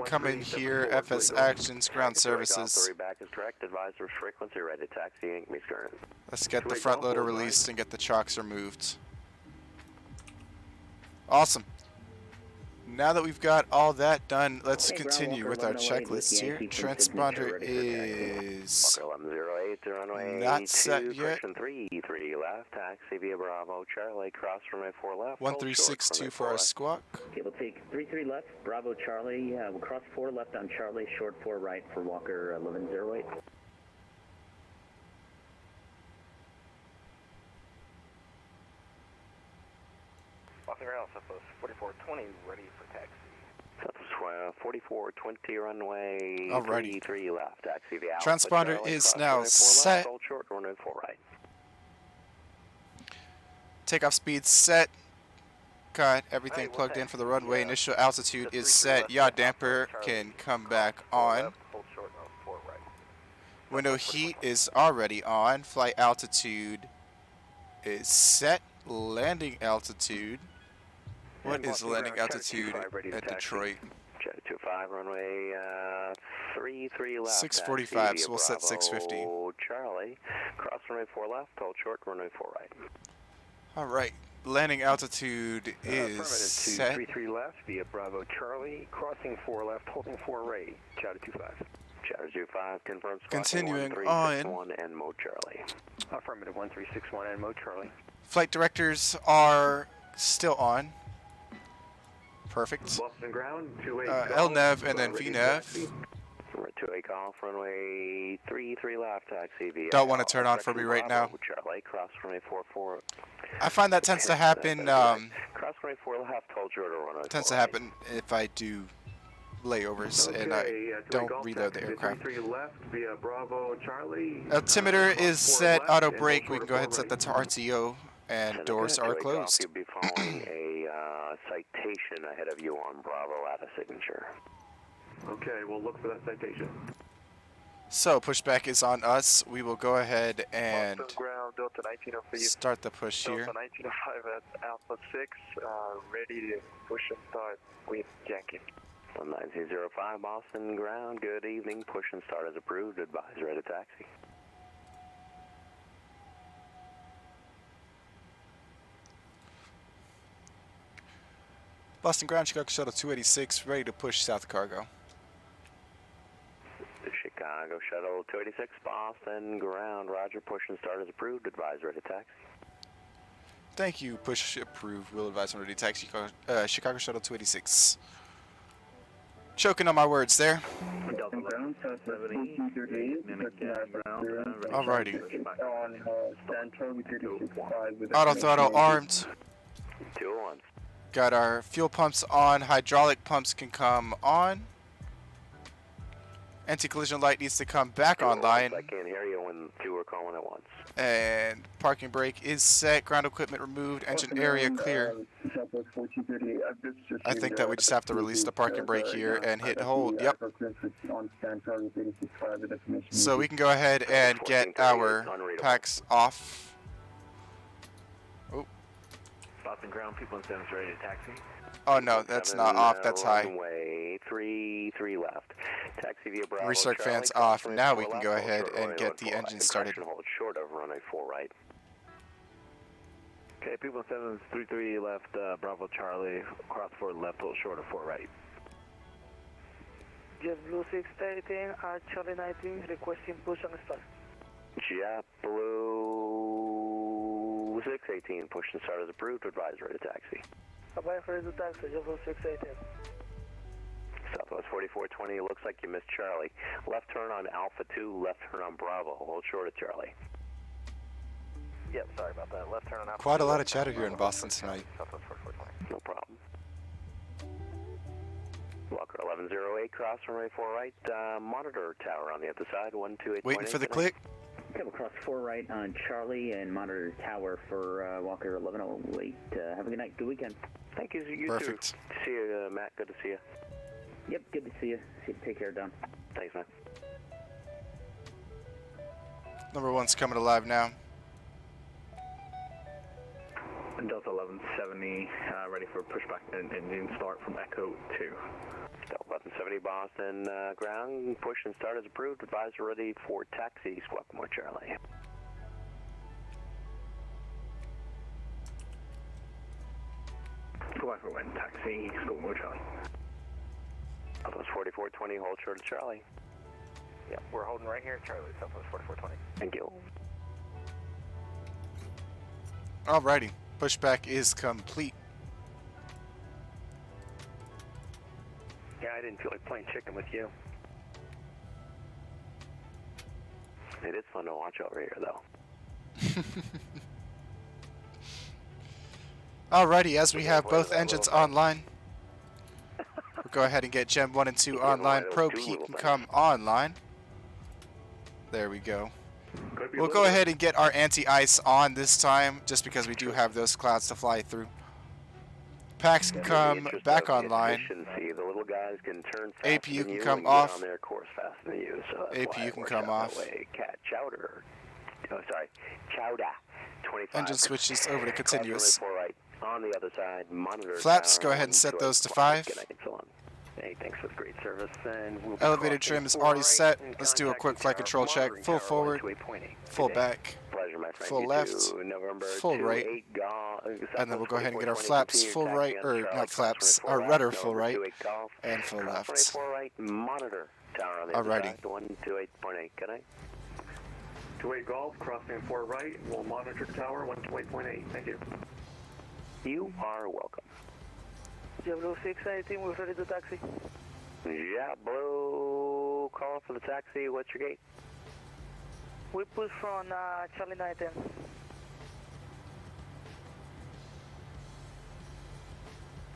[SPEAKER 1] come in here. FS Actions, Ground Services.
[SPEAKER 19] Back is correct. Advisor's frequency ready to taxi. Current.
[SPEAKER 1] Let's get the front loader released and get the chocks removed. Awesome. Now that we've got all that done, let's continue with our checklist here. Transponder is not set yet.
[SPEAKER 19] 33 left, taxi via Bravo, Charlie, cross runway 4 left.
[SPEAKER 1] 1362 for our squawk.
[SPEAKER 22] Okay, we'll take 33 left, Bravo, Charlie. We'll cross 4 left on Charlie, short 4 right for Walker 1108.
[SPEAKER 14] Boston ground, Southwest 4420, ready for taxi.
[SPEAKER 19] Southwest 4420 runway.
[SPEAKER 1] Alrighty.
[SPEAKER 19] 33 left, taxi via Alpha,
[SPEAKER 1] Transponder
[SPEAKER 19] Charlie,
[SPEAKER 1] is
[SPEAKER 19] cross
[SPEAKER 1] now
[SPEAKER 19] runway 4
[SPEAKER 1] set.
[SPEAKER 19] Left, hold short, runway 4 right.
[SPEAKER 1] Takeoff speed set. Got everything plugged in for the runway. Initial altitude is set. Yaw damper can come back on. Window heat is already on. Flight altitude is set. Landing altitude. What is landing altitude at Detroit?
[SPEAKER 19] Jet 25 runway 33 left.
[SPEAKER 1] 645, so we'll set 650.
[SPEAKER 19] Charlie, cross runway 4 left, hold short, runway 4 right.
[SPEAKER 1] Alright, landing altitude is set.
[SPEAKER 14] 33 left via Bravo Charlie, crossing 4 left, holding 4 right, Chatter 25.
[SPEAKER 19] Chatter 25, confirms.
[SPEAKER 1] Continuing
[SPEAKER 19] 1361 and Mo Charlie.
[SPEAKER 14] Affirmative 1361 and Mo Charlie.
[SPEAKER 1] Flight directors are still on. Perfect.
[SPEAKER 14] Boston ground, 28
[SPEAKER 1] LNAV and then VNAV.
[SPEAKER 19] 28 Golf, runway 33 left, taxi via.
[SPEAKER 1] Don't want to turn on for me right now.
[SPEAKER 19] Charlie, cross runway 44.
[SPEAKER 1] I find that tends to happen.
[SPEAKER 19] Cross runway 4 left, hold short, runway.
[SPEAKER 1] Tends to happen if I do layovers and don't reload the aircraft.
[SPEAKER 14] 3 left via Bravo Charlie.
[SPEAKER 1] Altimeter is set,
[SPEAKER 14] left,
[SPEAKER 1] auto
[SPEAKER 14] and
[SPEAKER 1] brake.
[SPEAKER 14] hold
[SPEAKER 1] We can
[SPEAKER 14] short
[SPEAKER 1] go
[SPEAKER 14] of
[SPEAKER 1] ahead and set that to RTO, and doors are closed.
[SPEAKER 19] You'll be following a citation ahead of you on Bravo out of signature.
[SPEAKER 14] Okay, we'll look for that citation.
[SPEAKER 1] So pushback is on us. We will go ahead and
[SPEAKER 14] Ground Delta 1905.
[SPEAKER 1] start the push here.
[SPEAKER 14] Delta 1905 at Alpha 6, ready to push and start with Yankee.
[SPEAKER 19] 1905 Boston ground, good evening. Push and start as approved. Advise ready to taxi.
[SPEAKER 1] Boston ground, Chicago Shuttle 286, ready to push south cargo.
[SPEAKER 19] Chicago Shuttle 286 Boston ground, roger. Push and start as approved. Advise ready to taxi.
[SPEAKER 1] Thank you. Push approved. Will advise on ready to taxi. Chicago Shuttle 286. Choking on my words there. Alrighty. Auto throttle armed.
[SPEAKER 19] 201.
[SPEAKER 1] Got our fuel pumps on. Hydraulic pumps can come on. Anti-collision light needs to come back online.
[SPEAKER 19] I can't hear you when two are calling at once.
[SPEAKER 1] And parking brake is set. Ground equipment removed. Engine area clear. I think that we just have to release the parking brake here and hit hold. Yep. So we can go ahead and get our packs off. Oh.
[SPEAKER 6] Boston ground, people in Sims ready to taxi.
[SPEAKER 1] Oh no, that's not off. That's high.
[SPEAKER 19] Runway 3 left. Taxi via Bravo.
[SPEAKER 1] Recirc fans off. Now we can go ahead and get the engine started.
[SPEAKER 19] Hold short of runway 4 right.
[SPEAKER 6] Okay, people in Sims 33 left, Bravo Charlie, cross 4 left, hold short of 4 right.
[SPEAKER 12] JetBlue 618, Charlie 19, requesting push and start.
[SPEAKER 19] JetBlue 618, push and start as approved. Advise ready to taxi.
[SPEAKER 12] Apply for the taxi, JetBlue 618.
[SPEAKER 19] Southwest 4420, looks like you missed Charlie. Left turn on Alpha 2, left turn on Bravo. Hold short of Charlie.
[SPEAKER 6] Yep, sorry about that. Left turn on Alpha.
[SPEAKER 1] Quite a lot of chatter here in Boston tonight.
[SPEAKER 19] Southwest 4420. No problem. Walker 1108, cross runway 4 right. Monitor tower on the other side, 128.
[SPEAKER 1] Waiting for the click.
[SPEAKER 22] Come across 4 right on Charlie and monitor tower for Walker 1108. Have a good night. Good weekend.
[SPEAKER 19] Thank you. You
[SPEAKER 1] Perfect.
[SPEAKER 19] too. See you, Matt. Good to see you.
[SPEAKER 22] Yep, good to see you. Take care, Don.
[SPEAKER 19] Thanks, man.
[SPEAKER 1] Number one's coming alive now.
[SPEAKER 6] Delta 1170, ready for pushback and engine start from Echo 2.
[SPEAKER 19] Delta 1170 Boston ground, push and start as approved. Advisor ready for taxi. Welcome more Charlie.
[SPEAKER 6] Squawk for wind, taxi, Squawk more Charlie.
[SPEAKER 19] Southwest 4420, hold short of Charlie.
[SPEAKER 6] Yep, we're holding right here, Charlie, Southwest 4420.
[SPEAKER 19] Thank you.
[SPEAKER 1] Alrighty. Pushback is complete.
[SPEAKER 6] Yeah, I didn't feel like playing chicken with you.
[SPEAKER 19] It is fun to watch over here, though.
[SPEAKER 1] Alrighty, as we have both engines online, we'll go ahead and get Gen 1 and 2 online. Probe heat can come online. There we go. We'll go ahead and get our anti-ice on this time, just because we do have those clouds to fly through. Packs can come back online.
[SPEAKER 19] The little guys can turn
[SPEAKER 1] APU can come off.
[SPEAKER 19] On their course faster than you, so
[SPEAKER 1] APU can come off.
[SPEAKER 19] Cat Chowder. Oh, sorry. Chowder. 25.
[SPEAKER 1] Engine switches over to continuous.
[SPEAKER 19] Right. On the other side, monitor.
[SPEAKER 1] Flaps, go ahead and set those to 5.
[SPEAKER 6] Hey, thanks for the great service. And we'll
[SPEAKER 1] Elevator trim is already set. Let's do a quick flight control check. Full forward, full back, full left, full right, and then we'll go ahead and get our flaps full right, or not flaps, our rudder full right, and full left. Alrighty.
[SPEAKER 19] 128.8, good night.
[SPEAKER 14] 28 Golf, crossing 4 right, we'll monitor tower 128.8, thank you.
[SPEAKER 19] You are welcome.
[SPEAKER 12] JetBlue 618, we're ready to taxi.
[SPEAKER 19] JetBlue, call for the taxi, what's your gate?
[SPEAKER 12] We push from Charlie 19.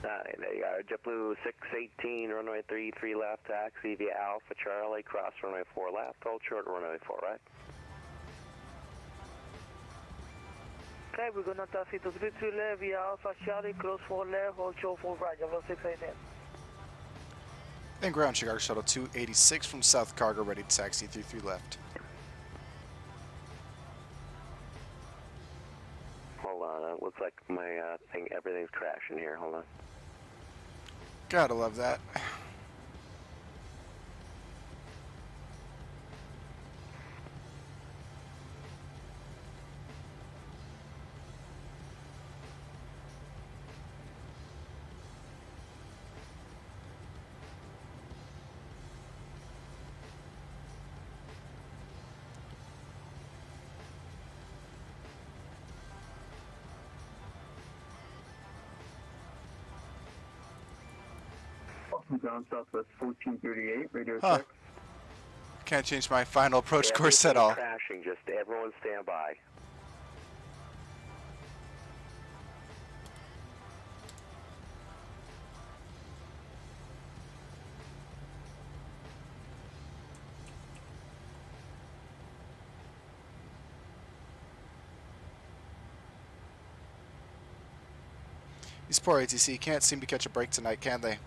[SPEAKER 19] Alright, there you are. JetBlue 618, runway 33 left, taxi via Alpha Charlie, cross runway 4 left, hold short runway 4 right.
[SPEAKER 9] Okay, we're gonna taxi to 33 left via Alpha Charlie, cross 4 left, hold short 4 right, JetBlue 618.
[SPEAKER 1] And ground Chicago Shuttle 286 from South Cargo, ready to taxi 33 left.
[SPEAKER 19] Hold on, it looks like my thing, everything's crashing here, hold on.
[SPEAKER 1] Gotta love that.
[SPEAKER 4] Ground Southwest 1438, radio
[SPEAKER 1] Huh.
[SPEAKER 4] check.
[SPEAKER 1] Can't change my final approach course
[SPEAKER 19] Everything's
[SPEAKER 1] at all.
[SPEAKER 19] crashing, just everyone stand by.
[SPEAKER 1] These poor ATC can't seem to catch a break tonight, can they?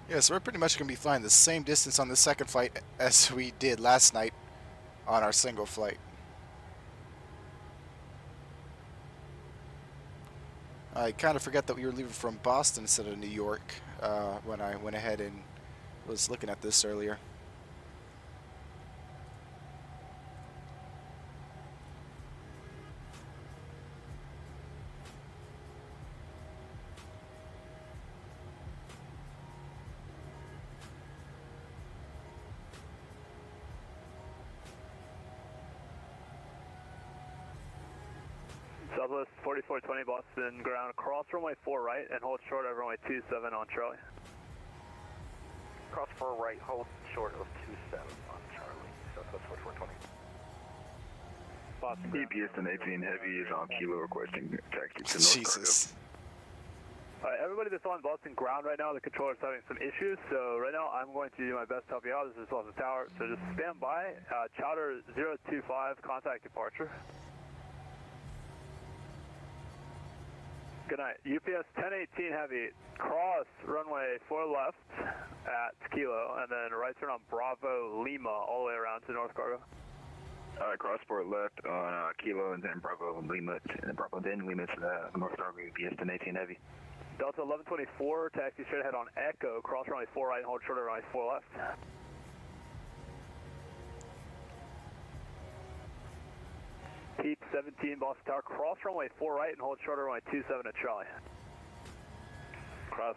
[SPEAKER 1] Yeah, so we're pretty much going to be flying the same distance on the second flight as we did last night on our single flight. I kind of forgot that we were leaving from Boston instead of New York when I went ahead and was looking at this earlier.
[SPEAKER 14] Southwest 4420 Boston ground, cross runway 4 right and hold short of runway 27 on Charlie.
[SPEAKER 2] Cross 4 right, hold short of 27 on Charlie, Southwest 4420.
[SPEAKER 14] Boston
[SPEAKER 6] EPS and 18 Heavy is on Kilo requesting taxi to North
[SPEAKER 1] Jesus.
[SPEAKER 14] Alright, everybody that's on Boston ground right now, the controller's having some issues, so right now I'm going to do my best to help you out. This is Boston Tower, so just stand by. Chowder 025, contact departure. Good night. UPS 1018 Heavy, cross runway 4 left at Kilo, and then right turn on Bravo Lima all the way around to North Cargo.
[SPEAKER 6] Cross 4 left on Kilo and then Bravo Lima, and Bravo then Lima to North Cargo, UPS 1018 Heavy.
[SPEAKER 14] Delta 1124, taxi straight ahead on Echo, cross runway 4 right and hold short of runway 4 left. Peak 17 Boston Tower, cross runway 4 right and hold short of runway 27 at Charlie.
[SPEAKER 19] Cross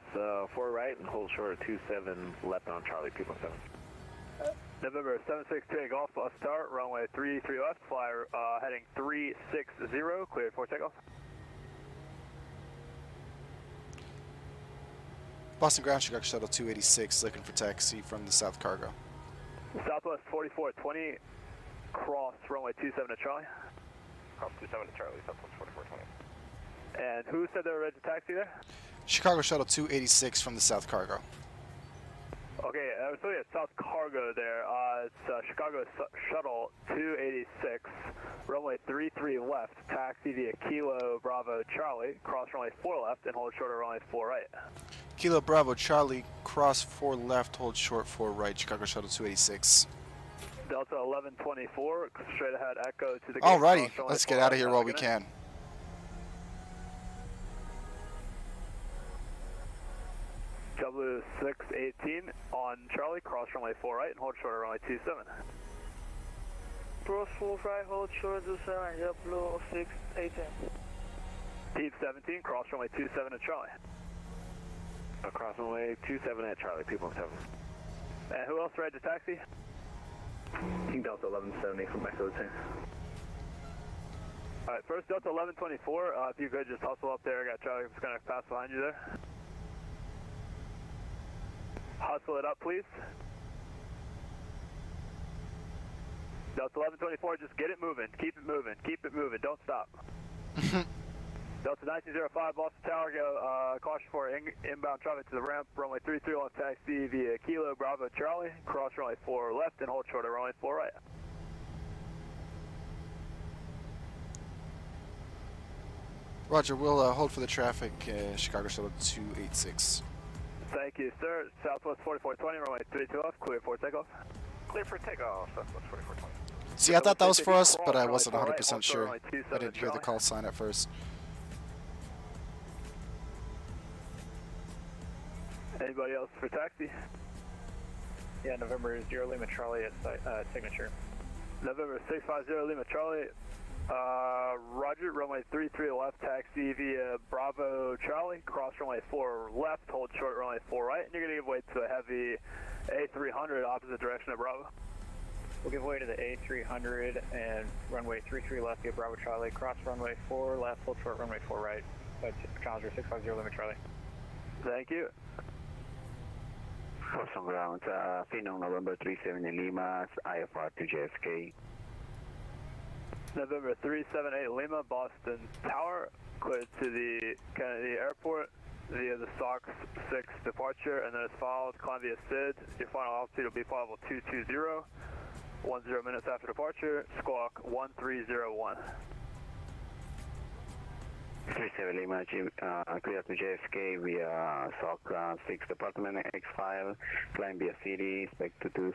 [SPEAKER 19] 4 right and hold short of 27 left on Charlie, 2.7.
[SPEAKER 14] November 762 Golf Boston Tower, runway 33 left, fly heading 360, cleared for takeoff.
[SPEAKER 1] Boston ground Chicago Shuttle 286 looking for taxi from the South Cargo.
[SPEAKER 14] Southwest 4420, cross runway 27 at Charlie.
[SPEAKER 2] Cross 27 to Charlie, Southwest 4420.
[SPEAKER 14] And who said they were ready to taxi there?
[SPEAKER 1] Chicago Shuttle 286 from the South Cargo.
[SPEAKER 14] Okay, so yeah, South Cargo there. It's Chicago Shuttle 286, runway 33 left, taxi via Kilo Bravo Charlie, cross runway 4 left and hold short of runway 4 right.
[SPEAKER 1] Kilo Bravo Charlie, cross 4 left, hold short 4 right, Chicago Shuttle 286.
[SPEAKER 14] Delta 1124, straight ahead Echo to the gate.
[SPEAKER 1] Alrighty, let's get out of here while we can.
[SPEAKER 14] JetBlue 618 on Charlie, cross runway 4 right and hold short of runway 27.
[SPEAKER 9] Cross 4 right, hold short of 27, JetBlue 618.
[SPEAKER 14] Deep 17, cross runway 27 at Charlie.
[SPEAKER 19] Cross runway 27 at Charlie, 2.7.
[SPEAKER 14] And who else ready to taxi?
[SPEAKER 22] King Delta 1170 from Echo 2.
[SPEAKER 14] Alright, first Delta 1124, if you could just hustle up there. I got Charlie just gonna pass behind you there. Hustle it up, please. Delta 1124, just get it moving. Keep it moving. Keep it moving. Don't stop. Delta 1905, Boston Tower, go caution for inbound traffic to the ramp. Runway 33 left taxi via Kilo Bravo Charlie. Cross runway 4 left and hold short of runway 4 right.
[SPEAKER 1] Roger, we'll hold for the traffic, Chicago Shuttle 286.
[SPEAKER 14] Thank you, sir. Southwest 4420, runway 32 left, clear for takeoff.
[SPEAKER 2] Clear for takeoff, Southwest 4420.
[SPEAKER 1] See, I thought that was for us, but I wasn't 100% sure. I didn't hear the call sign at first.
[SPEAKER 14] Anybody else for taxi?
[SPEAKER 7] Yeah, November 0 Lima Charlie at signature.
[SPEAKER 14] November 650 Lima Charlie. Roger, runway 33 left, taxi via Bravo Charlie, cross runway 4 left, hold short runway 4 right, and you're going to give way to a heavy A300 opposite direction of Bravo.
[SPEAKER 7] We'll give way to the A300 and runway 33 left via Bravo Charlie, cross runway 4 left, hold short runway 4 right, Challenger 650 Lima Charlie.
[SPEAKER 14] Thank you.
[SPEAKER 22] Force on ground, Phenom November 370 Lima, IFR to JFK.
[SPEAKER 14] November 378 Lima, Boston Tower, cleared to the Kennedy Airport via the SOX 6 departure, and then it's followed, climb via SID. Your final altitude will be followed 220, 10 minutes after departure, squawk 1301.
[SPEAKER 22] 37 Lima, clear to JFK via SOC 6 Department X5, climb via city, expect to 20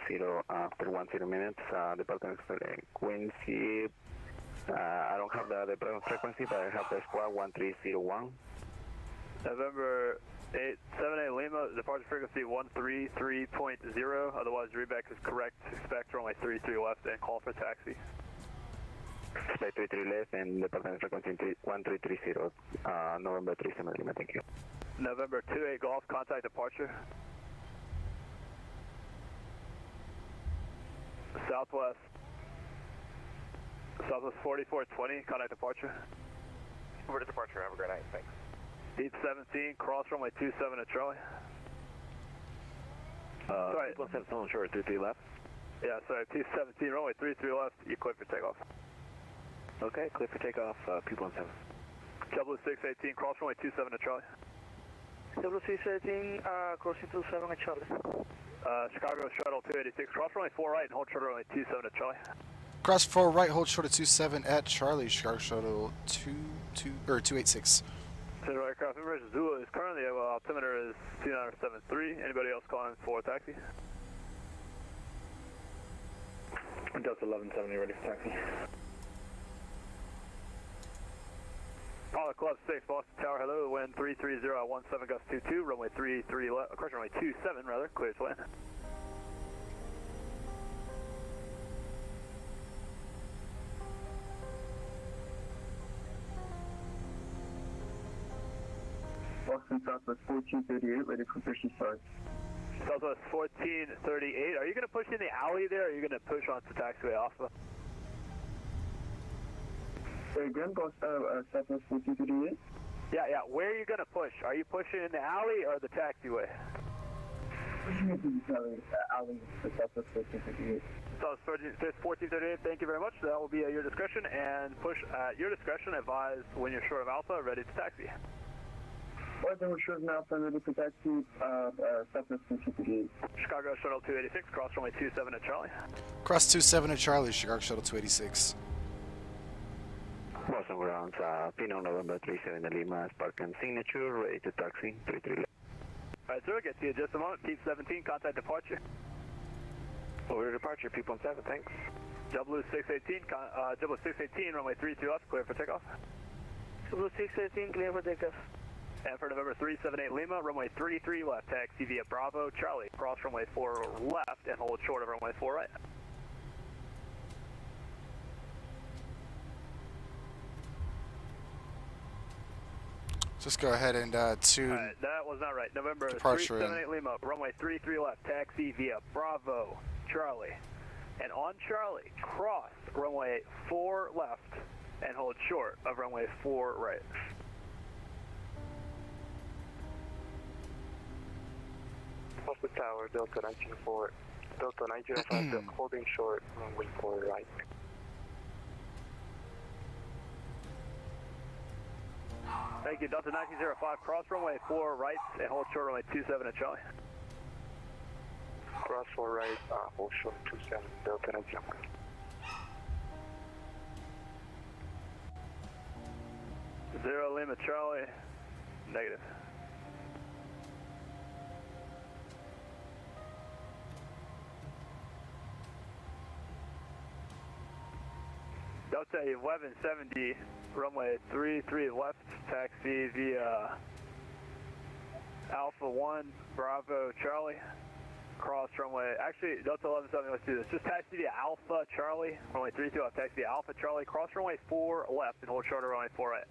[SPEAKER 22] after 10 minutes, department frequency, I don't have the department frequency, but I have the squawk 1301.
[SPEAKER 14] November 878 Lima, departure frequency 133.0, otherwise readback is correct, expect runway 33 left and call for taxi.
[SPEAKER 22] Expect 33 left and department frequency 1330, November 37 Lima, thank you.
[SPEAKER 14] November 28 Golf, contact departure. Southwest 4420, contact departure.
[SPEAKER 2] Over to departure, have a great night, thanks.
[SPEAKER 14] Deep 17, cross runway 27 at Charlie. Sorry.
[SPEAKER 22] 177 short, 33 left.
[SPEAKER 14] Yeah, sorry, 217, runway 33 left, you clear for takeoff.
[SPEAKER 22] Okay, clear for takeoff, P17.
[SPEAKER 14] Shuttle 618, cross runway 27 at Charlie.
[SPEAKER 12] Shuttle 618, crossing 27 at Charlie.
[SPEAKER 14] Chicago Shuttle 286, cross runway 4 right and hold short runway 27 at Charlie.
[SPEAKER 1] Cross 4 right, hold short at 27 at Charlie, Chicago Shuttle 286.
[SPEAKER 14] Central Aircraft Information Zulu is currently, altimeter is 2973. Anybody else calling for taxi?
[SPEAKER 22] Delta 1170, ready for taxi.
[SPEAKER 14] Apollo Club 6, Boston Tower, hello, wind 33017, gust 22, runway 33 left, correction, runway 27 rather, clear to land.
[SPEAKER 4] Boston Southwest 1438, ready for push and start.
[SPEAKER 14] Southwest 1438, are you going to push in the alley there, or are you going to push onto taxiway Alpha?
[SPEAKER 4] Again, Southwest 1438?
[SPEAKER 14] Yeah, where are you going to push? Are you pushing in the alley or the taxiway?
[SPEAKER 4] Pushing into the alley for Southwest 1438.
[SPEAKER 14] Southwest 1438, thank you very much. That will be at your discretion, and push at your discretion, advise when you're short of Alpha, ready to taxi.
[SPEAKER 4] Well, then we're short of Alpha, ready for taxi, Southwest 1438.
[SPEAKER 14] Chicago Shuttle 286, cross runway 27 at Charlie.
[SPEAKER 1] Cross 27 at Charlie, Chicago Shuttle 286.
[SPEAKER 22] Boston ground, Phenom November 37 Lima, Spark and signature, ready to taxi, 33 left.
[SPEAKER 14] Alright, sir, get to you in just a moment. Keep 17, contact departure.
[SPEAKER 22] Over to departure, P17, thanks.
[SPEAKER 14] JetBlue 618, runway 32 left, clear for takeoff.
[SPEAKER 12] JetBlue 618, clear for takeoff.
[SPEAKER 14] And for November 378 Lima, runway 33 left, taxi via Bravo Charlie, cross runway 4 left and hold short of runway 4 right.
[SPEAKER 1] Just go ahead and tune.
[SPEAKER 14] Alright, that was not right. November
[SPEAKER 1] departure
[SPEAKER 14] 378 Lima, runway 33 left, taxi via Bravo Charlie, And on Charlie, cross runway 4 left and hold short of runway 4 right.
[SPEAKER 11] Alpha Tower, Delta 194, Delta 905, holding short, runway 4 right.
[SPEAKER 14] Thank you, Delta 1905, cross runway 4 right and hold short runway 27 at Charlie.
[SPEAKER 11] Cross 4 right, hold short 27, Delta 905.
[SPEAKER 14] Zero Lima Charlie, negative. Delta 1170, runway 33 left, taxi via Alpha 1, Bravo Charlie, cross runway, actually Delta 1170, let's do this, just taxi via Alpha Charlie, runway 33 left, taxi via Alpha Charlie, cross runway 4 left and hold short of runway 4 right.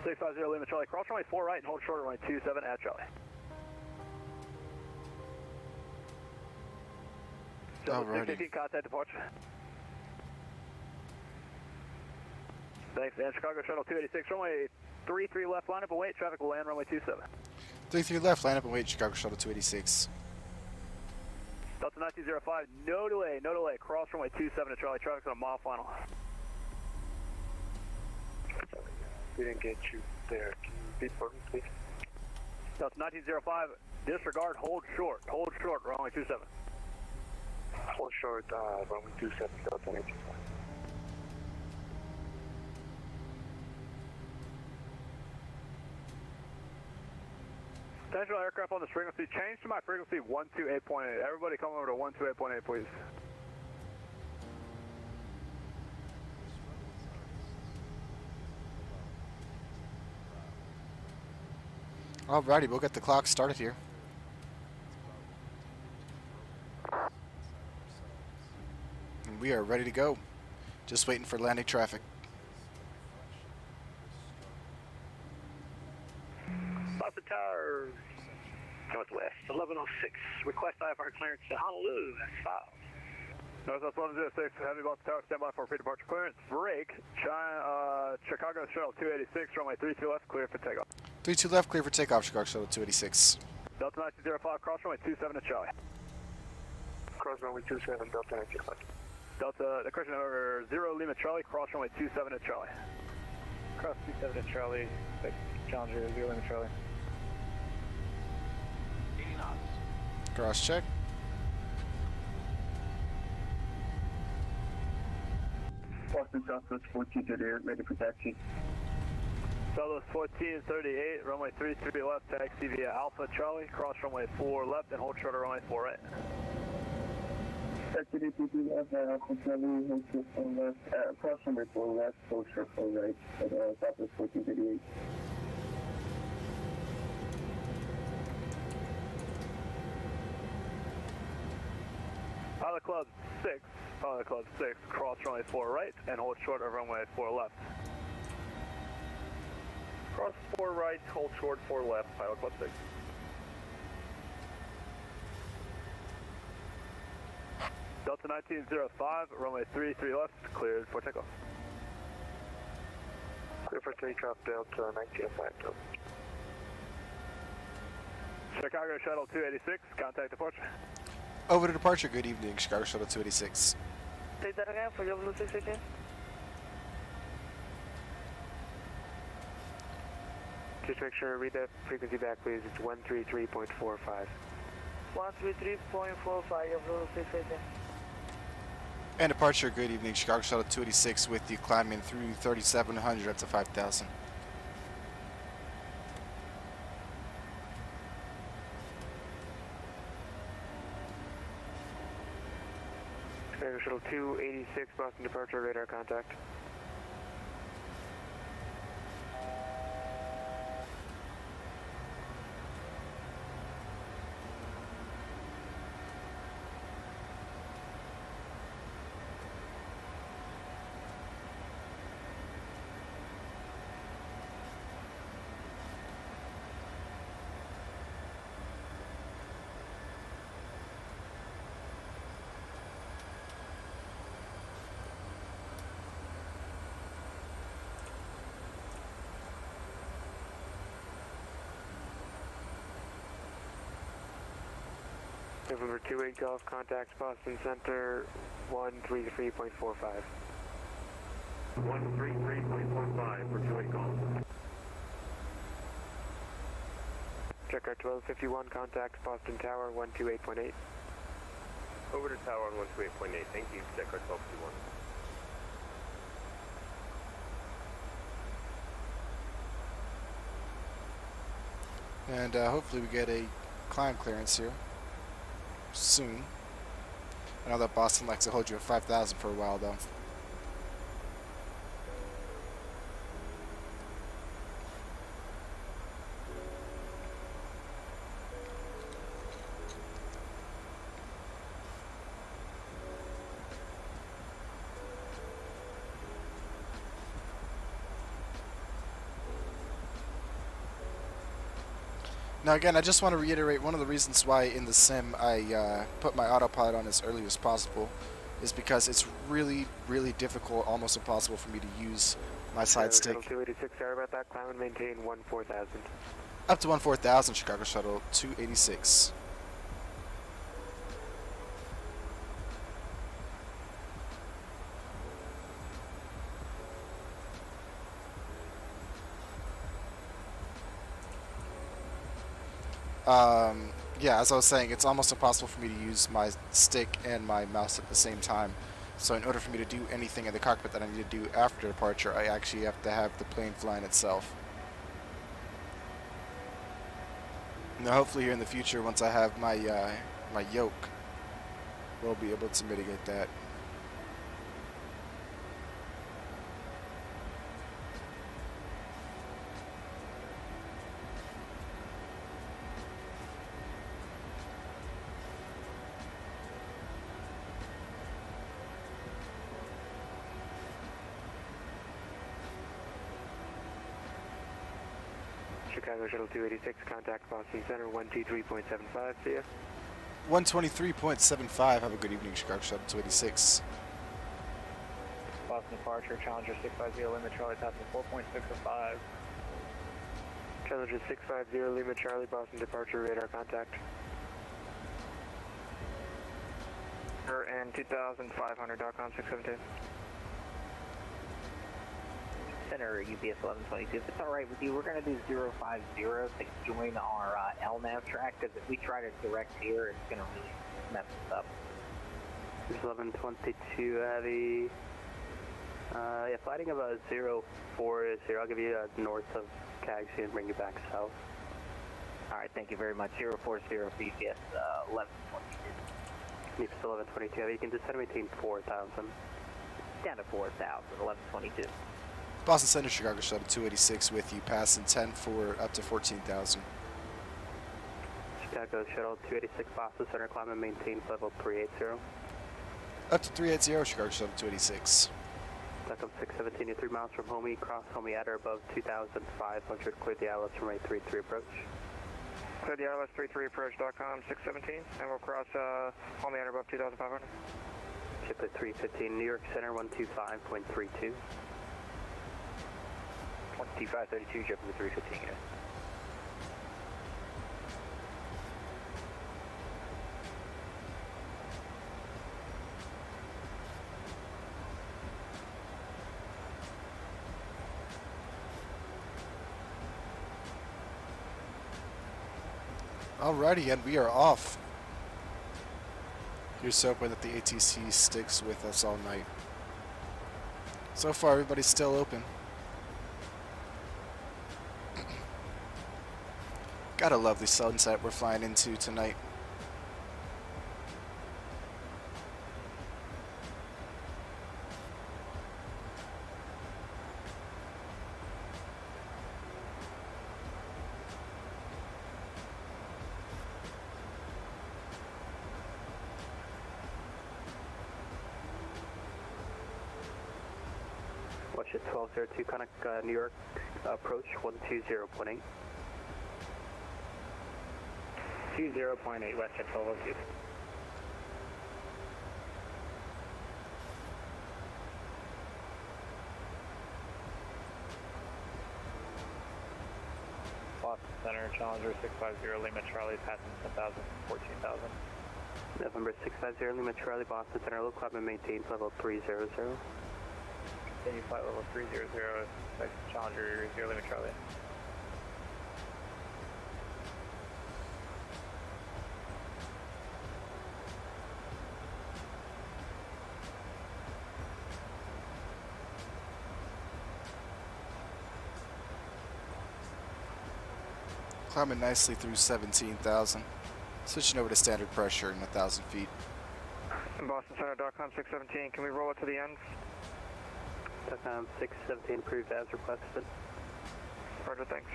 [SPEAKER 14] .650 Lima Charlie, cross runway 4 right and hold short of runway 27 at Charlie.
[SPEAKER 1] Alrighty.
[SPEAKER 14] 615, contact departure. Thanks, and Chicago Shuttle 286, runway 33 left, line up and wait, traffic will land runway 27.
[SPEAKER 1] 33 left, line up and wait, Chicago Shuttle 286.
[SPEAKER 14] Delta 1905, no delay, cross runway 27 to Charlie, traffic's on a mile final.
[SPEAKER 11] We didn't get you there. Can you repeat for me, please?
[SPEAKER 14] Delta 1905, disregard, hold short, runway 27.
[SPEAKER 11] Hold short, runway 27, Delta 1905.
[SPEAKER 14] Potential aircraft on this frequency, change to my frequency 128.8. Everybody come over to 128.8, please.
[SPEAKER 1] Alrighty, we'll get the clock started here. And we are ready to go. Just waiting for landing traffic.
[SPEAKER 13] Alpha Tower, Northwest, 1106. Request IFR clearance to Honolulu. That's filed.
[SPEAKER 14] Northwest 1106, heavy Alpha Tower, stand by for pre-departure clearance. Break, Chicago Shuttle 286, runway 32 left, clear for takeoff.
[SPEAKER 1] 32 left, clear for takeoff, Chicago Shuttle 286.
[SPEAKER 14] Delta 1905, cross runway 27 to Charlie.
[SPEAKER 11] Cross runway 27, Delta 1905.
[SPEAKER 14] Delta, the correction over 0 Lima Charlie, cross runway 27 to Charlie.
[SPEAKER 7] Cross 27 to Charlie, Challenger 0 Lima Charlie.
[SPEAKER 17] 80 knots.
[SPEAKER 1] Cross check.
[SPEAKER 4] Boston Southwest 1438, ready for taxi.
[SPEAKER 14] Southwest 1438, runway 33 left, taxi via Alpha Charlie, cross runway 4 left and hold short of runway 4 right.
[SPEAKER 4] Taxi to PP left, Alpha Charlie, hold short 4 left, cross runway 4 left, hold short 4 right, at Southwest 1438.
[SPEAKER 14] Pilot Club 6, cross runway 4 right and hold short of runway 4 left.
[SPEAKER 23] Cross 4 right, hold short 4 left, Pilot Club 6.
[SPEAKER 14] Delta 1905, runway 33 left, cleared for takeoff.
[SPEAKER 11] Clear for takeoff, Delta 1905, Delta.
[SPEAKER 14] Chicago Shuttle 286, contact departure.
[SPEAKER 1] Over to departure, good evening, Chicago Shuttle 286.
[SPEAKER 13] Say that again for your Blue 618.
[SPEAKER 11] Just make sure, read that frequency back, please. It's 133.45.
[SPEAKER 13] 133.45, your Blue 618.
[SPEAKER 1] And departure, good evening, Chicago Shuttle 286 with you climbing through 3700 up to 5000.
[SPEAKER 11] Chicago Shuttle 286, Boston departure, radar contact. November 28 Golf contacts Boston Center 133.45.
[SPEAKER 10] 133.15 for 28 Golf.
[SPEAKER 11] Check our 1251 contacts Boston Tower 128.8.
[SPEAKER 10] Over to tower on 128.8. Thank you. Check our 1251.
[SPEAKER 1] And hopefully we get a climb clearance here soon. I know that Boston likes to hold you at 5,000 for a while though. Now again, I just want to reiterate one of the reasons why in the sim I put my autopilot on as early as possible is because it's really, really difficult, almost impossible for me to use my side stick.
[SPEAKER 11] 286, sorry about that. Climb and maintain 14,000.
[SPEAKER 1] Up to 14,000, Chicago Shuttle 286. Yeah, as I was saying, it's almost impossible for me to use my stick and my mouse at the same time. So in order for me to do anything in the cockpit that I need to do after departure, I actually have to have the plane flying itself. Now hopefully here in the future, once I have my my yoke, we'll be able to mitigate that.
[SPEAKER 11] Chicago Shuttle 286, contact Boston Center 123.75, see ya.
[SPEAKER 1] 123.75, have a good evening, Chicago Shuttle 286.
[SPEAKER 7] Boston departure, Challenger 650, Lima Charlie, passing 4.605.
[SPEAKER 11] Challenger 650, Lima Charlie, Boston departure, radar contact.
[SPEAKER 7] And 2,500.com, 672.
[SPEAKER 9] Center UPS 1122. If it's all right with you, we're going to do 050 to join our LNAV track, because if we try to direct here, it's going to really mess us up.
[SPEAKER 22] 1122 heavy. Yeah, fighting about 040. I'll give you north of CAS and bring you back south.
[SPEAKER 9] All right, thank you very much. 040 for UPS 1122.
[SPEAKER 22] UPS 1122 heavy. You can just maintain 4,000.
[SPEAKER 9] Down to 4,000, 1122.
[SPEAKER 1] Boston Center, Chicago Shuttle 286 with you, passing 10 for up to 14,000.
[SPEAKER 22] Chicago Shuttle 286, Boston Center, climb and maintain level 380.
[SPEAKER 1] Up to 380, Chicago Shuttle 286.
[SPEAKER 22] Duck 617, you're 3 miles from Homey, cross Homey at or above 2,500, clear the ILS from 833 approach.
[SPEAKER 11] Clear the ILS 33 approach.com, 617, and we'll cross Homey at or above 2,500.
[SPEAKER 22] Ship at 315, New York Center 125.32.
[SPEAKER 7] 2532, Jet with 315, guys.
[SPEAKER 1] Alrighty, and we are off. Here's hoping that the ATC sticks with us all night. So far, everybody's still open. Got a lovely sunset we're flying into tonight.
[SPEAKER 22] Watch it 1202, connect New York approach 120.8.
[SPEAKER 7] 20.8, West Jet 1202. Boston Center, Challenger 650, Lima Charlie, passing 10,000, 14,000.
[SPEAKER 22] November 650 Lima Charlie, Boston Center, low climb and maintain level 300.
[SPEAKER 7] Continue flight level 300, expect Challenger 0 Lima Charlie.
[SPEAKER 1] Climbing nicely through 17,000. Switching over to standard pressure in 1,000 feet.
[SPEAKER 23] Boston Center.com 617, can we roll it to the ends?
[SPEAKER 22] .com 617 approved as requested.
[SPEAKER 23] Roger, thanks.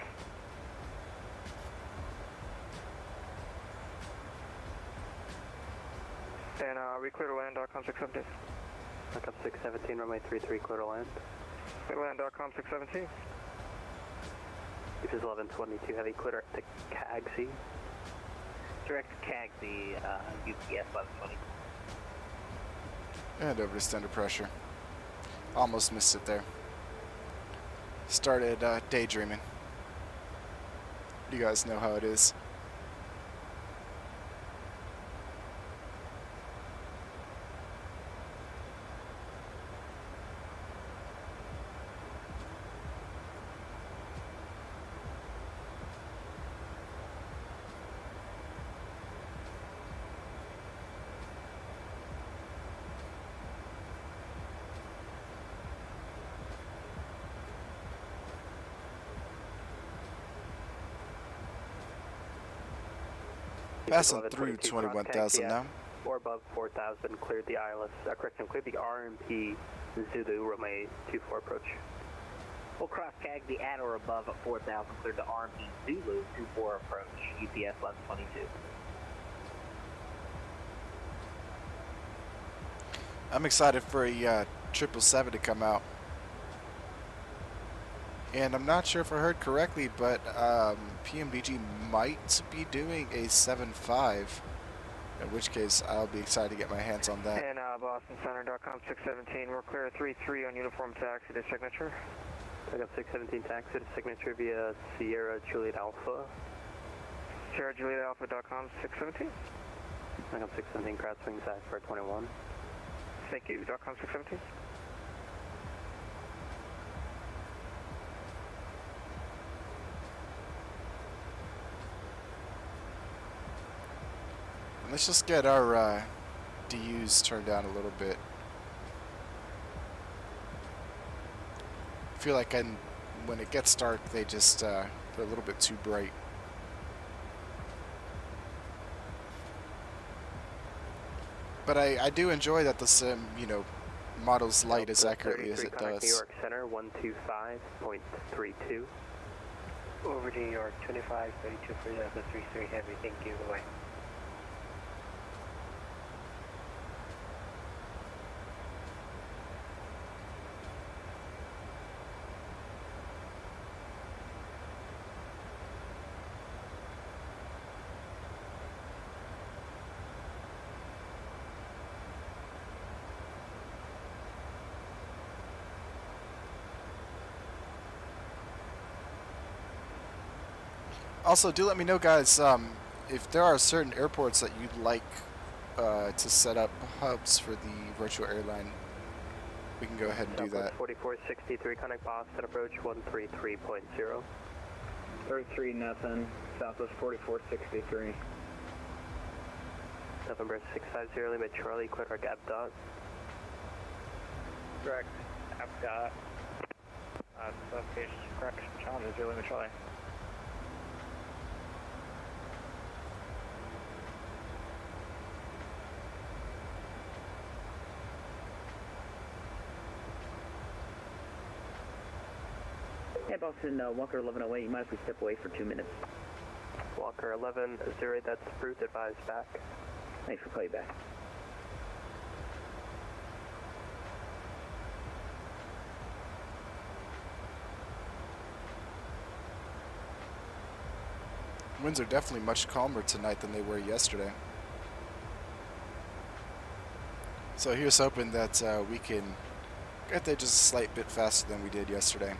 [SPEAKER 23] And we clear to land, .com 617.
[SPEAKER 22] .com 617, runway 33, clear to land.
[SPEAKER 23] Clear to land, .com 617.
[SPEAKER 22] This is 1122, heavy clear to CAGZ.
[SPEAKER 9] Direct to CAGZ, UPS 1120.
[SPEAKER 1] And over to standard pressure. Almost missed it there. Started daydreaming. You guys know how it is. Passing through 21,000 now.
[SPEAKER 22] Or above 4,000, cleared the ILS, correction, cleared the RMP Zulu, runway 24 approach.
[SPEAKER 9] We'll cross CAGZ at or above at 4,000, cleared the RMP Zulu 24 approach, UPS 1122.
[SPEAKER 1] I'm excited for a 777 to come out. And I'm not sure if I heard correctly, but PMDG might be doing a 7.5, in which case I'll be excited to get my hands on that.
[SPEAKER 23] And Boston Center.com 617, we're clear 33 on uniform taxi to signature.
[SPEAKER 22] .com 617 taxi to signature via Sierra Juliet Alpha.
[SPEAKER 23] Sierra Juliet Alpha.com 617.
[SPEAKER 22] .com 617 crowd swing side for 21.
[SPEAKER 23] Thank you, .com 617.
[SPEAKER 1] Let's just get our DUs turned down a little bit. I feel like when it gets dark, they just they're a little bit too bright. But I do enjoy that the sim, models light as accurately as it does.
[SPEAKER 22] New York Center 125.32.
[SPEAKER 11] Over to New York 2532 for the 33 heavy. Thank you. Bye.
[SPEAKER 1] Also, do let me know, guys, if there are certain airports that you'd like to set up hubs for the virtual airline. We can go ahead and do that.
[SPEAKER 22] 4463, connect Boston, approach 133.0.
[SPEAKER 5] 33 nothing, Southwest 4463.
[SPEAKER 22] November 650, limit Charlie, clear our gap dot.
[SPEAKER 7] Direct, dot. Substation, correction, Challenger 0 limit Charlie.
[SPEAKER 5] Yeah, Boston, Walker 1108, you mind if we step away for 2 minutes?
[SPEAKER 22] Walker 1108, that's approved, advise back.
[SPEAKER 5] Thanks for calling back.
[SPEAKER 1] Winds are definitely much calmer tonight than they were yesterday. So here's hoping that we can get there just a slight bit faster than we did yesterday.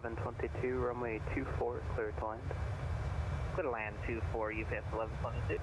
[SPEAKER 23] 1122, runway 24, clear to land.
[SPEAKER 9] Clear to land 24, UPS 1122.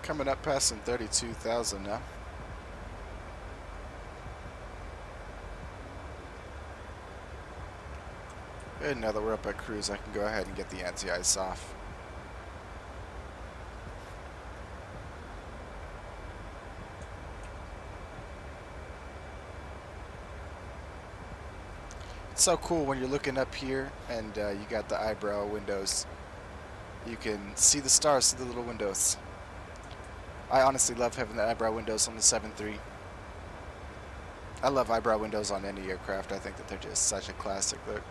[SPEAKER 1] Coming up passing 32,000 now. And now that we're up at cruise, I can go ahead and get the anti-ice off. It's so cool when you're looking up here and you got the eyebrow windows. You can see the stars through the little windows. I honestly love having the eyebrow windows on the 7.3. I love eyebrow windows on any aircraft. I think that they're just such a classic look.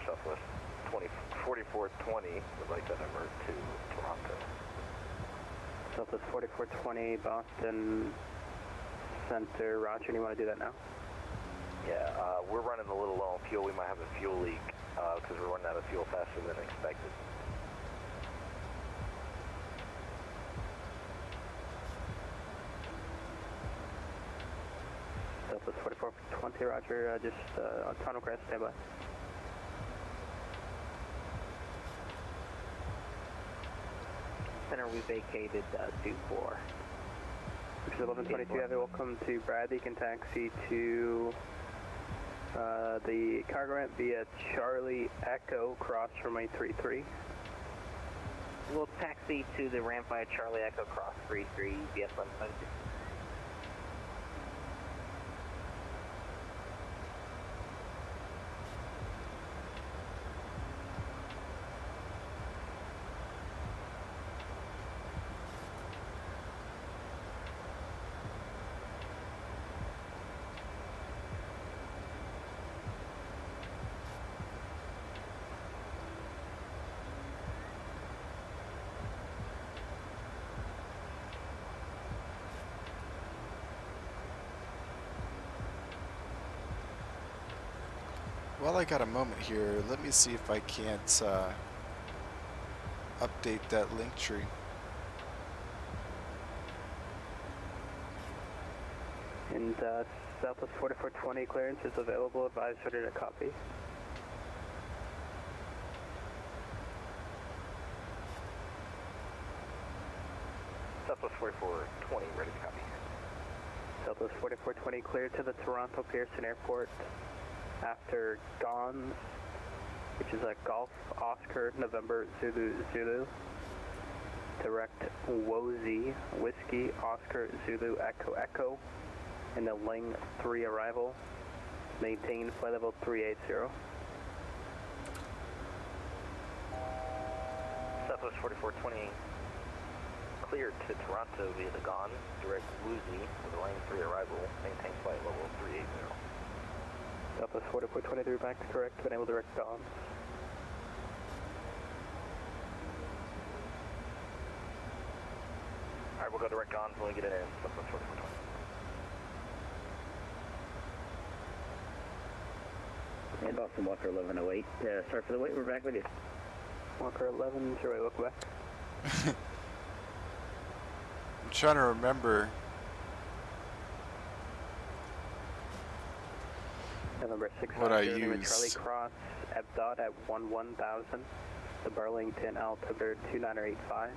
[SPEAKER 2] Southwest 4420 would like that number to Toronto.
[SPEAKER 23] Southwest 4420, Boston Center, Roger, do you want to do that now?
[SPEAKER 2] Yeah, we're running a little low on fuel. We might have a fuel leak because we're running out of fuel faster than expected.
[SPEAKER 23] Southwest 4420, Roger, just on tunnel crest, standby.
[SPEAKER 9] Center, we vacated 2-4.
[SPEAKER 23] Which is 1122, have a welcome to Bradley. You can taxi to the cargo ramp via Charlie Echo, cross runway 33.
[SPEAKER 9] We'll taxi to the ramp via Charlie Echo, cross 33, UPS 1122.
[SPEAKER 1] While I got a moment here, let me see if I can't update that link tree.
[SPEAKER 23] And Southwest 4420 clearance is available. Advise order to copy.
[SPEAKER 2] Southwest 4420, ready to copy.
[SPEAKER 23] Southwest 4420 cleared to the Toronto Pearson Airport after Gons, which is a Golf Oscar November Zulu Zulu. Direct Wozy Whiskey Oscar Zulu Echo Echo in the Ling 3 arrival. maintain flight level 380.
[SPEAKER 2] Southwest 4420, cleared to Toronto via the GON, direct Woozy with a lane 3 arrival, maintain flight level 380.
[SPEAKER 23] Southwest 4423 back to correct, to enable direct GON.
[SPEAKER 2] Alright, we'll go direct GON when we get in Southwest 4420.
[SPEAKER 5] And Boston Walker 1108, start for the weight, we're back with you.
[SPEAKER 23] Walker 1108, welcome back.
[SPEAKER 1] I'm trying to remember.
[SPEAKER 23] November 6
[SPEAKER 1] what I
[SPEAKER 23] Charlie
[SPEAKER 1] use.
[SPEAKER 23] Cross, FDOT at 1000, the Burlington altimeter 29085.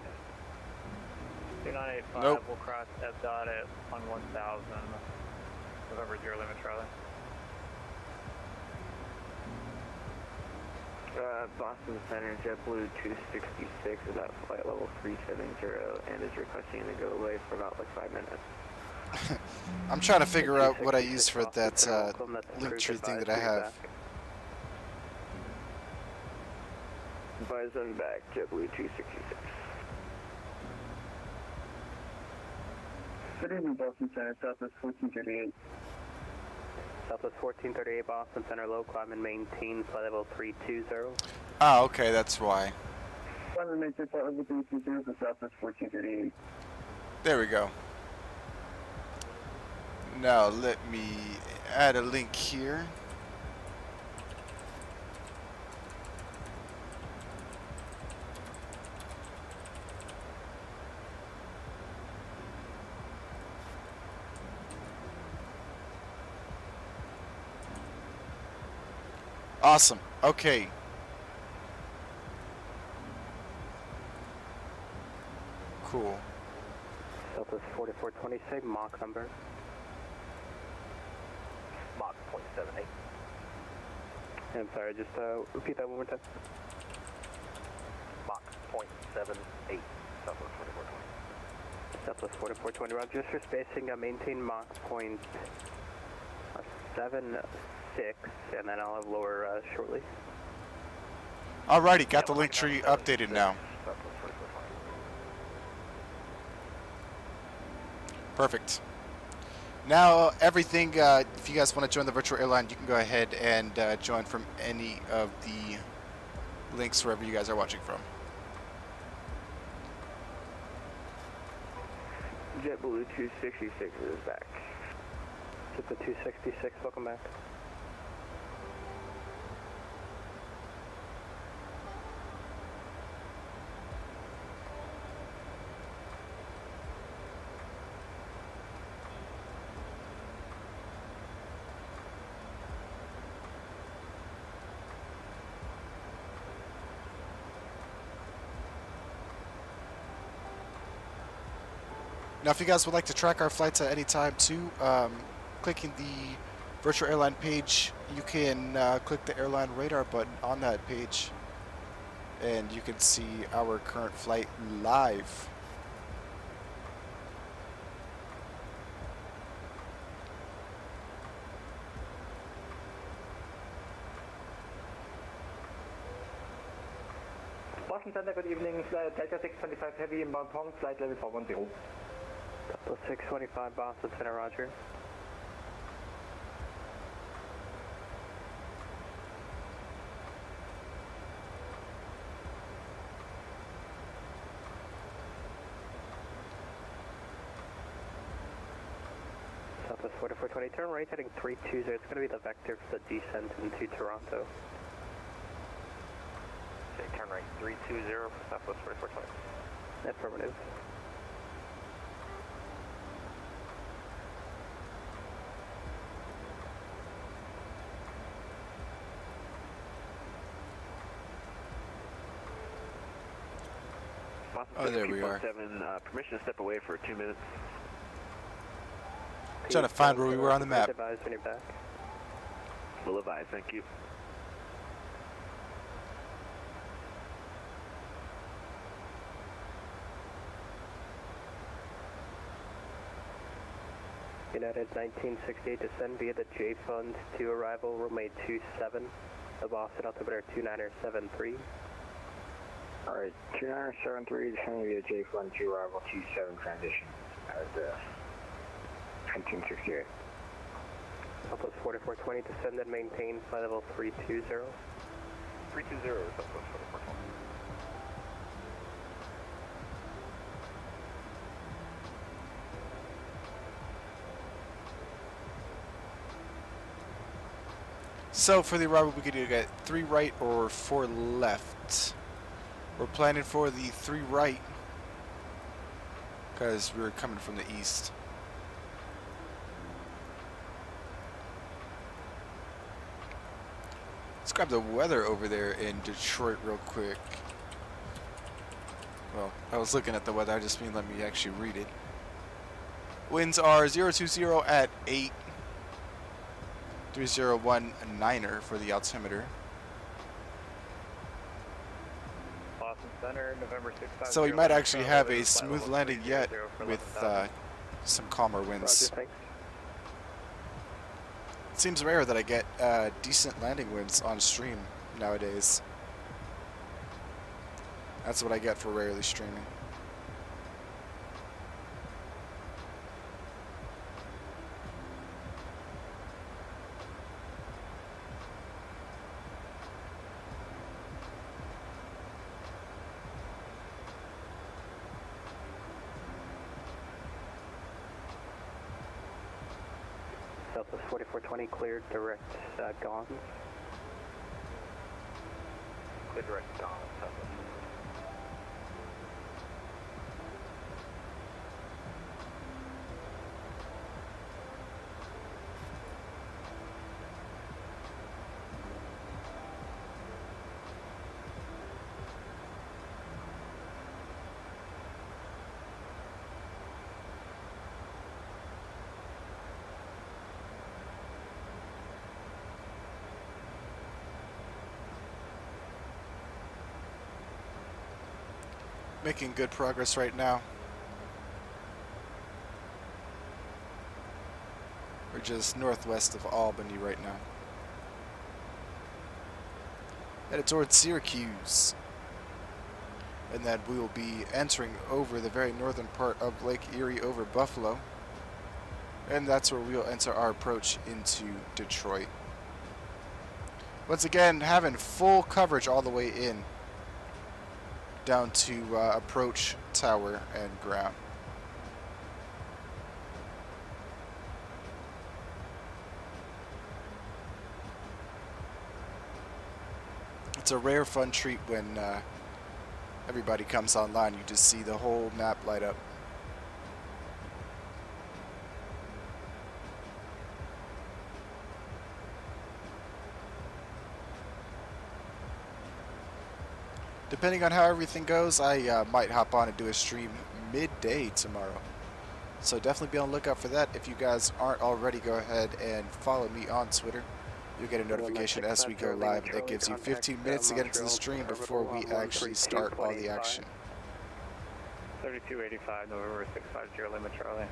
[SPEAKER 7] 2985
[SPEAKER 1] Nope.
[SPEAKER 7] will cross FDOT at 1000, November 0 Lima Charlie.
[SPEAKER 2] Boston Center, JetBlue 266 is at flight level 370 and is requesting to go away for about like 5 minutes.
[SPEAKER 1] I'm trying to figure out what I use for that link tree thing that I have.
[SPEAKER 2] Bison back, JetBlue 266.
[SPEAKER 4] Good evening, Boston Center, Southwest 1438.
[SPEAKER 23] Southwest 1438, Boston Center, low climb and maintain flight level 320.
[SPEAKER 1] Oh, okay, that's why.
[SPEAKER 4] Climb and maintain flight level 320 for Southwest 1438.
[SPEAKER 1] There we go. Now let me add a link here. Awesome. Okay. Cool.
[SPEAKER 23] Southwest 4426, Mach number.
[SPEAKER 2] Mach 0.78.
[SPEAKER 23] I'm sorry, just repeat that one more time.
[SPEAKER 2] Mach 0.78. Southwest 4420.
[SPEAKER 23] Southwest 4420, Roger. Just for spacing, maintain Mach 0.76, and then I'll have lower shortly.
[SPEAKER 1] Alrighty, got the link tree updated now. Perfect. Now everything, if you guys want to join the virtual airline, you can go ahead and join from any of the links wherever you guys are watching from.
[SPEAKER 2] JetBlue 266 is back.
[SPEAKER 23] JetBlue 266, welcome back.
[SPEAKER 1] Now, if you guys would like to track our flights at any time too, clicking the virtual airline page, you can click the airline radar button on that page, and you can see our current flight live.
[SPEAKER 3] Boston Center, good evening. Delta 625 Heavy inbound Hong, flight level 410.
[SPEAKER 23] Delta 625, Boston Center, roger. Southwest 4420, turn right heading 320. It's going to be the vector for the descent into Toronto.
[SPEAKER 2] Okay, turn right 320 for Southwest 4420.
[SPEAKER 23] Affirmative.
[SPEAKER 1] Oh, there we are.
[SPEAKER 2] Permission to step away for 2 minutes.
[SPEAKER 1] Trying to find where we were on the map.
[SPEAKER 23] Advise when you're back.
[SPEAKER 2] Will advise, thank you.
[SPEAKER 23] United 1968, descend via the J Fund to arrival, runway 27, the Boston altimeter 2973.
[SPEAKER 22] Alright, 2973, descending via J Fund to arrival 27 transition at 1968.
[SPEAKER 23] Southwest 4420, descend and maintain flight level 320.
[SPEAKER 2] 320, Southwest 4420.
[SPEAKER 1] So for the arrival, we could either get 3 right or 4 left. We're planning for the 3 right because we're coming from the east. Let's grab the weather over there in Detroit real quick. Well, I was looking at the weather, I just mean let me actually read it. Winds are 020 at 8. 3019er for the altimeter.
[SPEAKER 7] Boston Center, November 650.
[SPEAKER 1] So we might actually have a smooth landing yet with some calmer winds.
[SPEAKER 23] Roger,
[SPEAKER 1] It seems rare that I get decent landing winds on stream nowadays. That's what I get for rarely streaming.
[SPEAKER 23] Southwest 4420, cleared direct Gons.
[SPEAKER 2] Clear direct Gons, Southwest.
[SPEAKER 1] Making good progress right now. We're just northwest of Albany right now. Headed towards Syracuse. And then we will be entering over the very northern part of Lake Erie over Buffalo. And that's where we'll enter our approach into Detroit. Once again, having full coverage all the way in. Down to approach, tower, and ground. It's a rare fun treat when everybody comes online. You just see the whole map light up. Depending on how everything goes, I might hop on and do a stream midday tomorrow. So definitely be on the lookout for that. If you guys aren't already, go ahead and follow me on Twitter. You'll get a notification as we go live. That gives you 15 minutes to get into the stream before we actually start all the action.
[SPEAKER 7] 3285, November 650, Lima Charlie.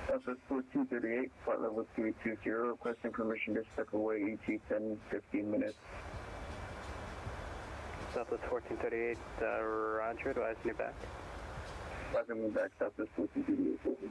[SPEAKER 4] Southwest 4238, flight level 320, requesting permission to step away ET 10, 15 minutes.
[SPEAKER 23] Southwest 1438, Roger, advise me back.
[SPEAKER 4] Advise me back, Southwest 1438.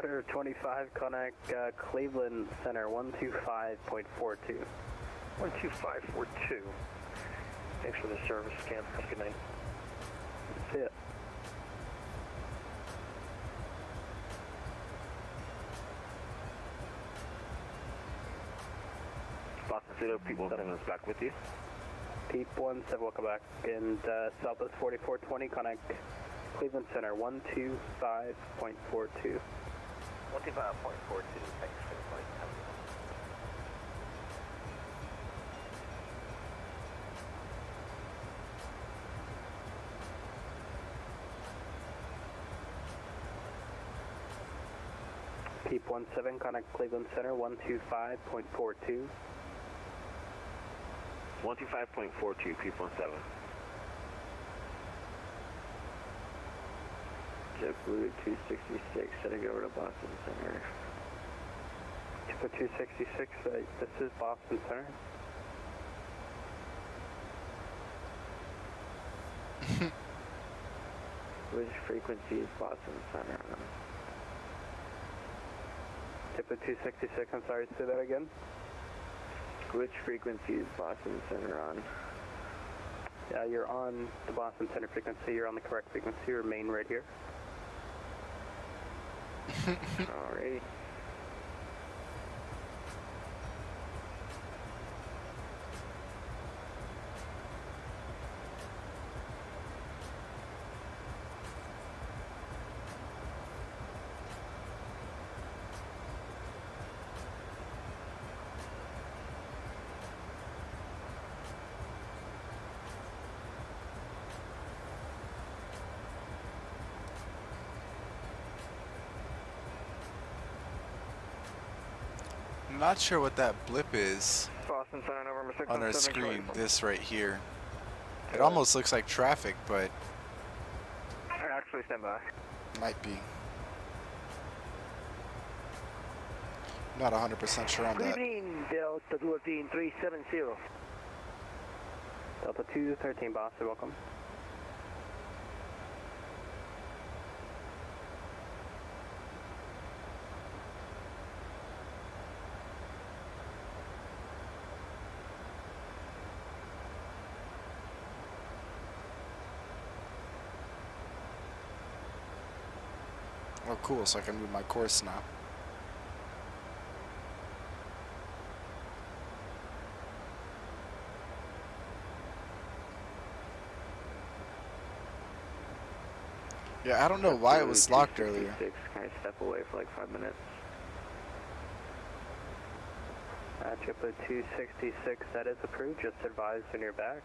[SPEAKER 23] Tower 25, connect Cleveland Center 125.42.
[SPEAKER 2] 12542. Thanks for the service, Cam. Have a good night.
[SPEAKER 23] See ya.
[SPEAKER 19] Boston City, people 7 is back with you.
[SPEAKER 23] Peep 17, welcome back. And Southwest 4420, connect Cleveland Center 125.42.
[SPEAKER 9] 125.42, thanks for the flight.
[SPEAKER 23] Peep 17, connect Cleveland Center 125.42.
[SPEAKER 19] 125.42, Peep 17.
[SPEAKER 4] JetBlue 266, heading over to Boston Center.
[SPEAKER 23] JetBlue 266, this is Boston Center.
[SPEAKER 4] Which frequency is Boston Center on?
[SPEAKER 23] JetBlue 266, I'm sorry, say that again.
[SPEAKER 4] Which frequency is Boston Center on?
[SPEAKER 23] Yeah, you're on the Boston Center frequency. You're on the correct frequency. Remain right here.
[SPEAKER 4] Alrighty.
[SPEAKER 1] I'm not sure what that blip is
[SPEAKER 2] Boston Center, November 6
[SPEAKER 1] on our screen. This right here. It almost looks like traffic, but
[SPEAKER 2] Actually, stand by.
[SPEAKER 1] might be. Not 100% sure on
[SPEAKER 13] Good
[SPEAKER 1] that.
[SPEAKER 13] evening, Delta 213-370.
[SPEAKER 23] Delta 213, Boston, welcome.
[SPEAKER 1] Oh, cool. So I can move my course now. Yeah, I don't know why it was locked earlier.
[SPEAKER 4] Can I step away for like 5 minutes?
[SPEAKER 23] JetBlue 266, that is approved. Just advise when you're back.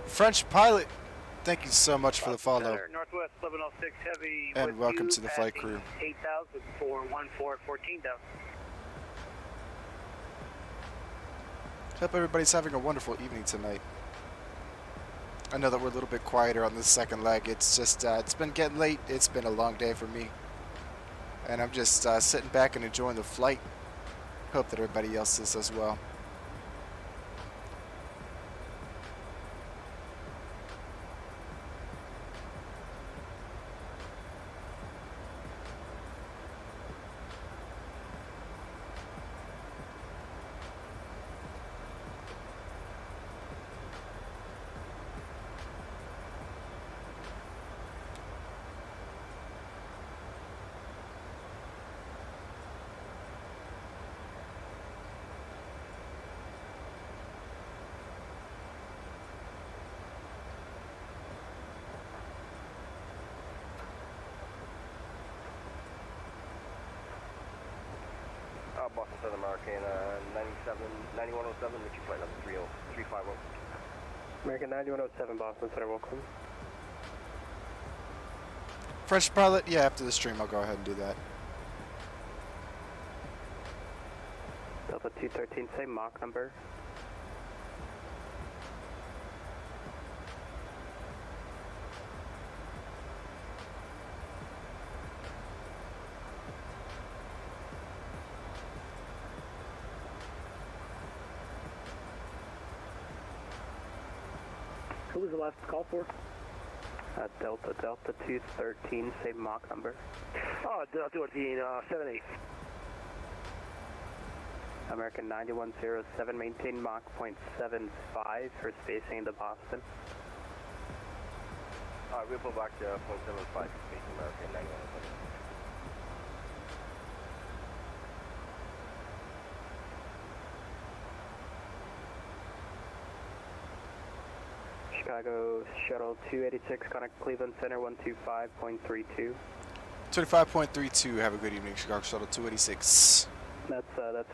[SPEAKER 1] French pilot, thank you so much for the follow.
[SPEAKER 13] Northwest 1106 Heavy.
[SPEAKER 1] And welcome to the flight crew.
[SPEAKER 13] 8,000 for 14 down.
[SPEAKER 1] Hope everybody's having a wonderful evening tonight. I know that we're a little bit quieter on this second leg. It's just, it's been getting late. It's been a long day for me. And I'm just sitting back and enjoying the flight. Hope that everybody else is as well.
[SPEAKER 15] Boston Southern American 9107, which is flight number 350.
[SPEAKER 23] American 9107, Boston Center, welcome.
[SPEAKER 1] French pilot, yeah, after the stream I'll go ahead and do that.
[SPEAKER 23] Delta 213, same Mach number.
[SPEAKER 5] Who was the last call for?
[SPEAKER 23] Delta 213, same Mach number.
[SPEAKER 13] Oh, Delta 213, 7-8.
[SPEAKER 23] American 9107, maintain Mach 0.75 for spacing into Boston.
[SPEAKER 15] Alright, we'll pull back to 0.75 for spacing American 9107.
[SPEAKER 23] Chicago Shuttle 286, connect Cleveland Center 125.32.
[SPEAKER 1] 25.32. Have a good evening, Chicago Shuttle 286.
[SPEAKER 23] That's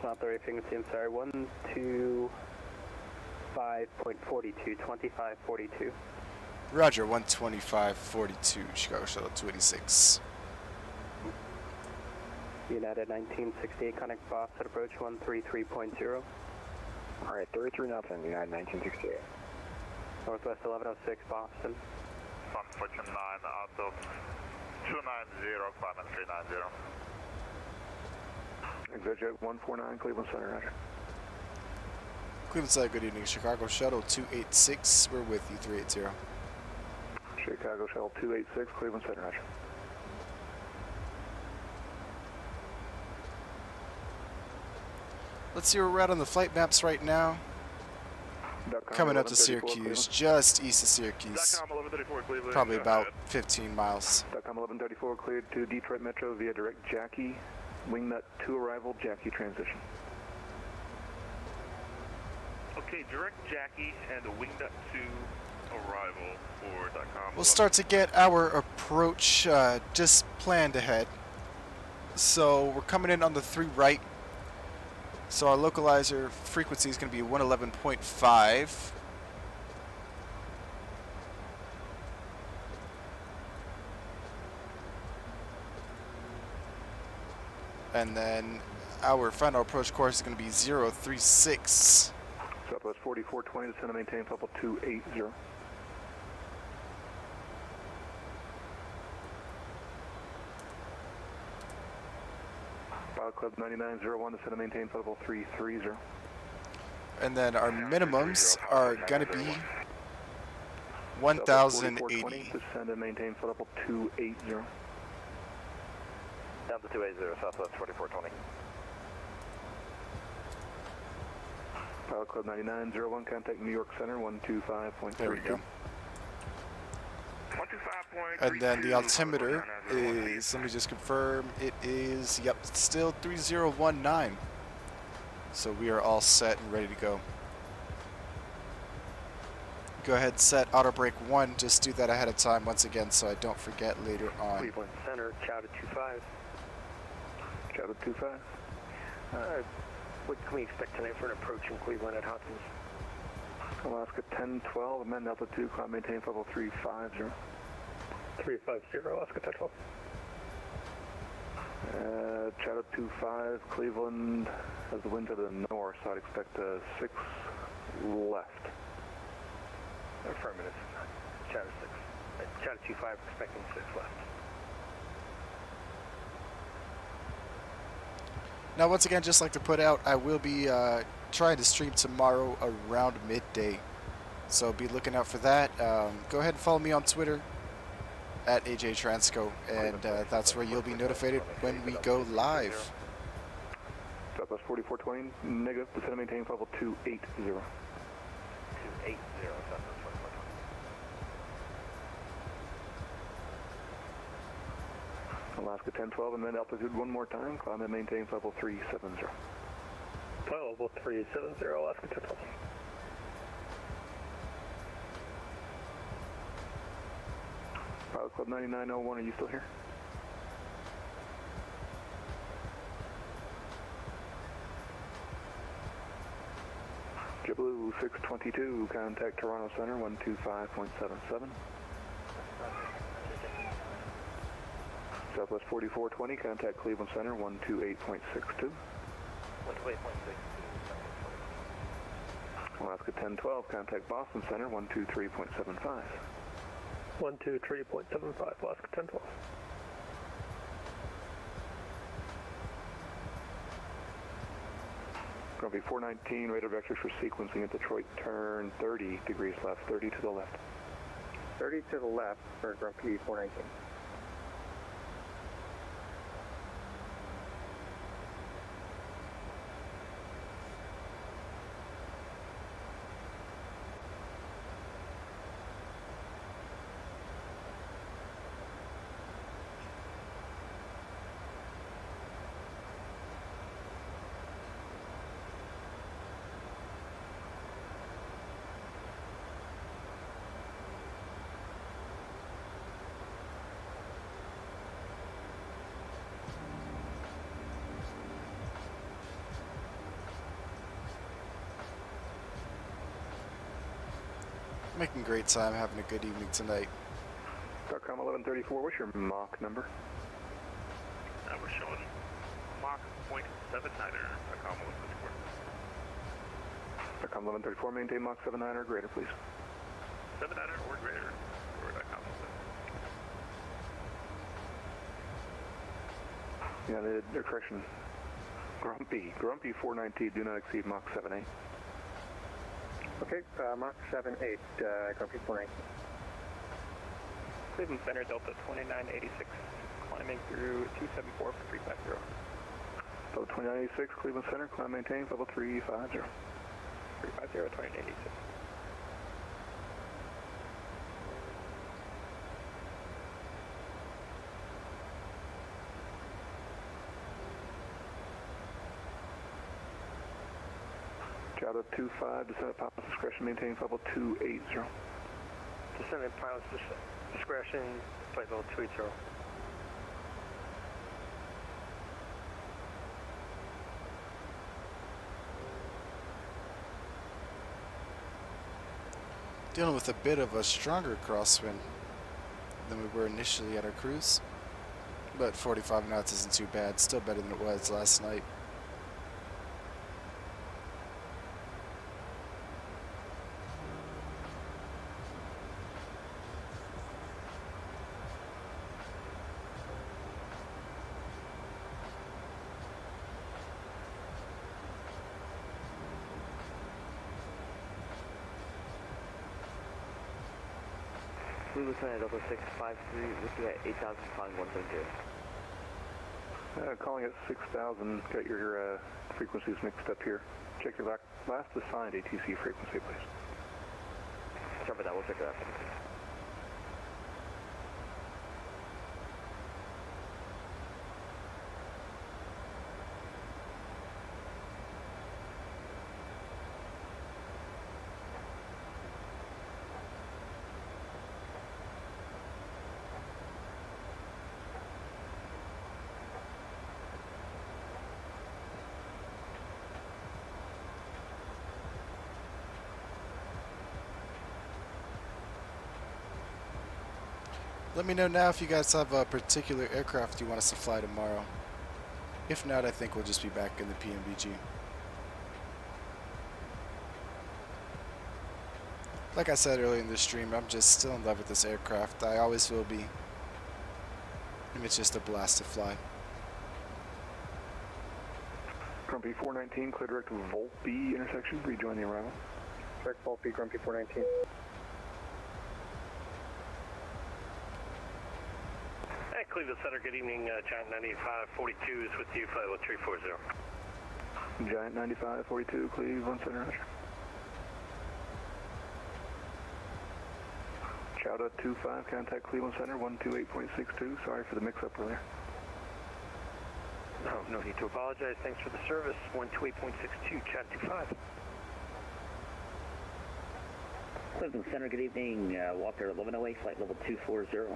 [SPEAKER 23] not the right frequency, I'm sorry. 125.42, 2542.
[SPEAKER 1] Roger, 125.42, Chicago Shuttle 286.
[SPEAKER 23] United 1968, connect Boston approach 133.0.
[SPEAKER 6] Alright, 33 nothing, United 1968.
[SPEAKER 23] Northwest 1106, Boston.
[SPEAKER 16] Sun Fortune 9 out of 290, climate 390.
[SPEAKER 10] Exit 149, Cleveland Center, Roger.
[SPEAKER 1] Cleveland Center, good evening, Chicago Shuttle 286. We're with you, 380.
[SPEAKER 10] Chicago Shuttle 286, Cleveland Center, Roger.
[SPEAKER 1] Let's see where we're at on the flight maps right now. Coming up to Syracuse, just east of Syracuse. Probably about 15 miles.
[SPEAKER 10] .com 1134 cleared to Detroit Metro via direct Jackie. Wingnut to arrival, Jackie transition.
[SPEAKER 16] Okay, direct Jackie and a wingnut to arrival for .com.
[SPEAKER 1] We'll start to get our approach just planned ahead. So we're coming in on the 3 right. So our localizer frequency is going to be 111.5. And then our final approach course is going to be 036.
[SPEAKER 10] Southwest 4420, descend and maintain level 280. Pilot Club 9901, descend and maintain level 330.
[SPEAKER 1] And then our minimums are going to be 1,080.
[SPEAKER 10] Descend and maintain level 280.
[SPEAKER 2] Down to 280, Southwest 4420.
[SPEAKER 10] Pilot Club 9901, contact New York Center 125.32.
[SPEAKER 1] There we go. And then the altimeter is, let me just confirm, it is, yep, still 3019. So we are all set and ready to go. Go ahead, set auto brake 1, just do that ahead of time once again so I don't forget later on.
[SPEAKER 2] Cleveland Center, chow to 25.
[SPEAKER 10] Chow to 25.
[SPEAKER 2] What can we expect tonight for an approach in Cleveland at Hopkins?
[SPEAKER 10] Alaska 1012, amend altitude, climb maintain level 350.
[SPEAKER 2] 350, Alaska 1012.
[SPEAKER 10] Chatham 25, Cleveland has the wind to the north, so I'd expect a 6 left.
[SPEAKER 2] Affirmative. Chatham 6. Chatham 25, expecting 6 left.
[SPEAKER 1] Now, once again, just like to put out, I will be trying to stream tomorrow around midday. So be looking out for that. Go ahead and follow me on Twitter at AJ Transco, and that's where you'll be notified when we go live.
[SPEAKER 10] Southwest 4420, negative, descend and maintain level 280.
[SPEAKER 2] 280, Southwest 4420.
[SPEAKER 10] Alaska 1012, amend altitude one more time, climb and maintain level 370.
[SPEAKER 2] Level 370, Alaska 1012.
[SPEAKER 10] Pilot Club 9901, are you still here? JetBlue 622, contact Toronto Center 125.77. Southwest 4420, contact Cleveland Center 128.62.
[SPEAKER 2] 128.62.
[SPEAKER 10] Alaska 1012, contact Boston Center 123.75.
[SPEAKER 2] 123.75, Alaska 1012.
[SPEAKER 10] Grumpy 419, radar vectors for sequencing at Detroit, turn 30 degrees left, 30 to the left.
[SPEAKER 23] 30 to the left for Grumpy 419.
[SPEAKER 1] Making great time, having a good evening tonight.
[SPEAKER 10] .com 1134, what's your Mach number?
[SPEAKER 16] We're showing Mach 0.79er. .com 1134.
[SPEAKER 10] .com 1134, maintain Mach 79 or greater, please.
[SPEAKER 16] 79er or greater. Or .com 11.
[SPEAKER 10] Yeah, the correction. Grumpy 419, do not exceed Mach 78.
[SPEAKER 23] Okay, Mach 78, Grumpy 419.
[SPEAKER 7] Cleveland Center, Delta 2986, climbing through 274 for 350.
[SPEAKER 10] Level 2986, Cleveland Center, climb maintain, level 350.
[SPEAKER 7] 350, 2986.
[SPEAKER 10] Java 25, descendant pilot's discretion, maintain level 280.
[SPEAKER 11] Descendant pilot's discretion, flight level 280.
[SPEAKER 1] Dealing with a bit of a stronger crosswind than we were initially at our cruise. But 45 knots isn't too bad, still better than it was last night.
[SPEAKER 5] Cleveland Center, Delta 653, looking at 8,000, calling 172.
[SPEAKER 10] Calling at 6,000, got your frequencies mixed up here. Check your last assigned ATC frequency, please.
[SPEAKER 5] Sorry about that, we'll check it out.
[SPEAKER 1] Let me know now if you guys have a particular aircraft you want us to fly tomorrow. If not, I think we'll just be back in the PMDG. Like I said earlier in the stream, I'm just still in love with this aircraft. I always will be. And it's just a blast to fly.
[SPEAKER 10] Grumpy 419, clear direct to Volt B intersection, rejoin the arrival.
[SPEAKER 23] Direct Volt B, Grumpy 419.
[SPEAKER 13] Hey, Cleveland Center, good evening. Giant 9542 is with you, flight level 340.
[SPEAKER 10] Giant 9542, Cleveland Center. Chowda 25, contact Cleveland Center 128.62. Sorry for the mix-up earlier.
[SPEAKER 13] No need to apologize. Thanks for the service. 128.62, Chat 25.
[SPEAKER 5] Cleveland Center, good evening. Walker 1108, flight level 240.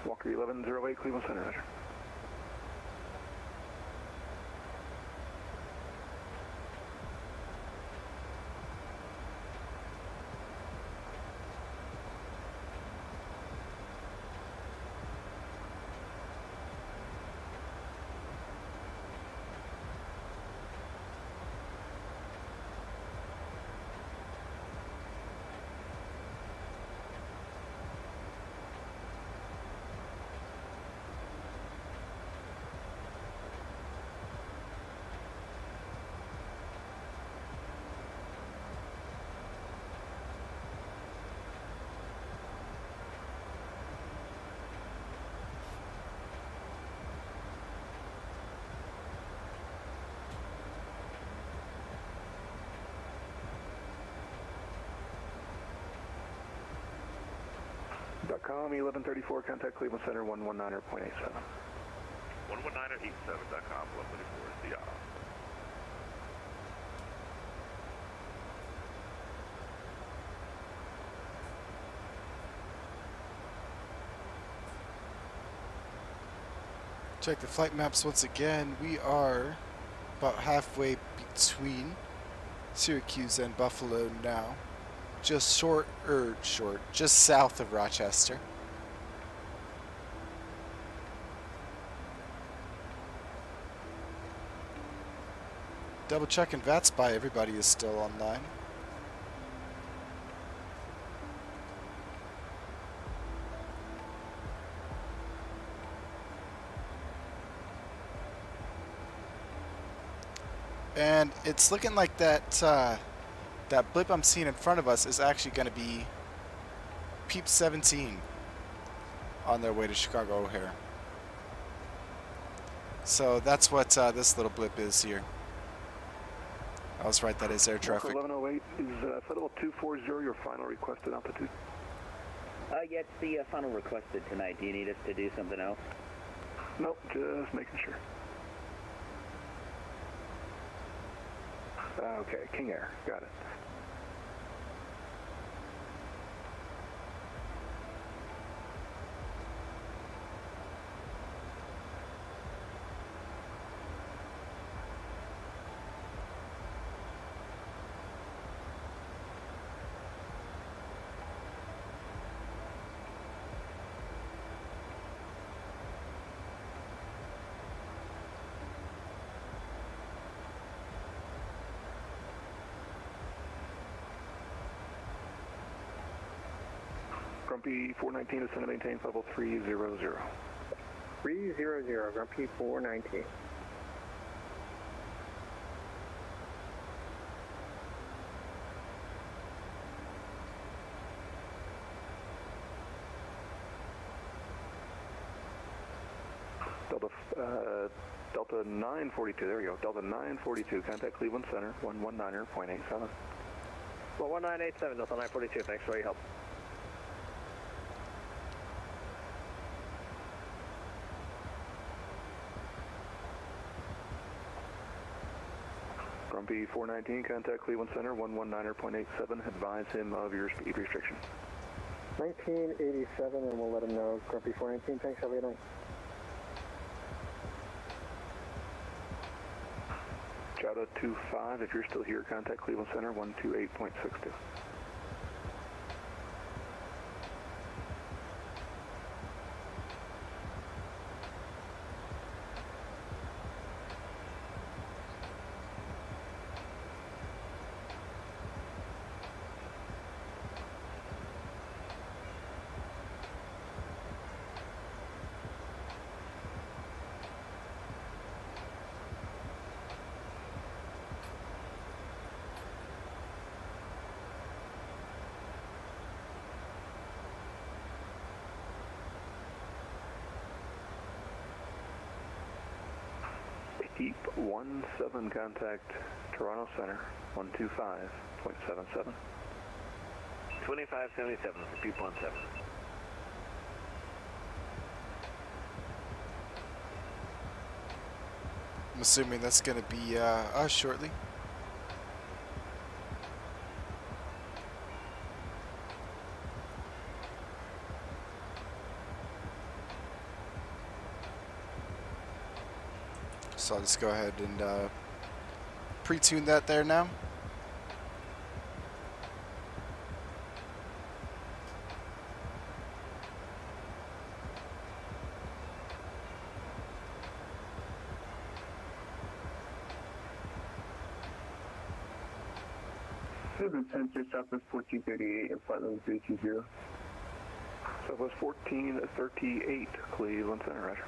[SPEAKER 10] Walker 1108, Cleveland Center, Roger. Com 1134, contact Cleveland Center 119.87.
[SPEAKER 16] 119.87.com, 1134 is the
[SPEAKER 1] Check the flight maps once again. We are about halfway between Syracuse and Buffalo now. Just just south of Rochester. Double checking VATSPY, everybody is still online. And it's looking like that that blip I'm seeing in front of us is actually going to be Peep 17 on their way to Chicago O'Hare. So that's what this little blip is here. I was right, that is air traffic.
[SPEAKER 10] 1108 is Flight Level 240 your final requested altitude?
[SPEAKER 5] Yeah, it's the final requested tonight. Do you need us to do something else?
[SPEAKER 10] Nope, just making sure. Okay, King Air, got it. Grumpy 419 is to maintain level 300.
[SPEAKER 11] 300, Grumpy 419.
[SPEAKER 10] Delta 942, there we go. Delta 942, contact Cleveland Center, 119.87.
[SPEAKER 13] Well, 1987, Delta 942, thanks for your help.
[SPEAKER 10] Grumpy 419, contact Cleveland Center, 119.87. Advise him of your speed restriction.
[SPEAKER 11] 1987, and we'll let him know. Grumpy 419, thanks, have a good night.
[SPEAKER 10] Jota 25, if you're still here, contact Cleveland Center, 128.62. Keep 17, contact Toronto Center, 125.77.
[SPEAKER 13] 2577, Peep 17.
[SPEAKER 1] I'm assuming that's going to be us shortly. So I'll just go ahead and pre-tune that there now.
[SPEAKER 4] Cleveland Center, Southwest 1438, and flight level 320.
[SPEAKER 10] Southwest 1438, Cleveland Center, roger.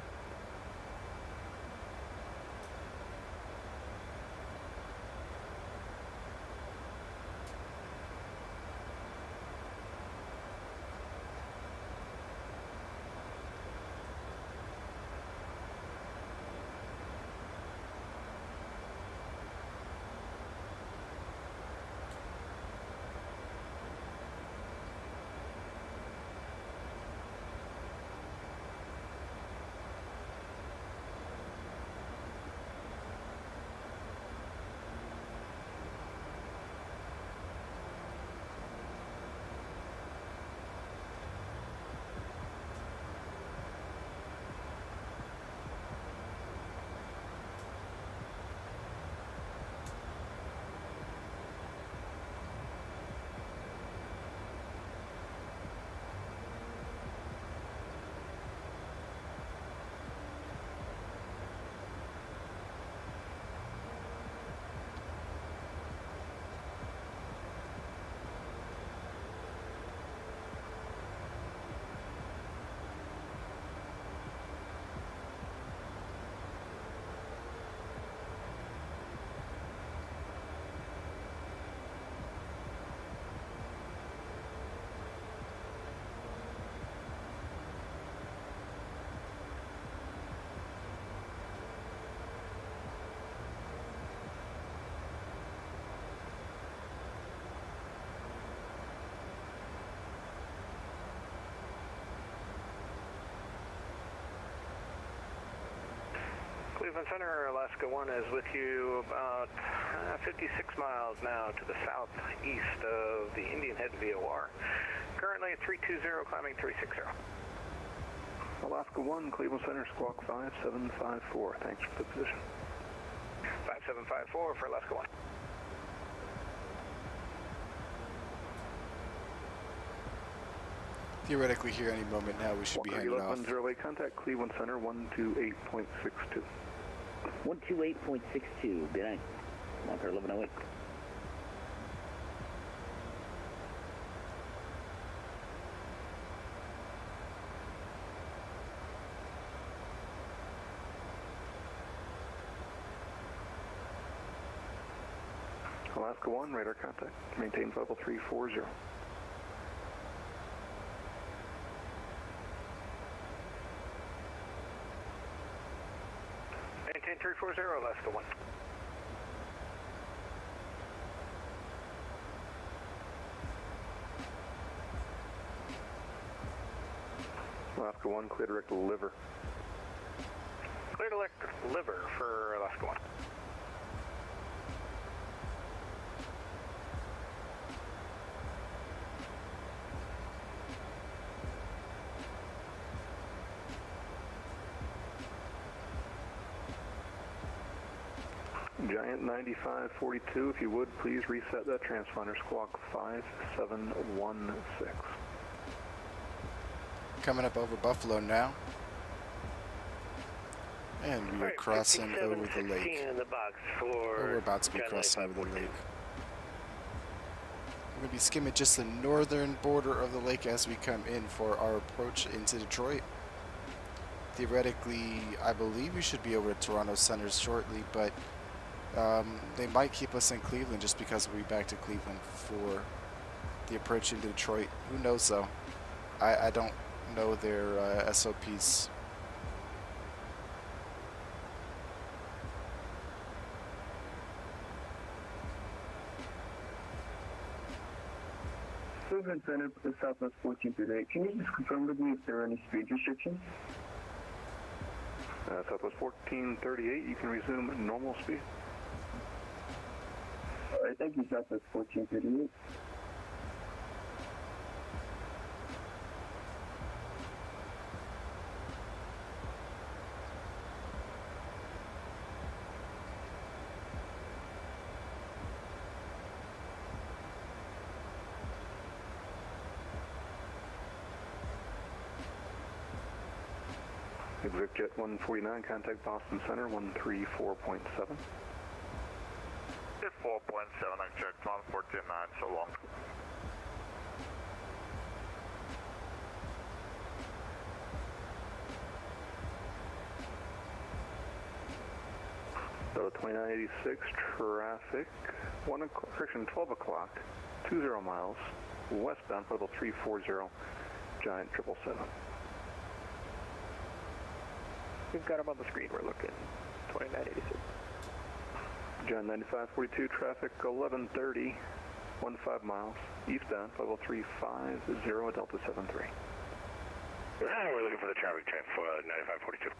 [SPEAKER 2] Cleveland Center, Alaska 1 is with you about 56 miles now to the southeast of the Indian Head VOR. Currently 320, climbing 360.
[SPEAKER 10] Alaska 1, Cleveland Center, squawk 5754. Thanks for the position.
[SPEAKER 2] 5754 for Alaska 1.
[SPEAKER 1] Theoretically, here any moment now, we should be handing off.
[SPEAKER 10] 08 contact Cleveland Center 128.62.
[SPEAKER 5] 128.62, good night. Walker 1108.
[SPEAKER 10] Alaska 1, radar contact. Maintain 50340.
[SPEAKER 2] Maintain 340, Alaska 1.
[SPEAKER 10] Alaska 1, clear direct liver.
[SPEAKER 2] Clear direct liver for Alaska 1.
[SPEAKER 10] Giant 9542, if you would, please reset that transponder, squawk 5716.
[SPEAKER 1] Coming up over Buffalo now. And we are crossing over the lake.
[SPEAKER 13] In the box for
[SPEAKER 1] We're about to be crossing over the lake. We're going to be skimming just the northern border of the lake as we come in for our approach into Detroit. Theoretically, I believe we should be over at Toronto Center shortly, but they might keep us in Cleveland just because we'll be back to Cleveland for the approach into Detroit. Who knows, though? I don't know their SOPs.
[SPEAKER 4] Cleveland Center, Southwest 1438. Can you just confirm with me if there are any speed restrictions?
[SPEAKER 10] Southwest 1438, you can resume normal speed.
[SPEAKER 4] All right, thank you, Southwest 1438.
[SPEAKER 10] Exec Jet 149, contact Boston Center 134.7.
[SPEAKER 16] 4.7, I checked on 14.9, so long.
[SPEAKER 10] So 2986 traffic, 12 o'clock, 20 miles, westbound for level 340, Giant 777.
[SPEAKER 23] We've got them on the screen, we're looking. 2986.
[SPEAKER 10] John 9542 traffic 1130, 15 miles, eastbound level 350, Delta 73.
[SPEAKER 2] We're looking for the traffic check for 9542.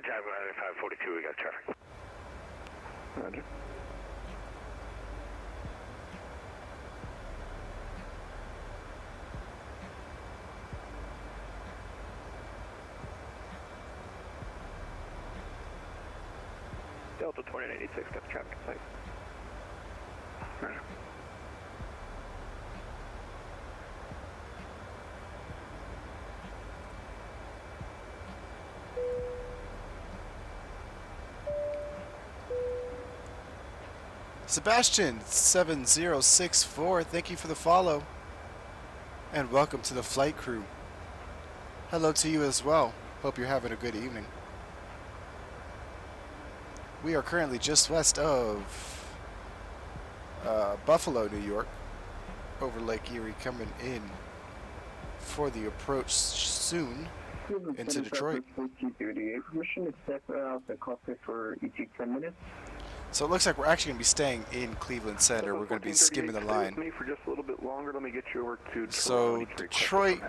[SPEAKER 2] Driver 9542, we got traffic.
[SPEAKER 10] Roger.
[SPEAKER 23] Delta 2986, got the traffic in sight.
[SPEAKER 10] Roger.
[SPEAKER 1] Sebastian 7064, thank you for the follow. And welcome to the flight crew. Hello to you as well. Hope you're having a good evening. We are currently just west of Buffalo, New York, over Lake Erie, coming in for the approach soon into Detroit.
[SPEAKER 4] Permission to step out the cockpit for ET 10 minutes.
[SPEAKER 1] So it looks like we're actually going to be staying in Cleveland Center. We're going to be skimming the line.
[SPEAKER 10] Stay with me for just a little bit longer. Let me get you over to
[SPEAKER 1] So Detroit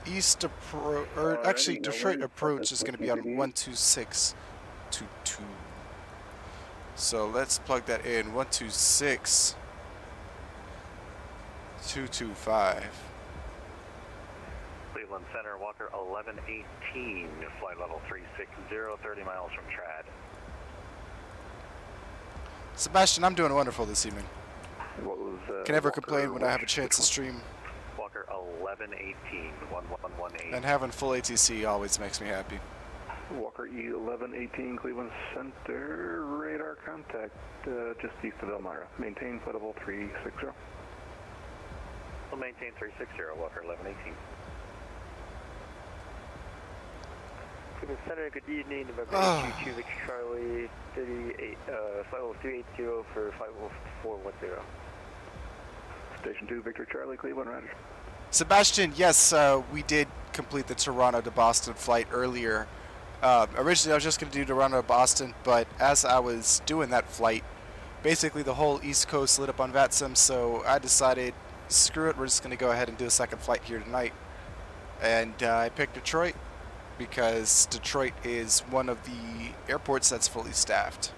[SPEAKER 1] East approach, or actually Detroit approach is going to be on 12622. So let's plug that in. 126-225.
[SPEAKER 2] Cleveland Center, Walker 1118, flight level 360, 30 miles from Trad.
[SPEAKER 1] Sebastian, I'm doing wonderful this evening.
[SPEAKER 10] What was,
[SPEAKER 1] can never complain when I have a chance to stream.
[SPEAKER 2] Walker 1118, 1118.
[SPEAKER 1] And having full ATC always makes me happy.
[SPEAKER 10] Walker E1118, Cleveland Center, radar contact just east of Elmira. Maintain flight level 360.
[SPEAKER 2] We'll maintain 360, Walker 1118.
[SPEAKER 23] Cleveland Center, good evening. November 22 Victor Charlie, 38, flight level 280 for flight level 410.
[SPEAKER 10] Station 2, Victor Charlie, Cleveland, Roger.
[SPEAKER 1] Sebastian, yes, we did complete the Toronto to Boston flight earlier. Originally, I was just going to do Toronto to Boston, but as I was doing that flight, basically the whole East Coast lit up on Vatsim, so I decided, screw it, we're just going to go ahead and do a second flight here tonight. And I picked Detroit because Detroit is one of the airports that's fully staffed.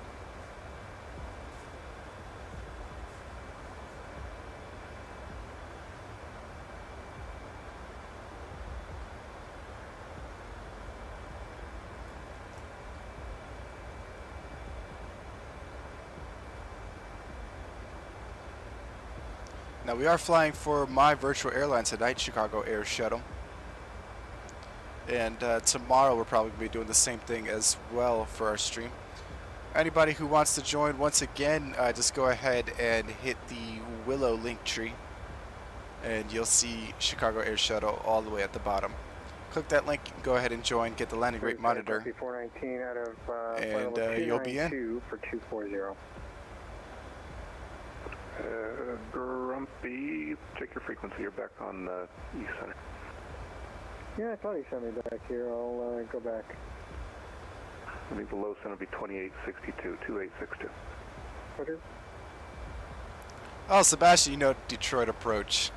[SPEAKER 1] Now we are flying for my virtual airline tonight, Chicago Air Shuttle. And tomorrow we're probably going to be doing the same thing as well for our stream. Anybody who wants to join, once again, just go ahead and hit the Willow link tree. And you'll see Chicago Air Shuttle all the way at the bottom. Click that link, you can go ahead and join, get the landing rate monitor.
[SPEAKER 8] 419 out of
[SPEAKER 1] and you'll be in.
[SPEAKER 8] For 240.
[SPEAKER 10] Grumpy, check your frequency. You're back on East Center.
[SPEAKER 8] Yeah, I thought he sent me back here. I'll go back.
[SPEAKER 10] I think the low center will be 2862, 2862.
[SPEAKER 8] Roger.
[SPEAKER 1] Oh, Sebastian, you know Detroit approach.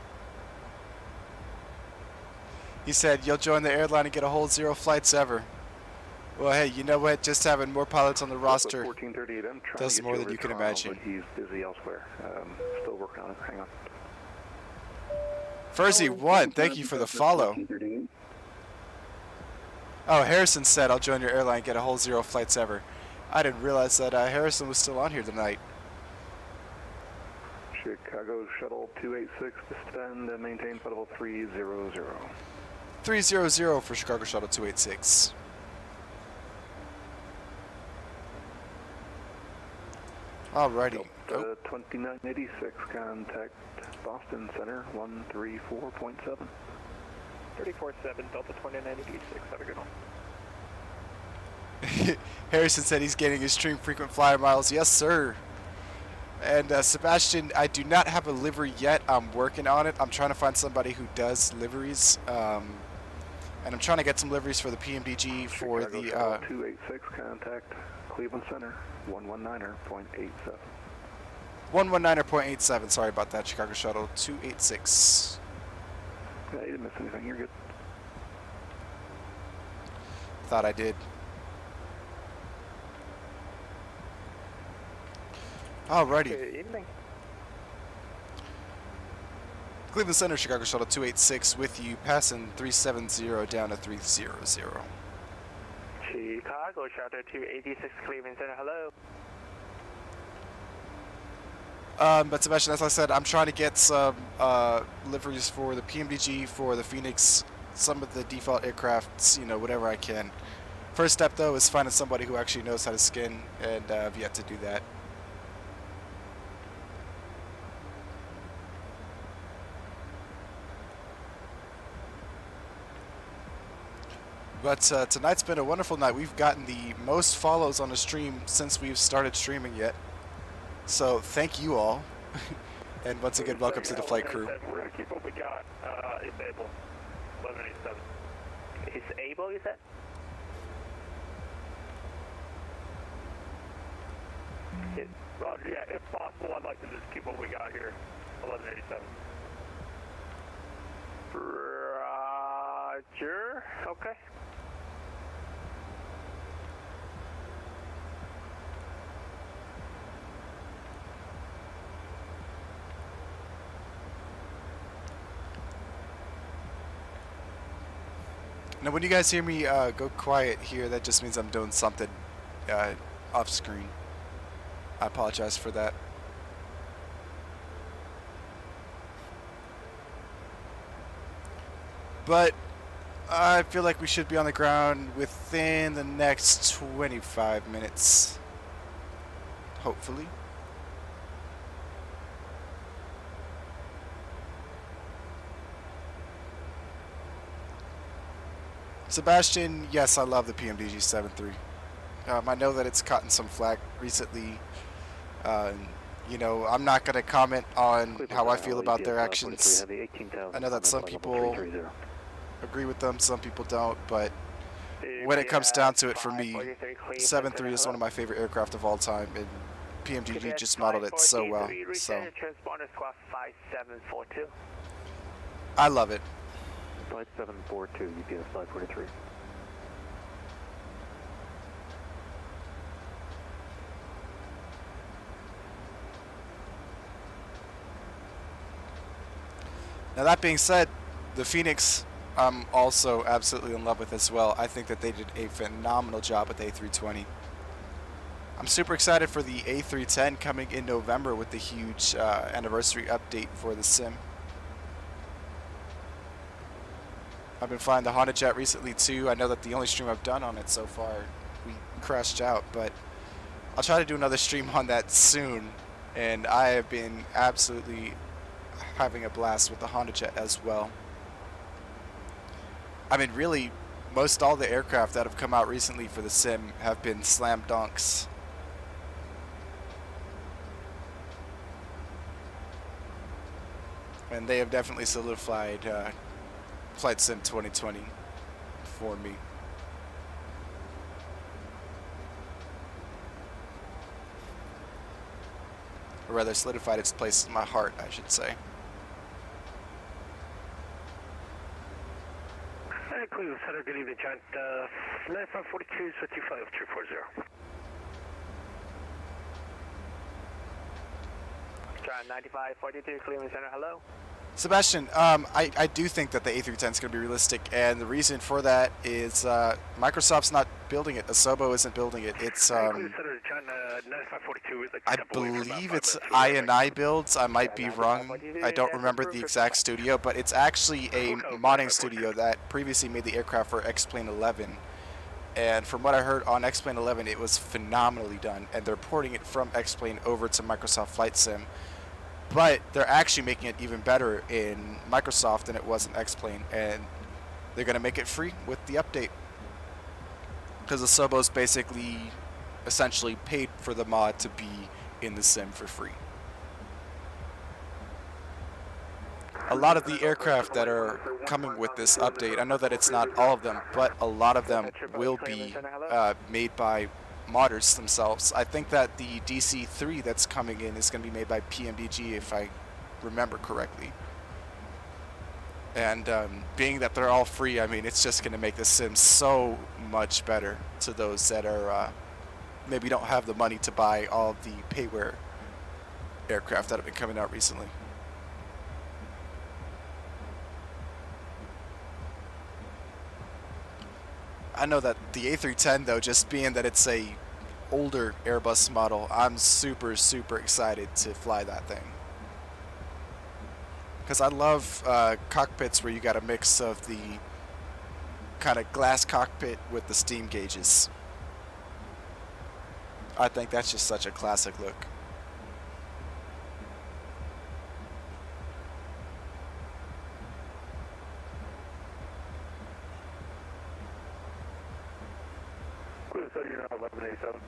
[SPEAKER 1] He said, you'll join the airline and get a whole 0 flights ever. Well, hey, you know what? Just having more pilots on the roster does more than you can imagine.
[SPEAKER 10] But he's busy elsewhere. Still working on it. Hang on.
[SPEAKER 1] Furzy1, thank you for the follow. Oh, Harrison said, I'll join your airline and get a whole 0 flights ever. I didn't realize that Harrison was still on here tonight.
[SPEAKER 10] Chicago Shuttle 286, descend and maintain flight level 300.
[SPEAKER 1] 300 for Chicago Shuttle 286. Alrighty.
[SPEAKER 10] 2986, contact Boston Center 134.7.
[SPEAKER 23] 347, Delta 2986, have a good one.
[SPEAKER 1] Harrison said he's getting his stream frequent flyer miles. Yes, sir. And Sebastian, I do not have a livery yet. I'm working on it. I'm trying to find somebody who does liveries. And I'm trying to get some liveries for the PMDG for
[SPEAKER 10] Chicago
[SPEAKER 1] the...
[SPEAKER 10] 286, contact Cleveland Center 119.87.
[SPEAKER 1] 119.87, sorry about that, Chicago Shuttle 286.
[SPEAKER 10] Yeah, you didn't miss anything, you're good.
[SPEAKER 1] Thought I did. Alrighty.
[SPEAKER 23] Good evening.
[SPEAKER 1] Cleveland Center, Chicago Shuttle 286 with you, passing 370 down to 300.
[SPEAKER 23] Chicago Shuttle 286, Cleveland Center, hello.
[SPEAKER 1] But Sebastian, as I said, I'm trying to get some liveries for the PMDG, for the Phoenix, some of the default aircrafts, you know, whatever I can. First step, though, is finding somebody who actually knows how to skin, and I've yet to do that. But tonight's been a wonderful night. We've gotten the most follows on the stream since we've started streaming yet. So thank you all. And once again, welcome to the flight crew.
[SPEAKER 13] We're going to keep what we got. It's able. 1187.
[SPEAKER 9] It's able, you said?
[SPEAKER 13] Roger, yeah, if possible, I'd like to just keep what we got here. 1187.
[SPEAKER 9] Roger. Okay.
[SPEAKER 1] Now, when you guys hear me go quiet here, that just means I'm doing something off screen. I apologize for that. But I feel like we should be on the ground within the next 25 minutes. Hopefully. Sebastian, yes, I love the PMDG 7.3. I know that it's gotten some flack recently. You know, I'm not going to comment on how I feel about their actions. I know that some people agree with them, some people don't, but when it comes down to it, for me, 7.3 is one of my favorite aircraft of all time, and PMDG just modeled it so well. So I love it.
[SPEAKER 10] Flight 742, UPS 543.
[SPEAKER 1] Now that being said, the Phoenix I'm also absolutely in love with as well. I think that they did a phenomenal job with the A320. I'm super excited for the A310 coming in November with the huge anniversary update for the sim. I've been flying the Honda Jet recently too. I know that the only stream I've done on it so far, we crashed out, but I'll try to do another stream on that soon. And I have been absolutely having a blast with the Honda Jet as well. I mean, really, most all the aircraft that have come out recently for the sim have been slam dunks. And they have definitely solidified Flight Sim 2020 for me. Or rather, solidified its place in my heart, I should say.
[SPEAKER 13] Cleveland Center, good evening, Giant. 9542 is 25240.
[SPEAKER 9] Giant 9542, Cleveland Center, hello.
[SPEAKER 1] Sebastian, I do think that the A310 is going to be realistic, and the reason for that is Microsoft's not building it. Asobo isn't building it. It's I believe it's I&I builds. I might be wrong. I don't remember the exact studio, but it's actually a modding studio that previously made the aircraft for X-Plane 11. And from what I heard on X-Plane 11, it was phenomenally done, and they're porting it from X-Plane over to Microsoft Flight Sim. But they're actually making it even better in Microsoft than it was in X-Plane, and they're going to make it free with the update. Because the Asobo's basically, essentially paid for the mod to be in the sim for free. A lot of the aircraft that are coming with this update, I know that it's not all of them, but a lot of them will be made by modders themselves. I think that the DC-3 that's coming in is going to be made by PMDG, if I remember correctly. And being that they're all free, I mean, it's just going to make the sim so much better to those that are maybe don't have the money to buy all of the payware aircraft that have been coming out recently. I know that the A310, though, just being that it's a older Airbus model, I'm super, super excited to fly that thing. Because I love cockpits where you got a mix of the kind of glass cockpit with the steam gauges. I think that's just such a classic look.
[SPEAKER 13] You're 1187.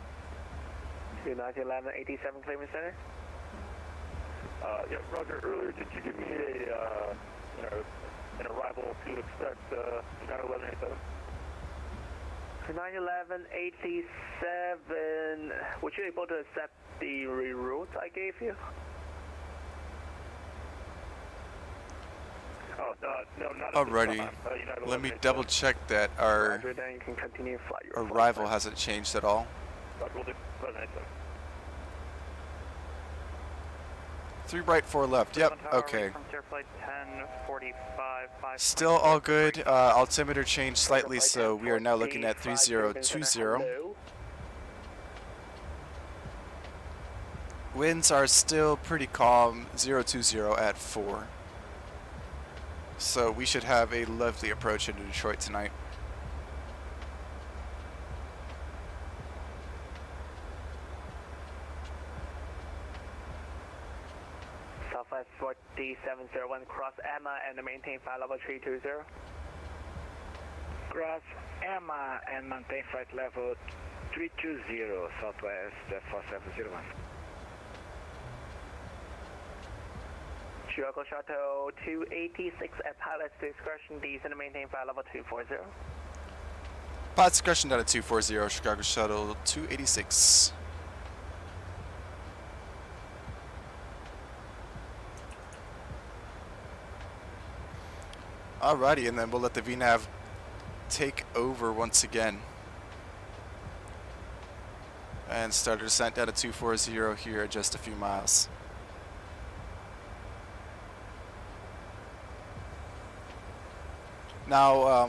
[SPEAKER 9] 2191187 Cleveland Center.
[SPEAKER 14] Yeah, Roger, earlier did you give me a, an arrival to expect 91187?
[SPEAKER 23] 91187, would you able to accept the reroute I gave you?
[SPEAKER 14] Oh, no, not
[SPEAKER 1] Alrighty. Let me double check that our
[SPEAKER 23] Roger, then you can continue flight.
[SPEAKER 1] arrival hasn't changed at all.
[SPEAKER 14] Roger, will do. 1187.
[SPEAKER 1] 3 right, 4 left. Yep, okay.
[SPEAKER 7] From Airflight 1045, 5.
[SPEAKER 1] Still all good. Altimeter changed slightly, so we are now looking at 3020. Winds are still pretty calm, 020 at 4. So we should have a lovely approach into Detroit tonight.
[SPEAKER 23] Southwest 4701, cross Emma and maintain flight level 320.
[SPEAKER 8] Cross Emma and maintain flight level 320, Southwest 4701.
[SPEAKER 23] Chicago Shuttle 286 at pilot's discretion, descend and maintain flight level 240.
[SPEAKER 1] Pilot discretion down at 240, Chicago Shuttle 286. Alrighty, and then we'll let the VNAV take over once again. And start a descent down to 240 here at just a few miles. Now,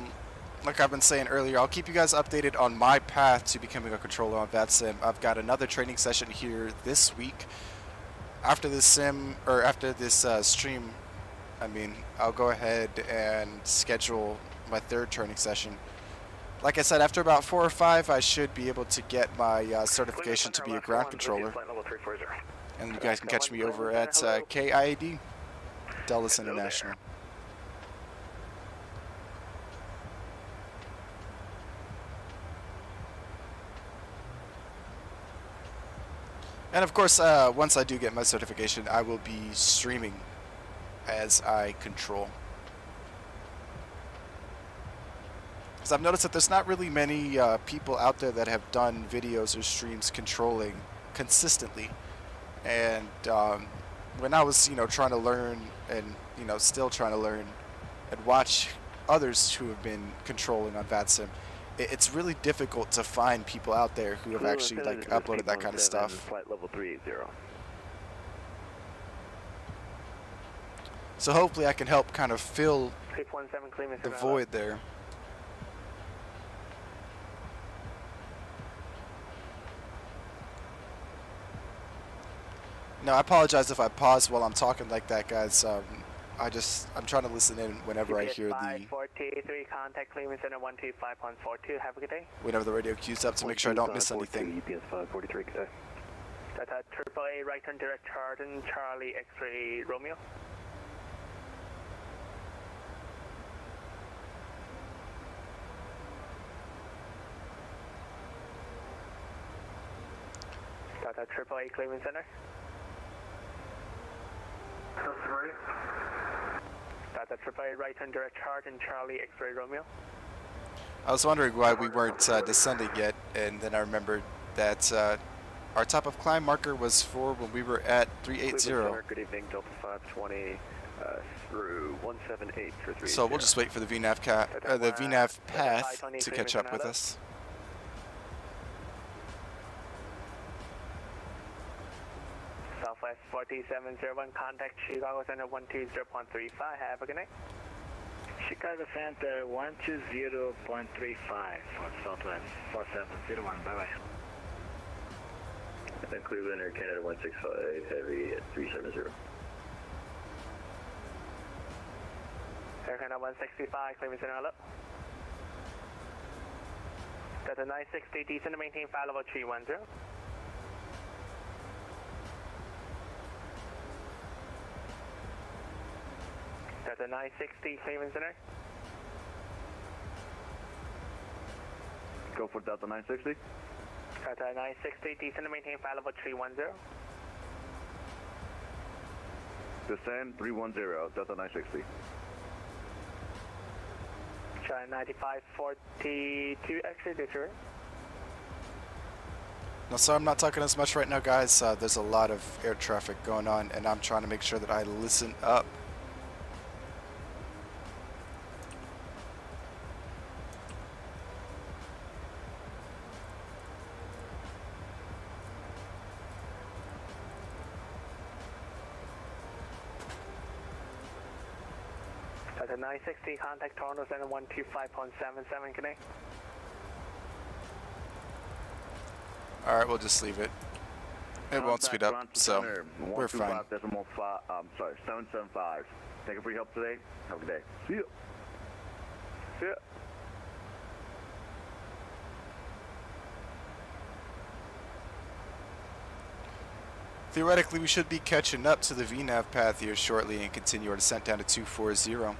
[SPEAKER 1] like I've been saying earlier, I'll keep you guys updated on my path to becoming a controller on Vatsim. I've got another training session here this week. After this stream, I'll go ahead and schedule my 3rd training session. Like I said, after about 4 or 5, I should be able to get my certification to be a ground controller. And you guys can catch me over at KIAD, Dulles International. And of course, once I do get my certification, I will be streaming as I control. Because I've noticed that there's not really many people out there that have done videos or streams controlling consistently. And when I was, trying to learn and, still trying to learn and watch others who have been controlling on Vatsim, it's really difficult to find people out there who have actually uploaded that kind of stuff.
[SPEAKER 2] Flight level 380.
[SPEAKER 1] So hopefully I can help kind of fill the void there. Now I apologize if I pause while I'm talking like that, guys. I'm trying to listen in whenever I hear the
[SPEAKER 23] contact Cleveland Center 125.42. Have a good day.
[SPEAKER 1] Whenever the radio cues up to make sure I don't miss anything.
[SPEAKER 2] UPS 543, good day.
[SPEAKER 23] That's AAA right turn direct Charlton, Charlie X-ray Romeo. That's AAA Cleveland Center.
[SPEAKER 11] That's right.
[SPEAKER 23] That's AAA right turn direct Charlton, Charlie X-ray Romeo.
[SPEAKER 1] I was wondering why we weren't descending yet, and then I remembered that our top of climb marker was for when we were at 380.
[SPEAKER 2] Good evening, Delta 520 through 178 for 380.
[SPEAKER 1] So we'll just wait for the VNAV path to catch up with us.
[SPEAKER 23] Southwest 4701, contact Chicago Center 120.35. Have a good night.
[SPEAKER 8] Chicago Center 120.35 for Southwest 4701. Bye-bye.
[SPEAKER 2] And Cleveland Air Canada 165 Heavy at 370.
[SPEAKER 23] Air Canada 165, Cleveland Center, hello. That's a 960, descend to maintain flight level 310. That's a 960, Cleveland Center.
[SPEAKER 2] Go for Delta 960.
[SPEAKER 23] Delta 960, descend to maintain flight level 310.
[SPEAKER 6] Descend 310, Delta 960.
[SPEAKER 23] China 9542, exit Detroit.
[SPEAKER 1] No, sorry, I'm not talking as much right now, guys. There's a lot of air traffic going on, and I'm trying to make sure that I listen up.
[SPEAKER 23] Delta 960, contact Toronto Center 125.77, connect.
[SPEAKER 1] Alright, we'll just leave it. It won't speed up, so we're fine.
[SPEAKER 6] 775. Thank you for your help today. Have a good day. See ya.
[SPEAKER 23] See ya.
[SPEAKER 1] Theoretically, we should be catching up to the VNAV path here shortly and continue our descent down to 240.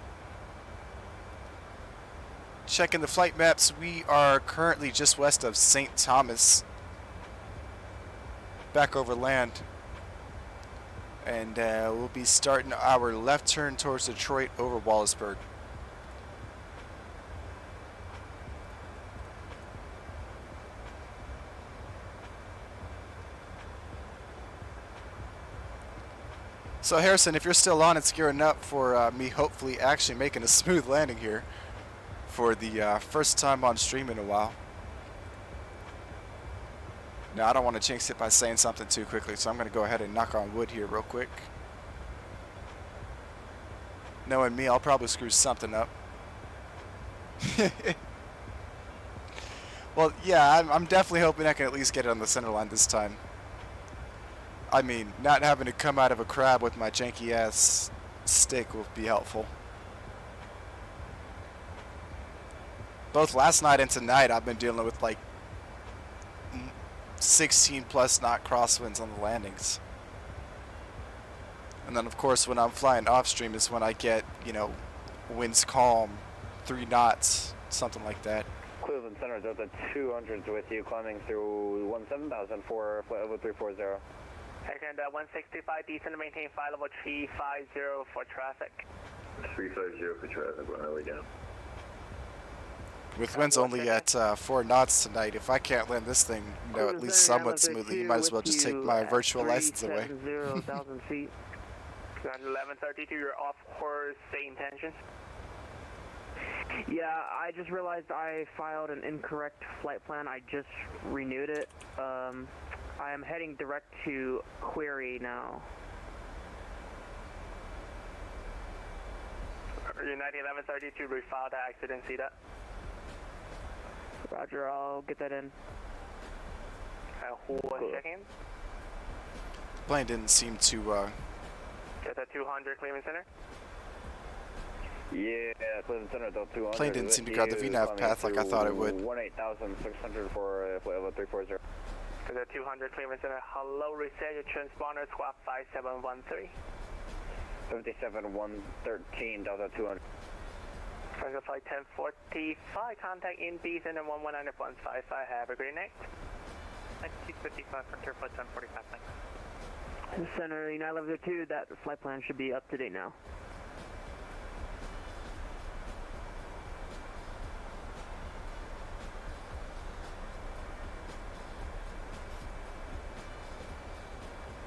[SPEAKER 1] Checking the flight maps, we are currently just west of St. Thomas, back over land, and we'll be starting our left turn towards Detroit over Wallaceburg. So Harrison, if you're still on, it's gearing up for me hopefully actually making a smooth landing here for the first time on stream in a while. Now, I don't want to jinx it by saying something too quickly, so I'm going to go ahead and knock on wood here real quick. Knowing me, I'll probably screw something up. Well, yeah, I'm definitely hoping I can at least get it on the center line this time. I mean, not having to come out of a crab with my janky ass stick will be helpful. Both last night and tonight, I've been dealing with like 16 plus knot crosswinds on the landings. And then of course when I'm flying off stream is when I get, you know, winds calm, 3 knots, something like that.
[SPEAKER 22] Cleveland Center, Delta 200's with you, climbing through 17,000 for flight level 340.
[SPEAKER 23] Second, 165, descend to maintain flight level 350 for traffic.
[SPEAKER 6] 350 for traffic, going all the way down.
[SPEAKER 1] With winds only at 4 knots tonight, if I can't land this thing, you know, at least somewhat smoothly, you might as well just take my virtual license away.
[SPEAKER 23] 370,000 feet. 1132, you're off course, same intention.
[SPEAKER 5] Yeah, I just realized I filed an incorrect flight plan. I just renewed it. I am heading direct to Query now.
[SPEAKER 23] United 1132, refile the accident, see that?
[SPEAKER 5] Roger, I'll get that in.
[SPEAKER 23] Who was checking?
[SPEAKER 1] Plane didn't seem to
[SPEAKER 23] Get that 200 Cleveland Center.
[SPEAKER 22] Yeah, Cleveland Center, Delta 200.
[SPEAKER 1] plane didn't seem to grab the VNAV path like I thought it would.
[SPEAKER 22] 18,600 for flight level 340.
[SPEAKER 23] To the 200 Cleveland Center, hello, reset your transponder, squawk 5713.
[SPEAKER 22] 57-113, Delta 200.
[SPEAKER 23] Target flight 1045, contact in B Center 119.55, have a great night.
[SPEAKER 7] 255, frontier flight 1045, thanks.
[SPEAKER 5] Center, United 1102, that flight plan should be up to date now.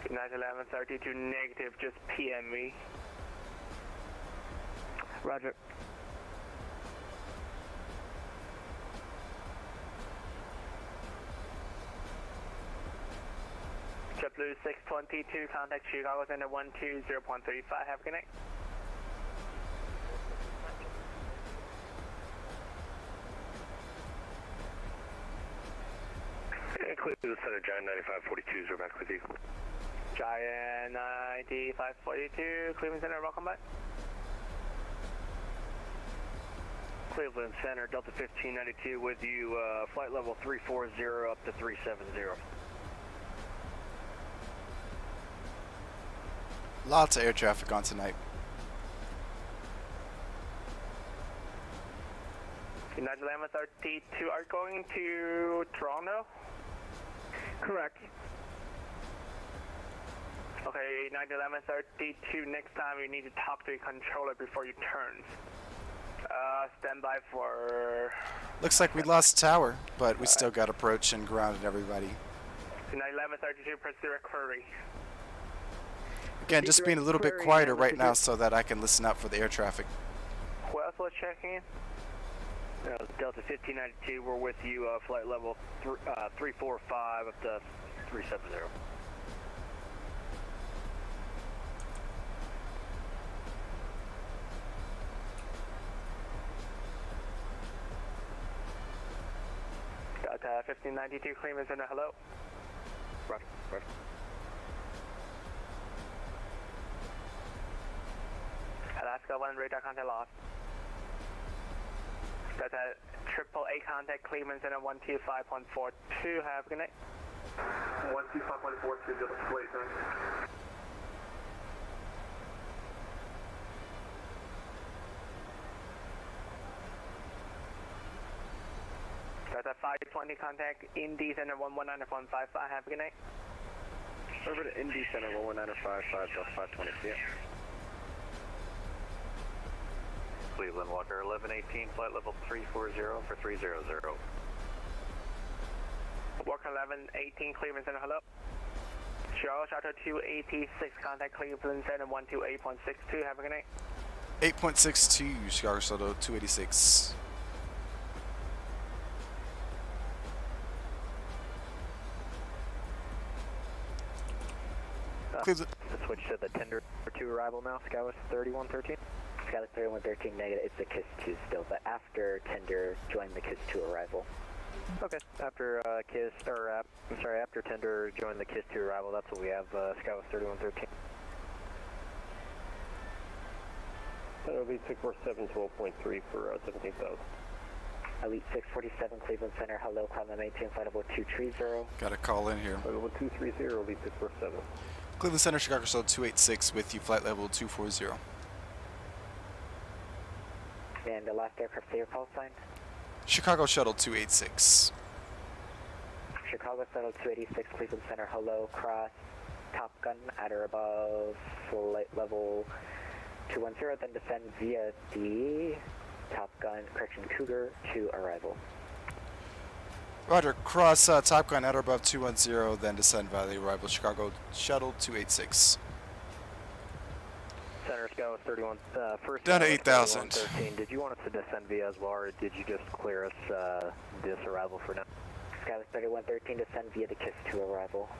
[SPEAKER 23] United 1132, negative, just PM me.
[SPEAKER 5] Roger.
[SPEAKER 23] JetBlue 622, contact Chicago Center 120.35, have a good night.
[SPEAKER 2] Cleveland Center, Giant 9542s, we're back with you.
[SPEAKER 23] Giant 9542, Cleveland Center, welcome back.
[SPEAKER 22] Cleveland Center, Delta 1592 with you, flight level 340 up to 370.
[SPEAKER 1] Lots of air traffic on tonight.
[SPEAKER 23] United 1132, are going to Toronto?
[SPEAKER 5] Correct.
[SPEAKER 23] Okay,
[SPEAKER 13] United 1132, next time you need to talk to your controller before you turn. Stand by for...
[SPEAKER 1] Looks like we lost tower, but we still got approach and grounded everybody.
[SPEAKER 13] United 1132, pursue a query.
[SPEAKER 1] Again, just being a little bit quieter right now so that I can listen out for the air traffic.
[SPEAKER 13] Who else was checking in?
[SPEAKER 23] Delta 1592, we're with you, flight level 345 up to 370.
[SPEAKER 13] Delta 1592, Cleveland Center, hello.
[SPEAKER 23] Roger, roger.
[SPEAKER 13] Alaska 1, radar contact lost. Delta 888 contact Cleveland Center 125.42, have a good night.
[SPEAKER 11] 125.42, Delta Flight Center.
[SPEAKER 13] Delta 520 contact Indy Center 119.55, have a good night.
[SPEAKER 15] Over to Indy Center 119.55, Delta 520, see ya.
[SPEAKER 2] Cleveland Walker 1118, flight level 340 for 300.
[SPEAKER 13] Walker 1118, Cleveland Center, hello. Shuttle 286, contact Cleveland Center 128.62, have a good night.
[SPEAKER 1] 8.62, Chicago Shuttle 286.
[SPEAKER 23] Switch to the tender 2 arrival now, Skywest 3113.
[SPEAKER 9] Skywest 3113 negative, it's the KISS 2 still, but after tender, join the KISS 2 arrival.
[SPEAKER 23] Okay, after after tender, join the KISS 2 arrival, that's what we have, Skywest 3113.
[SPEAKER 15] That'll be 647, 12.3 for 17,000.
[SPEAKER 9] Elite 647, Cleveland Center, hello, climb and maintain flight level 230.
[SPEAKER 1] Got a call in here.
[SPEAKER 15] Flight level 230, Elite 647.
[SPEAKER 1] Cleveland Center, Chicago Shuttle 286 with you, flight level 240.
[SPEAKER 9] And the last aircraft, say your call sign.
[SPEAKER 1] Chicago Shuttle 286.
[SPEAKER 9] Chicago Shuttle 286, Cleveland Center, hello, cross Top Gun at or above flight level 210, then descend via the Top Gun, correction, Cougar to arrival.
[SPEAKER 1] Roger, cross Top Gun at or above 210, then descend via the arrival Chicago Shuttle 286.
[SPEAKER 23] Center Skywest 31, first
[SPEAKER 1] down to 8,000.
[SPEAKER 23] 13. Did you want us to descend via as well, or did you just clear us this arrival for now?
[SPEAKER 9] Skywest 3113, descend via the KISS 2 arrival.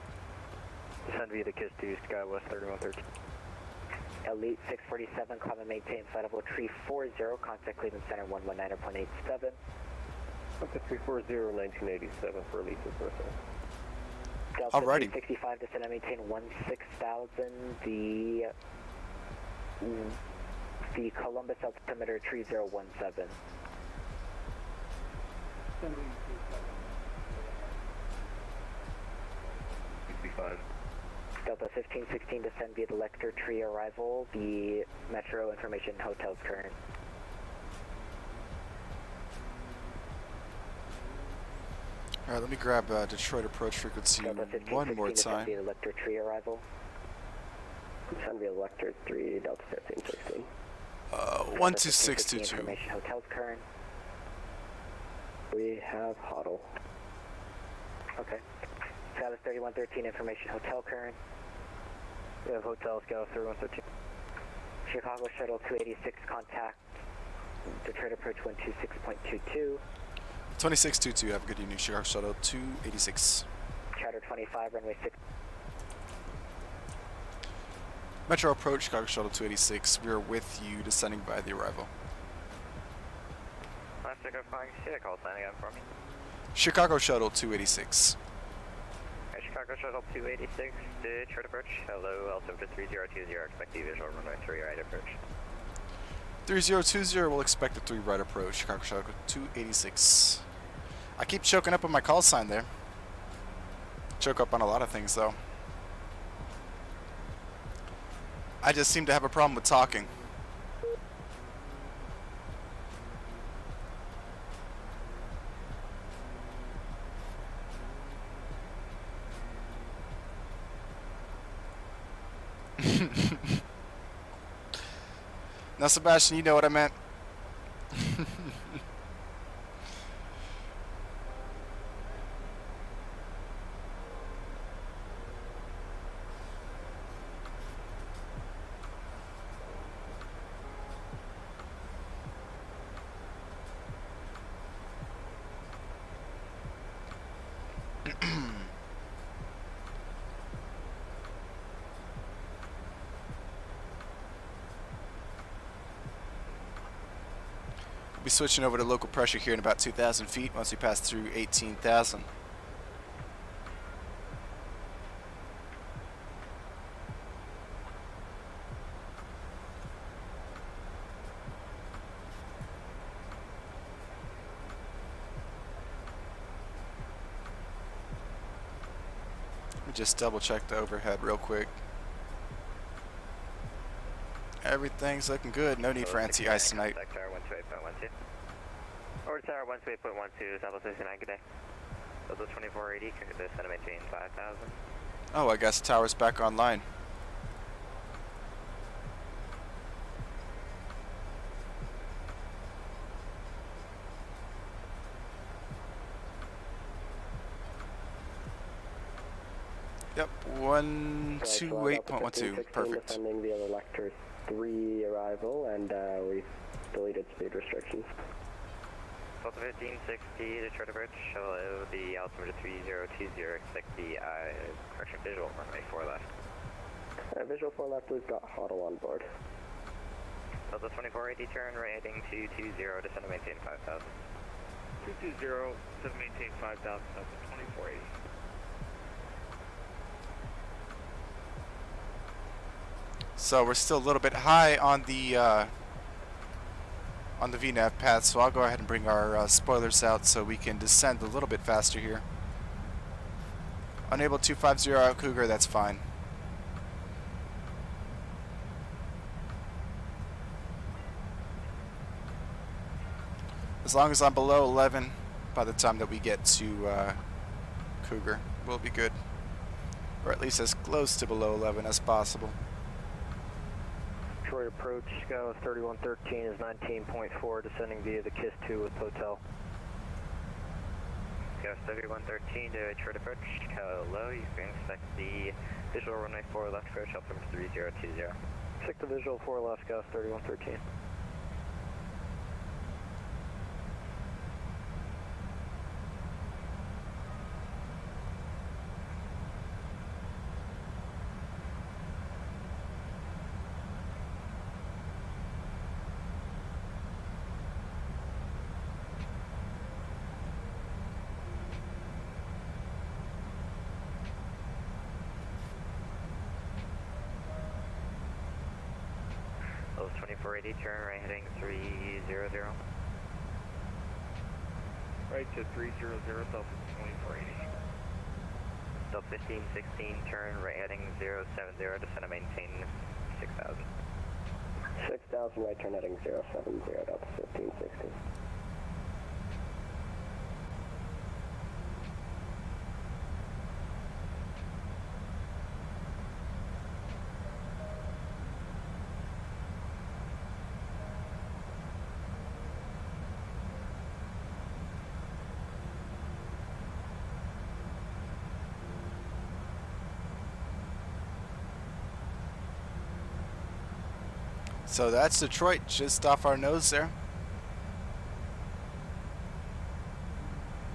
[SPEAKER 23] Descend via the KISS 2, Skywest 3113.
[SPEAKER 9] Elite 647, climb and maintain flight level 340, contact Cleveland Center 119.87.
[SPEAKER 15] Up to 340, 1987 for Elite 647.
[SPEAKER 9] Delta
[SPEAKER 1] Alrighty.
[SPEAKER 9] 365, descend and maintain 16,000, the Columbus altimeter 3017.
[SPEAKER 15] 65.
[SPEAKER 9] Delta 1516, descend via the Lecter Tree arrival, the Metro Information Hotels current.
[SPEAKER 1] Alright, let me grab Detroit approach frequency one more time.
[SPEAKER 9] Descend via the Lecter Tree arrival. Descend via Lecter 3, Delta 1516.
[SPEAKER 1] 12622.
[SPEAKER 9] Information Hotels current.
[SPEAKER 15] We have HODL.
[SPEAKER 9] Okay. Skywest 3113, information hotel current.
[SPEAKER 23] We have Hotel Skywest 3113.
[SPEAKER 9] Chicago Shuttle 286, contact Detroit approach 126.22.
[SPEAKER 1] 2622, have a good evening, Chicago Shuttle 286.
[SPEAKER 9] Charter 25, runway 6.
[SPEAKER 1] Metro approach, Chicago Shuttle 286. We are with you, descending by the arrival.
[SPEAKER 2] Chicago flying, say the call sign again for me.
[SPEAKER 1] Chicago Shuttle 286.
[SPEAKER 2] Chicago Shuttle 286, Detroit approach. Hello, altimeter 3020, expect the visual runway 3 right approach.
[SPEAKER 1] 3020, we'll expect the 3 right approach, Chicago Shuttle 286. I keep choking up on my call sign there. Choke up on a lot of things though. I just seem to have a problem with talking. Now, Sebastian, you know what I meant. We'll be switching over to local pressure here in about 2,000 feet once we pass through 18,000. Let me just double check the overhead real quick. Everything's looking good. No need for anti-ice tonight.
[SPEAKER 2] Tower 128.12. Over Tower 128.12, Southwest 69, good day. Southwest 2480, descend and maintain 5,000.
[SPEAKER 1] Oh, I guess the tower's back online. Yep, 128.12, perfect.
[SPEAKER 9] Descending via the Lecter 3 arrival, and we deleted speed restrictions.
[SPEAKER 2] Delta 1560, Detroit approach, hello, the altimeter 3020, expect the correction visual, runway 4 left.
[SPEAKER 9] Visual 4 left, we've got Huddle on board.
[SPEAKER 2] Delta 2480, turn right heading 220, descend and maintain 5,000.
[SPEAKER 16] 220, descend and maintain 5,000, Delta 2480.
[SPEAKER 1] So we're still a little bit high on the VNAV path, so I'll go ahead and bring our spoilers out so we can descend a little bit faster here. Unable 250 out Cougar, that's fine. As long as I'm below 11 by the time that we get to Cougar, we'll be good. Or at least as close to below 11 as possible.
[SPEAKER 23] Detroit approach, SkyWest 3113 is 19.4, descending via the KISS 2 with hotel.
[SPEAKER 2] SkyWest 3113 to Detroit approach, hello, you can expect the visual runway 4 left approach, altimeter 3020.
[SPEAKER 23] Check the visual 4 left, SkyWest 3113.
[SPEAKER 2] Those 2480, turn right heading 300.
[SPEAKER 16] Right to 300, Delta 2480.
[SPEAKER 2] Delta 1516, turn right heading 070, descend and maintain 6,000.
[SPEAKER 9] 6,000, right turn heading 070, Delta 1560.
[SPEAKER 1] So that's Detroit, just off our nose there.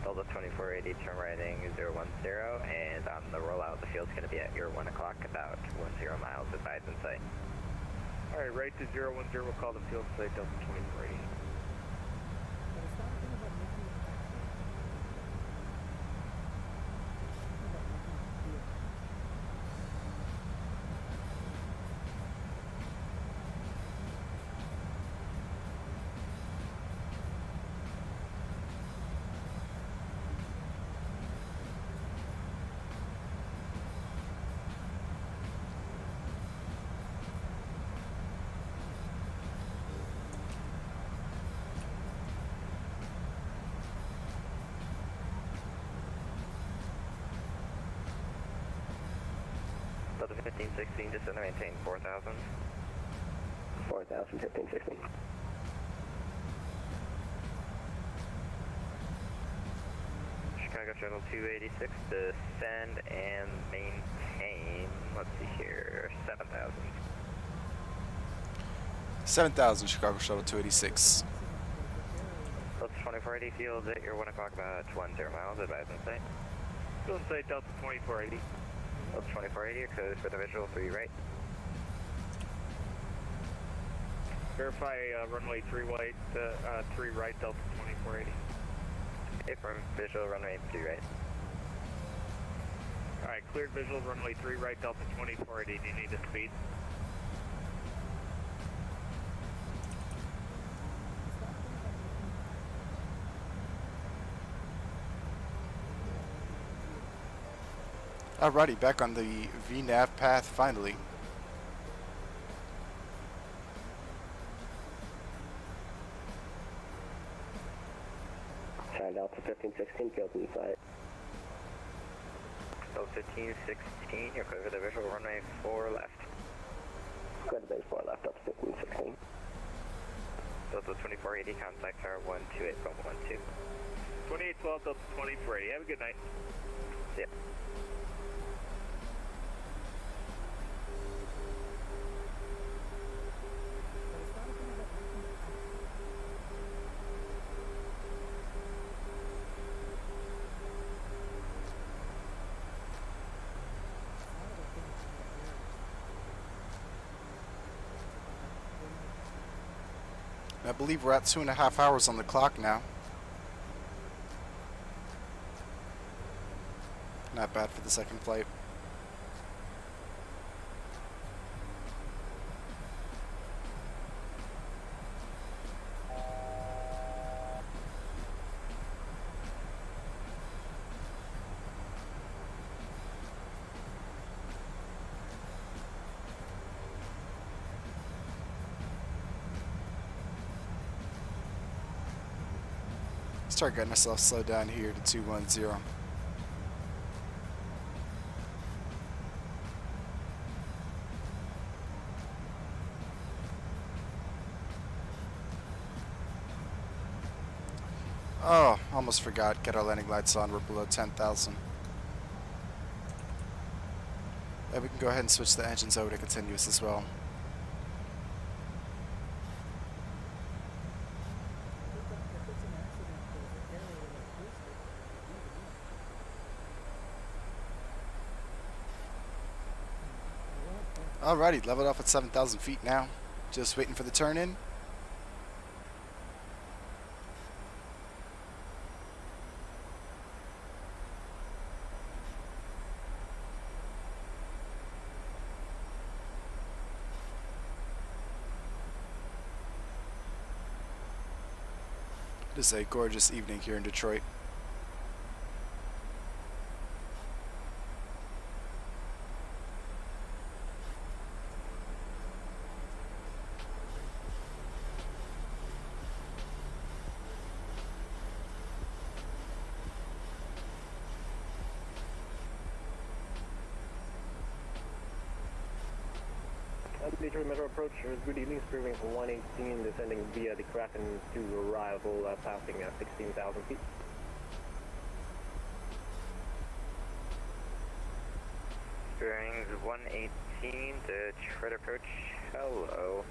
[SPEAKER 2] Delta 2480, turn right heading 010, and on the rollout, the field's going to be at your 1 o'clock, about 10 miles advised in sight.
[SPEAKER 16] Alright, right to 010, we'll call the field site Delta 2480.
[SPEAKER 2] Delta 1516, descend and maintain 4,000.
[SPEAKER 9] 4,000, 1516.
[SPEAKER 2] Chicago Shuttle 286, descend and maintain, let's see here, 7,000.
[SPEAKER 1] 7,000, Chicago Shuttle 286.
[SPEAKER 2] Delta 2480, field at your 1 o'clock, about 10 miles, advise and say.
[SPEAKER 14] Field say Delta 2480.
[SPEAKER 2] Delta 2480, your code for the visual 3 right.
[SPEAKER 14] Verify runway 3 right, 3 right, Delta 2480.
[SPEAKER 2] Okay, from visual runway 3 right.
[SPEAKER 14] Alright, cleared visual runway 3 right, Delta 2480. Do you need the speed?
[SPEAKER 1] Alrighty, back on the VNAV path finally.
[SPEAKER 9] Sorry, Delta 1516, field inside.
[SPEAKER 2] Delta 1516, you're clear for the visual runway 4 left.
[SPEAKER 9] Go to base 4 left, Delta 1516.
[SPEAKER 2] Delta 2480, contact tower 128.12.
[SPEAKER 14] 2812, Delta 2480. Have a good night.
[SPEAKER 2] See ya.
[SPEAKER 1] I believe we're at 2.5 hours on the clock now. Not bad for the second flight. Start getting ourselves slowed down here to 210. Oh, almost forgot. Get our landing lights on. We're below 10,000. And we can go ahead and switch the engines over to continuous as well. Alrighty, leveled off at 7,000 feet now. Just waiting for the turn in. It is a gorgeous evening here in Detroit.
[SPEAKER 18] Detroit Metro approach, good evening, Spearwing 118, descending via the Kraken to arrival, passing 16,000 feet.
[SPEAKER 2] Bearings 118, Detroit approach, hello.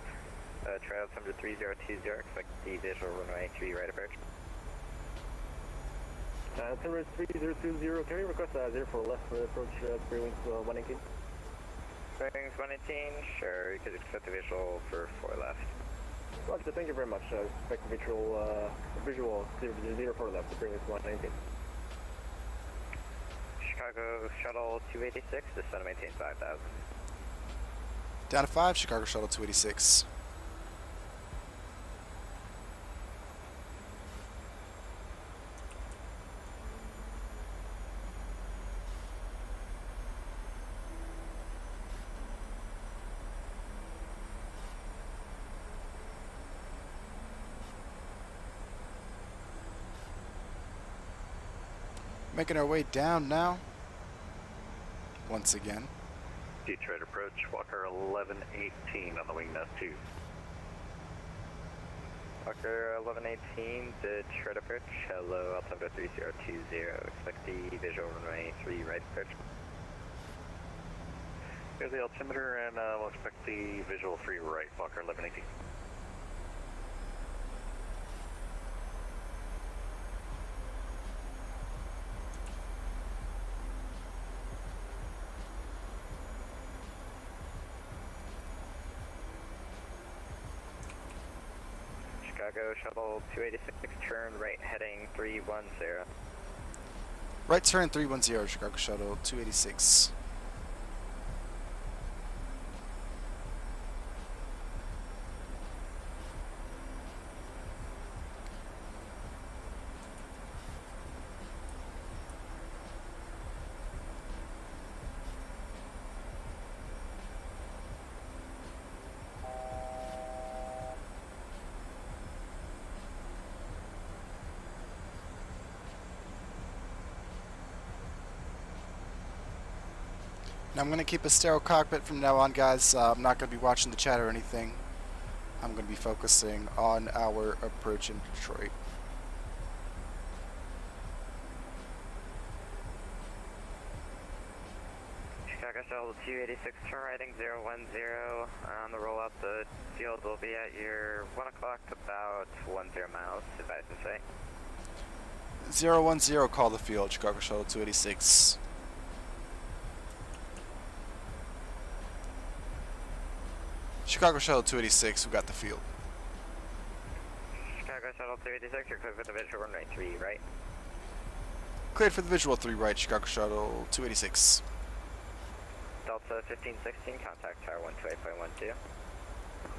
[SPEAKER 2] Trial number 3020, expect the visual runway 3 right approach.
[SPEAKER 18] Number 3020, can you request 0 for left for approach, Spearwing 118?
[SPEAKER 2] Bearings 118, sure, you could accept the visual for 4 left.
[SPEAKER 18] Roger, thank you very much. Expect the visual 0 for left, Bearings 119.
[SPEAKER 2] Chicago Shuttle 286, descend and maintain 5,000.
[SPEAKER 1] Down to 5, Chicago Shuttle 286. Making our way down now. Once again.
[SPEAKER 2] Detroit approach, Walker 1118 on the wing nut 2.
[SPEAKER 9] Walker 1118, Detroit approach, hello, altimeter 3020, expect the visual runway 3 right approach.
[SPEAKER 2] Here's the altimeter and we'll expect the visual 3 right, Walker 1118.
[SPEAKER 9] Chicago Shuttle 286, turn right heading 310.
[SPEAKER 1] Right turn 310, Chicago Shuttle 286. Now I'm going to keep a sterile cockpit from now on, guys. I'm not going to be watching the chat or anything. I'm going to be focusing on our approach in Detroit.
[SPEAKER 9] Chicago Shuttle 286, turn righting 010. On the rollout, the field will be at your 1 o'clock, about 10 miles, advise and say.
[SPEAKER 1] 010, call the field, Chicago Shuttle 286. Chicago Shuttle 286, we got the field.
[SPEAKER 9] Chicago Shuttle 286, you're clear for the visual runway 3, right?
[SPEAKER 1] Cleared for the visual 3 right, Chicago Shuttle 286.
[SPEAKER 9] Delta 1516, contact tower 128.12.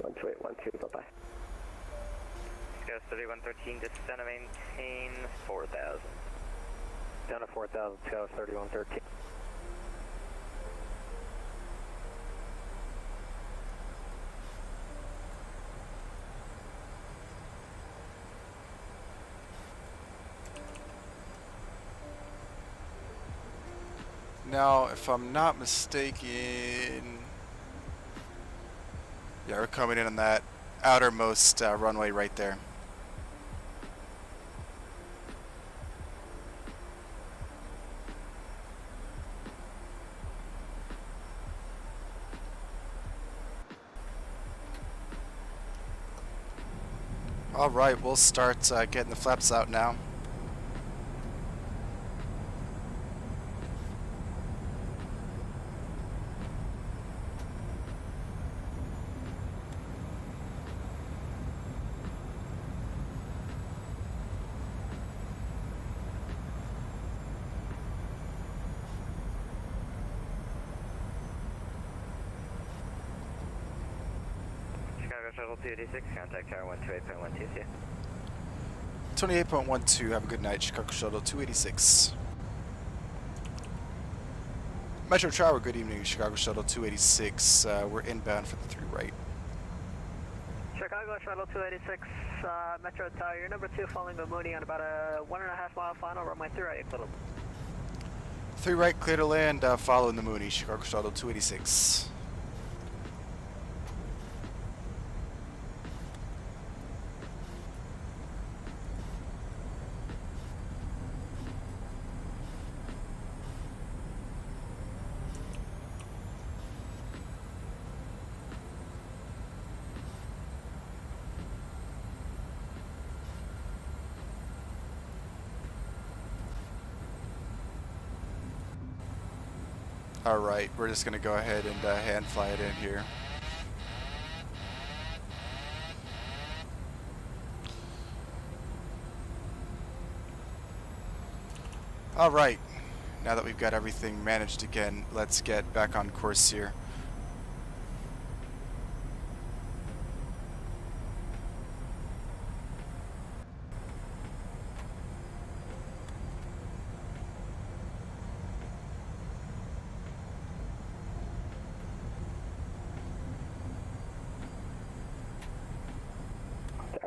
[SPEAKER 22] 12812, bye-bye.
[SPEAKER 9] Go 3113, descend and maintain 4,000.
[SPEAKER 22] Down to 4,000, Scout 3113.
[SPEAKER 1] Now, if I'm not mistaken, yeah, we're coming in on that outermost runway right there. All right, we'll start getting the flaps out now.
[SPEAKER 9] Shuttle 286, contact tower 128.12.
[SPEAKER 1] 28.12, have a good night, Chicago Shuttle 286. Metro Tower, good evening, Chicago Shuttle 286. We're inbound for the 3 right.
[SPEAKER 5] Chicago Shuttle 286, Metro Tower, you're number 2 following the Mooney on about a 1.5 mile final, runway 3 right, equivalent.
[SPEAKER 1] 3 right, clear to land, following the Mooney, Chicago Shuttle 286. Alright, we're just going to go ahead and hand fly it in here. Alright, now that we've got everything managed again, let's get back on course here.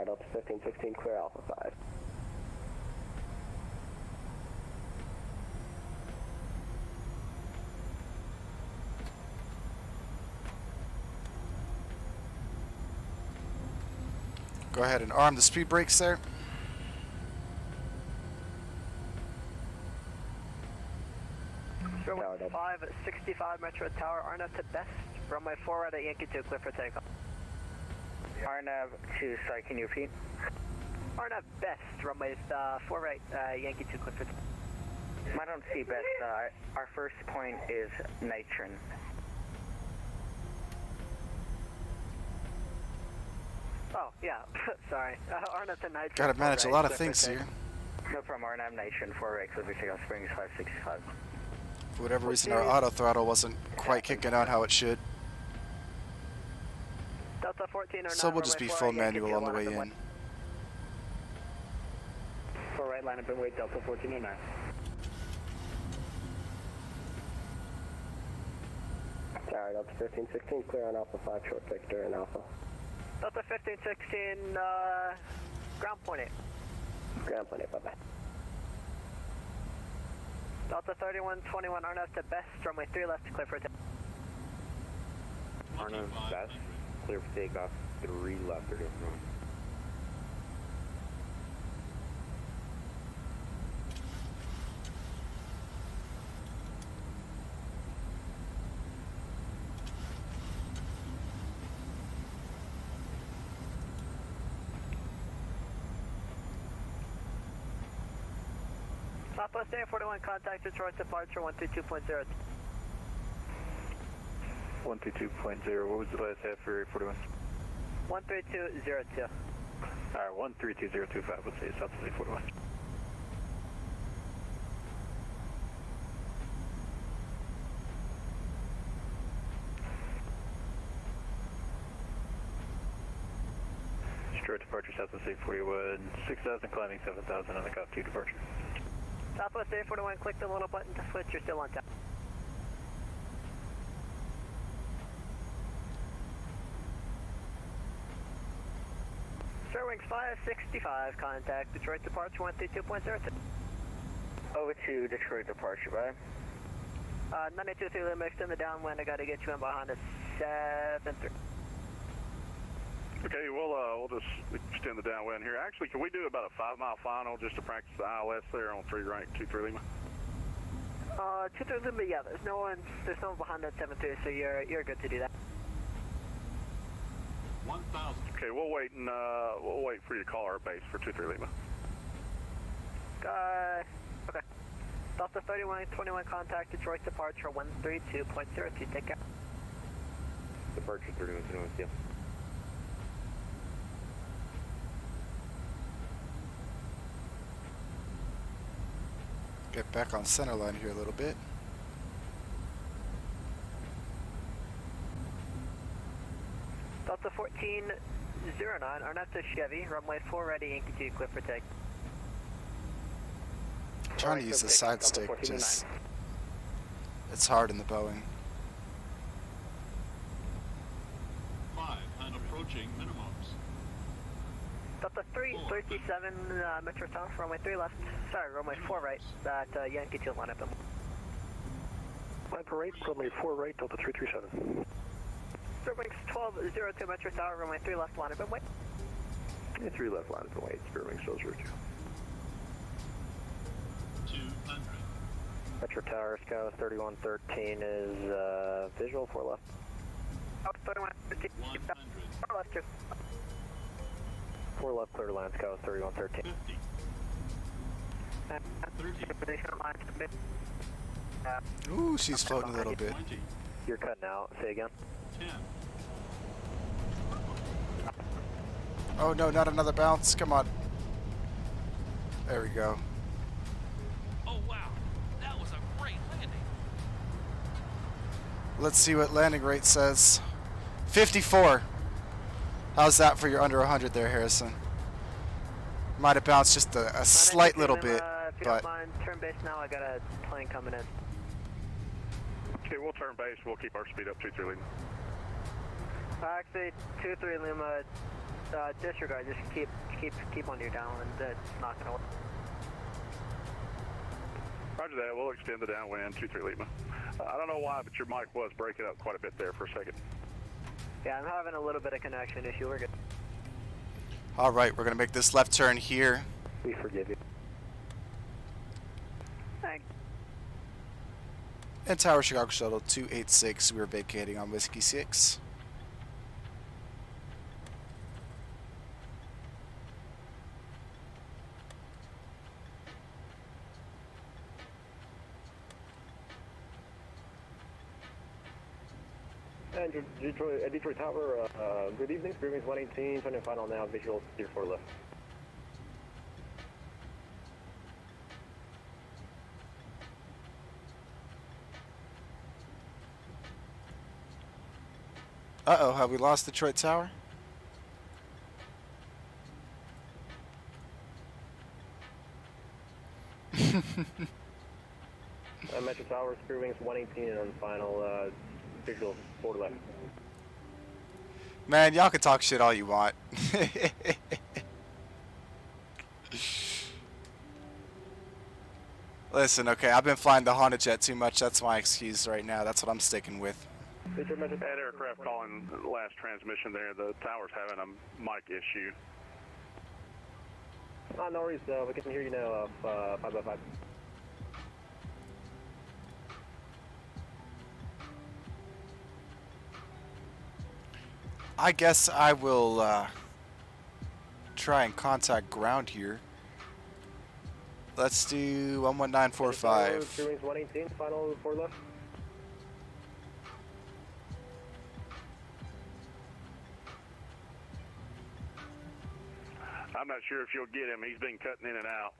[SPEAKER 22] Delta 1516, clear Alpha 5.
[SPEAKER 1] Go ahead and arm the speed brakes there.
[SPEAKER 5] Runway 565 Metro Tower, RNAV to best. Runway 4 right at Yankee 2, clear for takeoff.
[SPEAKER 23] RNAV to, sorry, can you repeat?
[SPEAKER 5] RNAV best, runway 4 right, Yankee 2, clear for takeoff.
[SPEAKER 23] I don't see best. Our first point is Nitron.
[SPEAKER 5] Oh, yeah, sorry. RNAV to Nitron.
[SPEAKER 1] Gotta manage a lot of things here.
[SPEAKER 23] No problem, RNAV Nitron, 4 right, clear for takeoff, Springs 565.
[SPEAKER 1] For whatever reason, our auto throttle wasn't quite kicking out how it should.
[SPEAKER 5] Delta 1409,
[SPEAKER 1] So we'll just be full manual on the way in.
[SPEAKER 18] 4 right, line up and wait, Delta 1409.
[SPEAKER 15] Tower, Delta 1516, clear on Alpha 5, short Victor and Alpha.
[SPEAKER 5] Delta 1516, ground point 8.
[SPEAKER 15] Ground point 8, bye-bye.
[SPEAKER 5] Delta 3121, RNAV to best, runway 3 left, clear for takeoff.
[SPEAKER 12] RNAV best, clear for takeoff, 3 left, or different.
[SPEAKER 5] Southwest Air 41, contact Detroit departure 132.0.
[SPEAKER 6] 122.0, what was the last half for Area 41?
[SPEAKER 5] 13202.
[SPEAKER 6] Alright, 132025, let's say Southwest Air 41. Detroit departure, Southwest Air 41, 6,000 climbing, 7,000 on the COP 2 departure.
[SPEAKER 5] Southwest Air 41, click the little button to switch, you're still on top. Wings 565, contact Detroit departure 132.02.
[SPEAKER 23] Over to Detroit departure, bye.
[SPEAKER 5] 923 Lima, extend the downwind, I gotta get you in behind us, 7-3.
[SPEAKER 10] Okay, we'll just extend the downwind here. Actually, can we do about a 5-mile final just to practice the ILS there on 3 right, 23 Lima?
[SPEAKER 5] 23 Lima, yeah, there's no one behind that 7-3, so you're good to do that.
[SPEAKER 17] 1,000.
[SPEAKER 10] Okay, we'll wait for you to call our base for 23 Lima.
[SPEAKER 5] Okay. Delta 3121, contact Detroit departure 132.02, take care.
[SPEAKER 12] Departure 3121, yeah.
[SPEAKER 1] Get back on center line here a little bit.
[SPEAKER 5] Delta 1409, Ernesto Chevy, runway 4 ready, Yankee 2, clear for take.
[SPEAKER 1] Trying to use the side stick, just it's hard in the Boeing.
[SPEAKER 17] 5 and approaching minimums.
[SPEAKER 5] Delta 337, Metro Tower, runway 3 left. Sorry, runway 4 right, that Yankee 2 line up.
[SPEAKER 11] Line for right, runway 4 right, Delta 337.
[SPEAKER 5] Wings 1202 Metro Tower, runway 3 left, line up and wait.
[SPEAKER 10] Yeah, 3 left, line up and wait, Wings 1202.
[SPEAKER 17] 200.
[SPEAKER 18] Metro Tower, Scout 3113 is visual, 4 left.
[SPEAKER 5] 3113, 4 left, 2.
[SPEAKER 18] 4 left, clear to land, Scout 3113.
[SPEAKER 17] 50.
[SPEAKER 1] Ooh, she's floating a little bit.
[SPEAKER 17] 20.
[SPEAKER 18] You're cutting out, say again.
[SPEAKER 17] 10.
[SPEAKER 1] Oh no, not another bounce, come on. There we go.
[SPEAKER 20] Oh wow, that was a great landing.
[SPEAKER 1] Let's see what landing rate says. 54. How's that for your under 100 there, Harrison? Might have bounced just a slight little bit,
[SPEAKER 5] If you
[SPEAKER 1] but
[SPEAKER 5] don't mind, turn base now, I got a plane coming in.
[SPEAKER 10] Okay, we'll turn base, we'll keep our speed up 23 Lima.
[SPEAKER 5] Actually, 23 Lima, disregard, just keep on your downwind, it's not gonna work.
[SPEAKER 10] Roger that, we'll extend the downwind 23 Lima. I don't know why, but your mic was breaking up quite a bit there for a second.
[SPEAKER 5] Yeah, I'm having a little bit of connection issue, we're good.
[SPEAKER 1] All right, we're going to make this left turn here.
[SPEAKER 15] We forgive you.
[SPEAKER 1] And Tower Chicago Shuttle 286, we're vacating on Whiskey 6.
[SPEAKER 18] And Detroit Tower, good evening, Spearwings 118, turning final now, visual 04 left.
[SPEAKER 1] Uh-oh, have we lost Detroit Tower?
[SPEAKER 18] Metro Tower, Spearwings 118 on final, visual 4 left.
[SPEAKER 1] Man, y'all can talk shit all you want. Listen, okay, I've been flying the Honda Jet too much. That's my excuse right now. That's what I'm sticking with.
[SPEAKER 14] That aircraft calling the last transmission there. The tower's having a mic issue.
[SPEAKER 18] No worries, we can hear you now, 5x5.
[SPEAKER 1] I guess I will try and contact ground here. Let's do 11945.
[SPEAKER 18] Spearwings 118, final 4 left.
[SPEAKER 14] I'm not sure if you'll get him. He's been cutting in and out.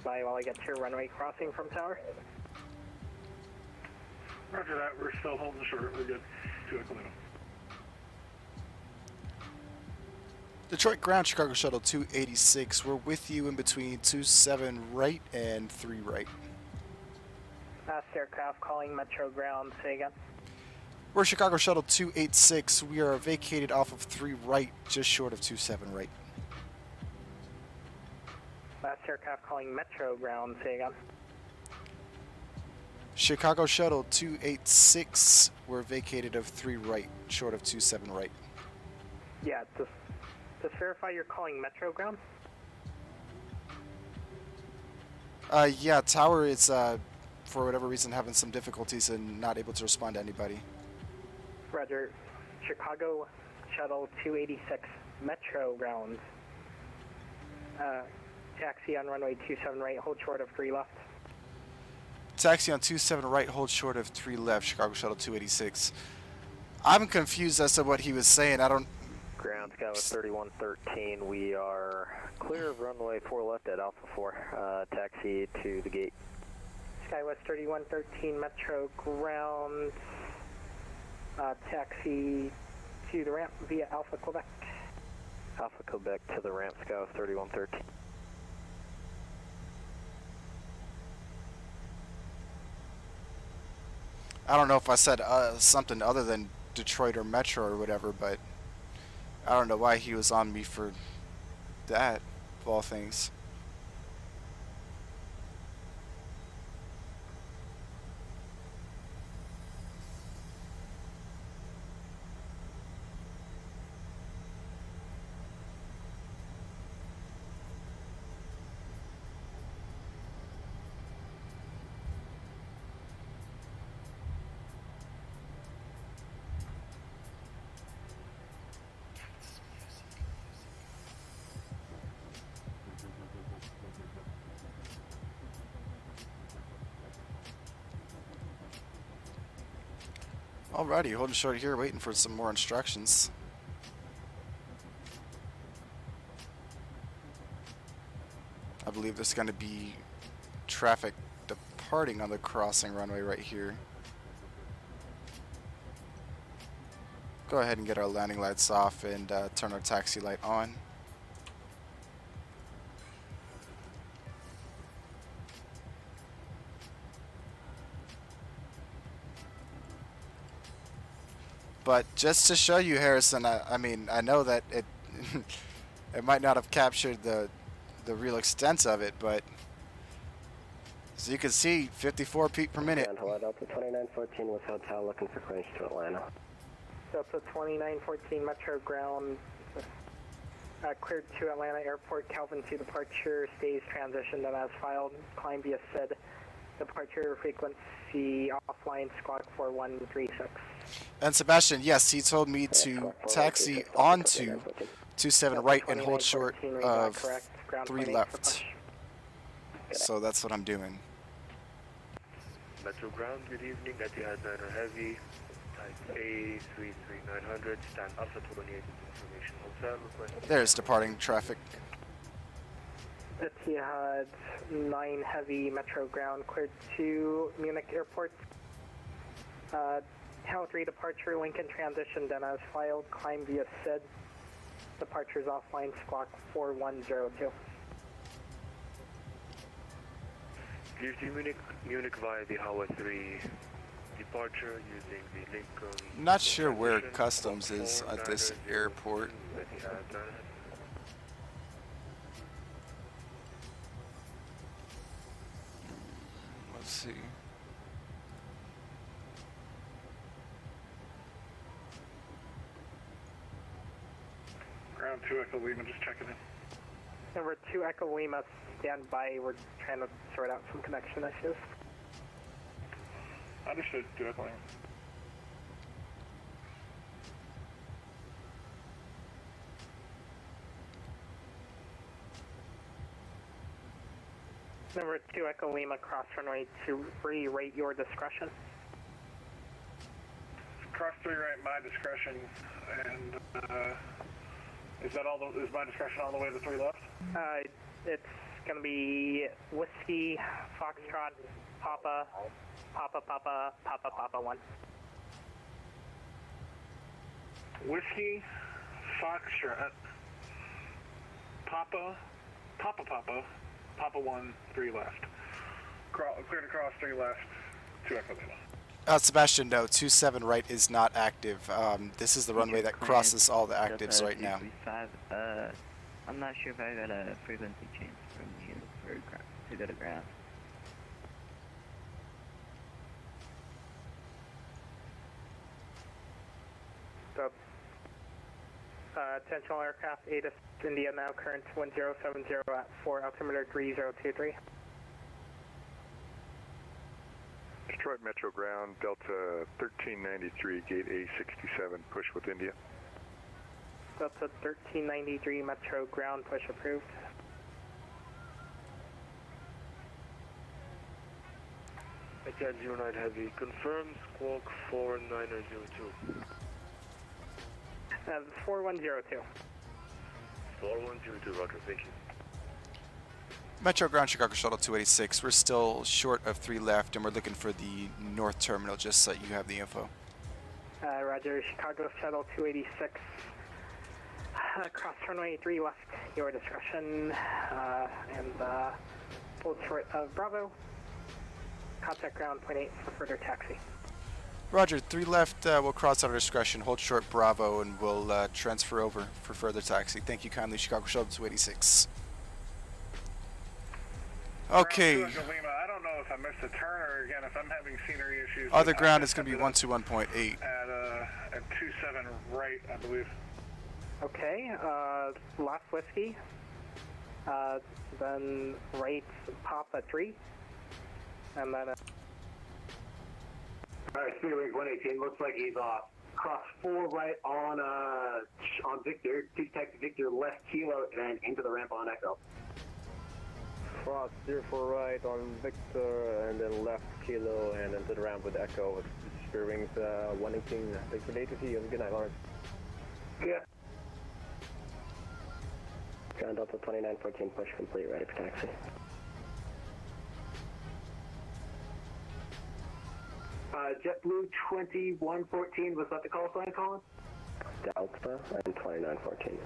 [SPEAKER 9] Bye while I get to runway crossing from tower.
[SPEAKER 17] Roger that. We're still holding short. We're good. 2 o'clock.
[SPEAKER 1] Detroit Ground, Chicago Shuttle 286. We're with you in between 27 right and 3 right.
[SPEAKER 9] Last aircraft calling Metro Ground. Say again.
[SPEAKER 1] We're Chicago Shuttle 286. We are vacated off of 3 right, just short of 27 right.
[SPEAKER 9] Last aircraft calling Metro Ground. Say again.
[SPEAKER 1] Chicago Shuttle 286. We're vacated of 3 right, short of 27 right.
[SPEAKER 9] Yeah, just verify you're calling Metro Ground.
[SPEAKER 1] Yeah, Tower is, for whatever reason, having some difficulties and not able to respond to anybody.
[SPEAKER 9] Roger. Chicago Shuttle 286, Metro Ground. Taxi on runway 27 right, hold short of 3 left.
[SPEAKER 1] Taxi on 27 right, hold short of 3 left, Chicago Shuttle 286. I'm confused as to what he was saying. I don't...
[SPEAKER 15] Ground Skywest 3113, we are clear of runway 4 left at Alpha 4, taxi to the gate.
[SPEAKER 9] Skywest 3113, Metro Ground, taxi to the ramp via Alpha Quebec.
[SPEAKER 15] Alpha Quebec to the ramp, Skywest 3113.
[SPEAKER 1] I don't know if I said something other than Detroit or Metro or whatever, but I don't know why he was on me for that, of all things. Alrighty, holding short here, waiting for some more instructions. I believe there's going to be traffic departing on the crossing runway right here. Go ahead and get our landing lights off and turn our taxi light on. But just to show you, Harrison, I mean, I know that it it might not have captured the real extent of it, but as you can see, 54 feet per minute.
[SPEAKER 15] Delta 2914 with hotel looking for clearance to Atlanta.
[SPEAKER 9] Delta 2914 Metro Ground.
[SPEAKER 5] Cleared to Atlanta Airport, Calvin to departure, stays transitioned and as filed. Climb via SID. Departure frequency offline, squawk 4136.
[SPEAKER 1] And Sebastian, yes, he told me to taxi onto 27 right and hold short of 3 left. So that's what I'm doing.
[SPEAKER 11] Metro Ground, good evening. Etihad 9er Heavy, type A33900, stand Alpha 28 information hotel. Request.
[SPEAKER 1] There's departing traffic.
[SPEAKER 5] Etihad 9 Heavy, Metro Ground, cleared to Munich Airport. Tower 3 departure, Lincoln transition, then as filed, climb via SID. Departures offline, squawk 4102.
[SPEAKER 11] Clear to Munich via the Hawa 3 departure using the Lincoln.
[SPEAKER 1] Not sure where customs is at this airport. Let's see.
[SPEAKER 17] Ground 2 Echo Lima, just checking in.
[SPEAKER 5] Number 2 Echo Lima, stand by. We're trying to sort out some connection issues.
[SPEAKER 17] Understood, 2 Echo Lima.
[SPEAKER 5] Number 2 Echo Lima, cross runway 3, rate your discretion.
[SPEAKER 17] Cross 3 right, my discretion, and is that all? Is my discretion all the way to 3 left?
[SPEAKER 5] It's gonna be Whiskey, Foxtrot, Papa, Papa, Papa, Papa, Papa 1.
[SPEAKER 17] Whiskey, Foxtrot, Papa, Papa, Papa, Papa 1, 3 left. Clear to cross 3 left, 2 Echo Lima.
[SPEAKER 1] Sebastian, no, 27 right is not active. This is the runway that crosses all the actives right now.
[SPEAKER 3] I'm not sure if I got a frequency change from you to go to ground.
[SPEAKER 5] Attention aircraft, ATIS India now, current 1070 at 4, altimeter 3023.
[SPEAKER 10] Detroit Metro Ground, Delta 1393, gate A67, push with India.
[SPEAKER 5] Delta 1393, Metro Ground, push approved.
[SPEAKER 11] Etihad 09 Heavy, confirm squawk 4902.
[SPEAKER 5] 4102.
[SPEAKER 11] 4102, roger, thank you.
[SPEAKER 1] Metro Ground, Chicago Shuttle 286. We're still short of 3 left, and we're looking for the north terminal, just so you have the info.
[SPEAKER 5] Roger, Chicago Shuttle 286. Cross runway 3 left, your discretion, and hold short of Bravo. Contact ground point 8 for further taxi.
[SPEAKER 1] Roger, 3 left, we'll cross our discretion, hold short Bravo, and we'll transfer over for further taxi. Thank you kindly, Chicago Shuttle 286. Okay.
[SPEAKER 17] I don't know if I missed a turn or again if I'm having scenery issues.
[SPEAKER 1] Other ground is going to be 121.8.
[SPEAKER 17] At 27 right, I believe.
[SPEAKER 5] Okay, last whiskey. Then right Papa 3. And then
[SPEAKER 19] Alright, Speedway 118, looks like he's off. Cross 4 right on Victor, 2 taxi Victor, left Kilo, and into the ramp on Echo.
[SPEAKER 18] Cross 04 right on Victor, and then left Kilo, and into the ramp with Echo. Speedwings 118, thanks for the ATC, and good night, Lawrence.
[SPEAKER 19] Yeah.
[SPEAKER 9] Ground Delta 2914, push complete, ready for taxi.
[SPEAKER 19] JetBlue 2114, was that the call sign, Colin?
[SPEAKER 9] Delta and 2914.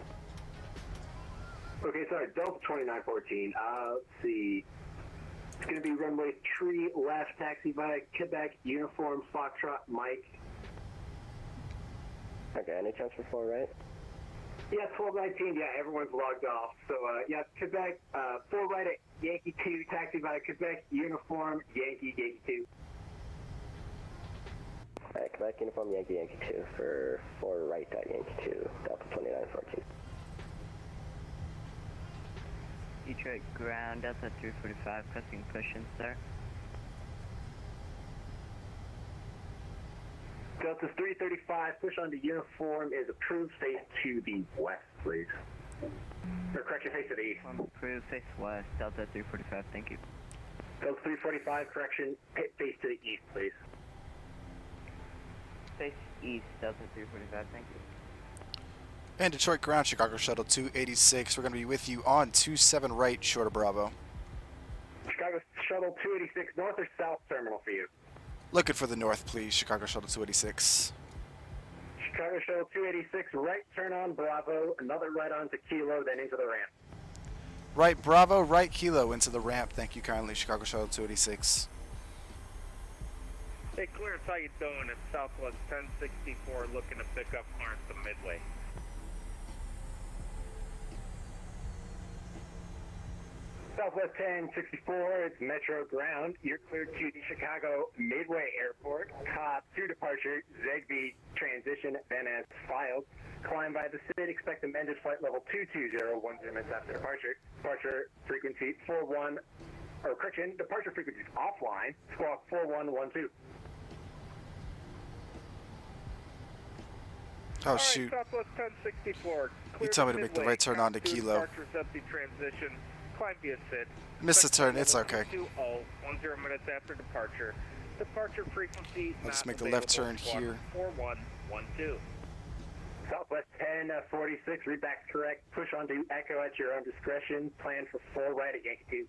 [SPEAKER 19] Okay, sorry, Delta 2914. Let's see. It's going to be runway 3 left, taxi via Quebec, uniform, Foxtrot, Mike.
[SPEAKER 9] Okay, any chance for 4 right?
[SPEAKER 19] Yeah, 1219, yeah, everyone's logged off. So, yeah, Quebec, 4 right at Yankee 2, taxi via Quebec, uniform, Yankee 2.
[SPEAKER 9] Alright, Quebec uniform Yankee 2 for 4 right at Yankee 2, Delta 2914.
[SPEAKER 3] Detroit ground, Delta 345, pressing push-in, sir.
[SPEAKER 19] Delta 335, push on to uniform is approved, face to the west, please. Or correction, face to the east.
[SPEAKER 3] Approved, face west, Delta 345, thank you.
[SPEAKER 19] Delta 345, correction, face to the east, please.
[SPEAKER 3] Face east, Delta 345, thank you.
[SPEAKER 1] And Detroit ground, Chicago Shuttle 286. We're going to be with you on 27 right, short of Bravo.
[SPEAKER 19] Chicago Shuttle 286, north or south terminal for you?
[SPEAKER 1] Looking for the north, please, Chicago Shuttle 286.
[SPEAKER 19] Chicago Shuttle 286, right turn on Bravo, another right on to Kilo, then into the ramp.
[SPEAKER 1] Right Bravo, right Kilo into the ramp. Thank you kindly, Chicago Shuttle 286.
[SPEAKER 16] Hey, Clearance, how you doing? It's Southwest 1064 looking to pick up Lawrence to Midway.
[SPEAKER 19] Southwest 1064, it's Metro ground. You're cleared to the Chicago Midway Airport. CAS 2 departure, ZB transition, then as filed. Climb by the SID, expect amended flight level 220, 10 minutes after departure. Departure frequency 41, or correction, departure frequency is offline, squawk 4112.
[SPEAKER 1] Oh, shoot.
[SPEAKER 16] Southwest 1064.
[SPEAKER 1] You tell me to make the right turn on to Kilo.
[SPEAKER 16] Departures empty transition. Climb via SID.
[SPEAKER 1] Missed the turn, it's okay.
[SPEAKER 16] 10 minutes after departure. Departure frequency.
[SPEAKER 1] I'll just make the left turn here.
[SPEAKER 16] 4112.
[SPEAKER 19] Southwest 1046, read back correct. Push on to Echo at your own discretion. Plan for 4 right at Yankee 2.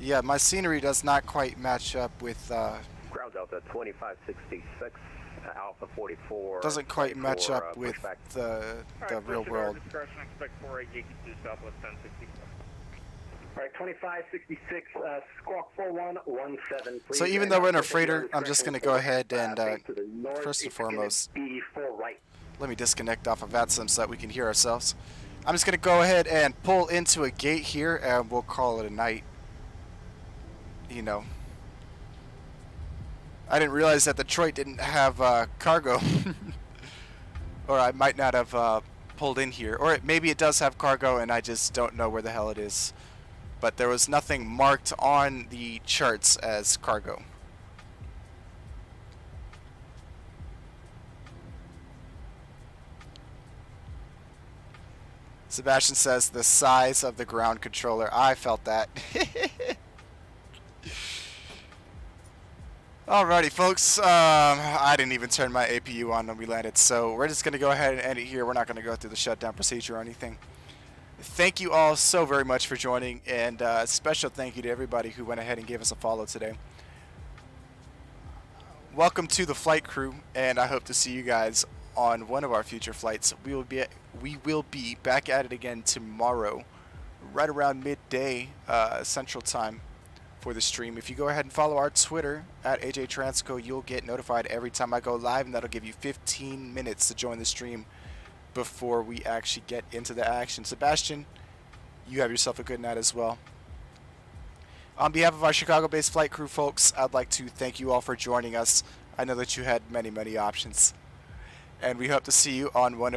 [SPEAKER 1] Yeah, my scenery does not quite match up with,
[SPEAKER 12] Ground Delta 2566, Alpha 44.
[SPEAKER 1] doesn't quite match up with the real world.
[SPEAKER 16] Discretion, expect 4 at Yankee 2, Southwest 1064.
[SPEAKER 19] All right, 2566, squawk 4117, please.
[SPEAKER 1] So even though we're in a freighter, I'm just going to go ahead and, first and foremost, let me disconnect off of Vatsim so that we can hear ourselves. I'm just going to go ahead and pull into a gate here, and we'll call it a night. You know. I didn't realize that Detroit didn't have cargo. Or I might not have pulled in here. Or maybe it does have cargo, and I just don't know where the hell it is. But there was nothing marked on the charts as cargo. Sebastian says the size of the ground controller. I felt that. Alrighty, folks. I didn't even turn my APU on when we landed, so we're just going to go ahead and end it here. We're not going to go through the shutdown procedure or anything. Thank you all so very much for joining, and a special thank you to everybody who went ahead and gave us a follow today. Welcome to the flight crew, and I hope to see you guys on one of our future flights. We will be back at it again tomorrow, right around midday Central Time for the stream. If you go ahead and follow our Twitter at AJTransco, you'll get notified every time I go live, and that'll give you 15 minutes to join the stream before we actually get into the action. Sebastian, you have yourself a good night as well. On behalf of our Chicago-based flight crew, folks, I'd like to thank you all for joining us. I know that you had many, many options. And we hope to see you on one of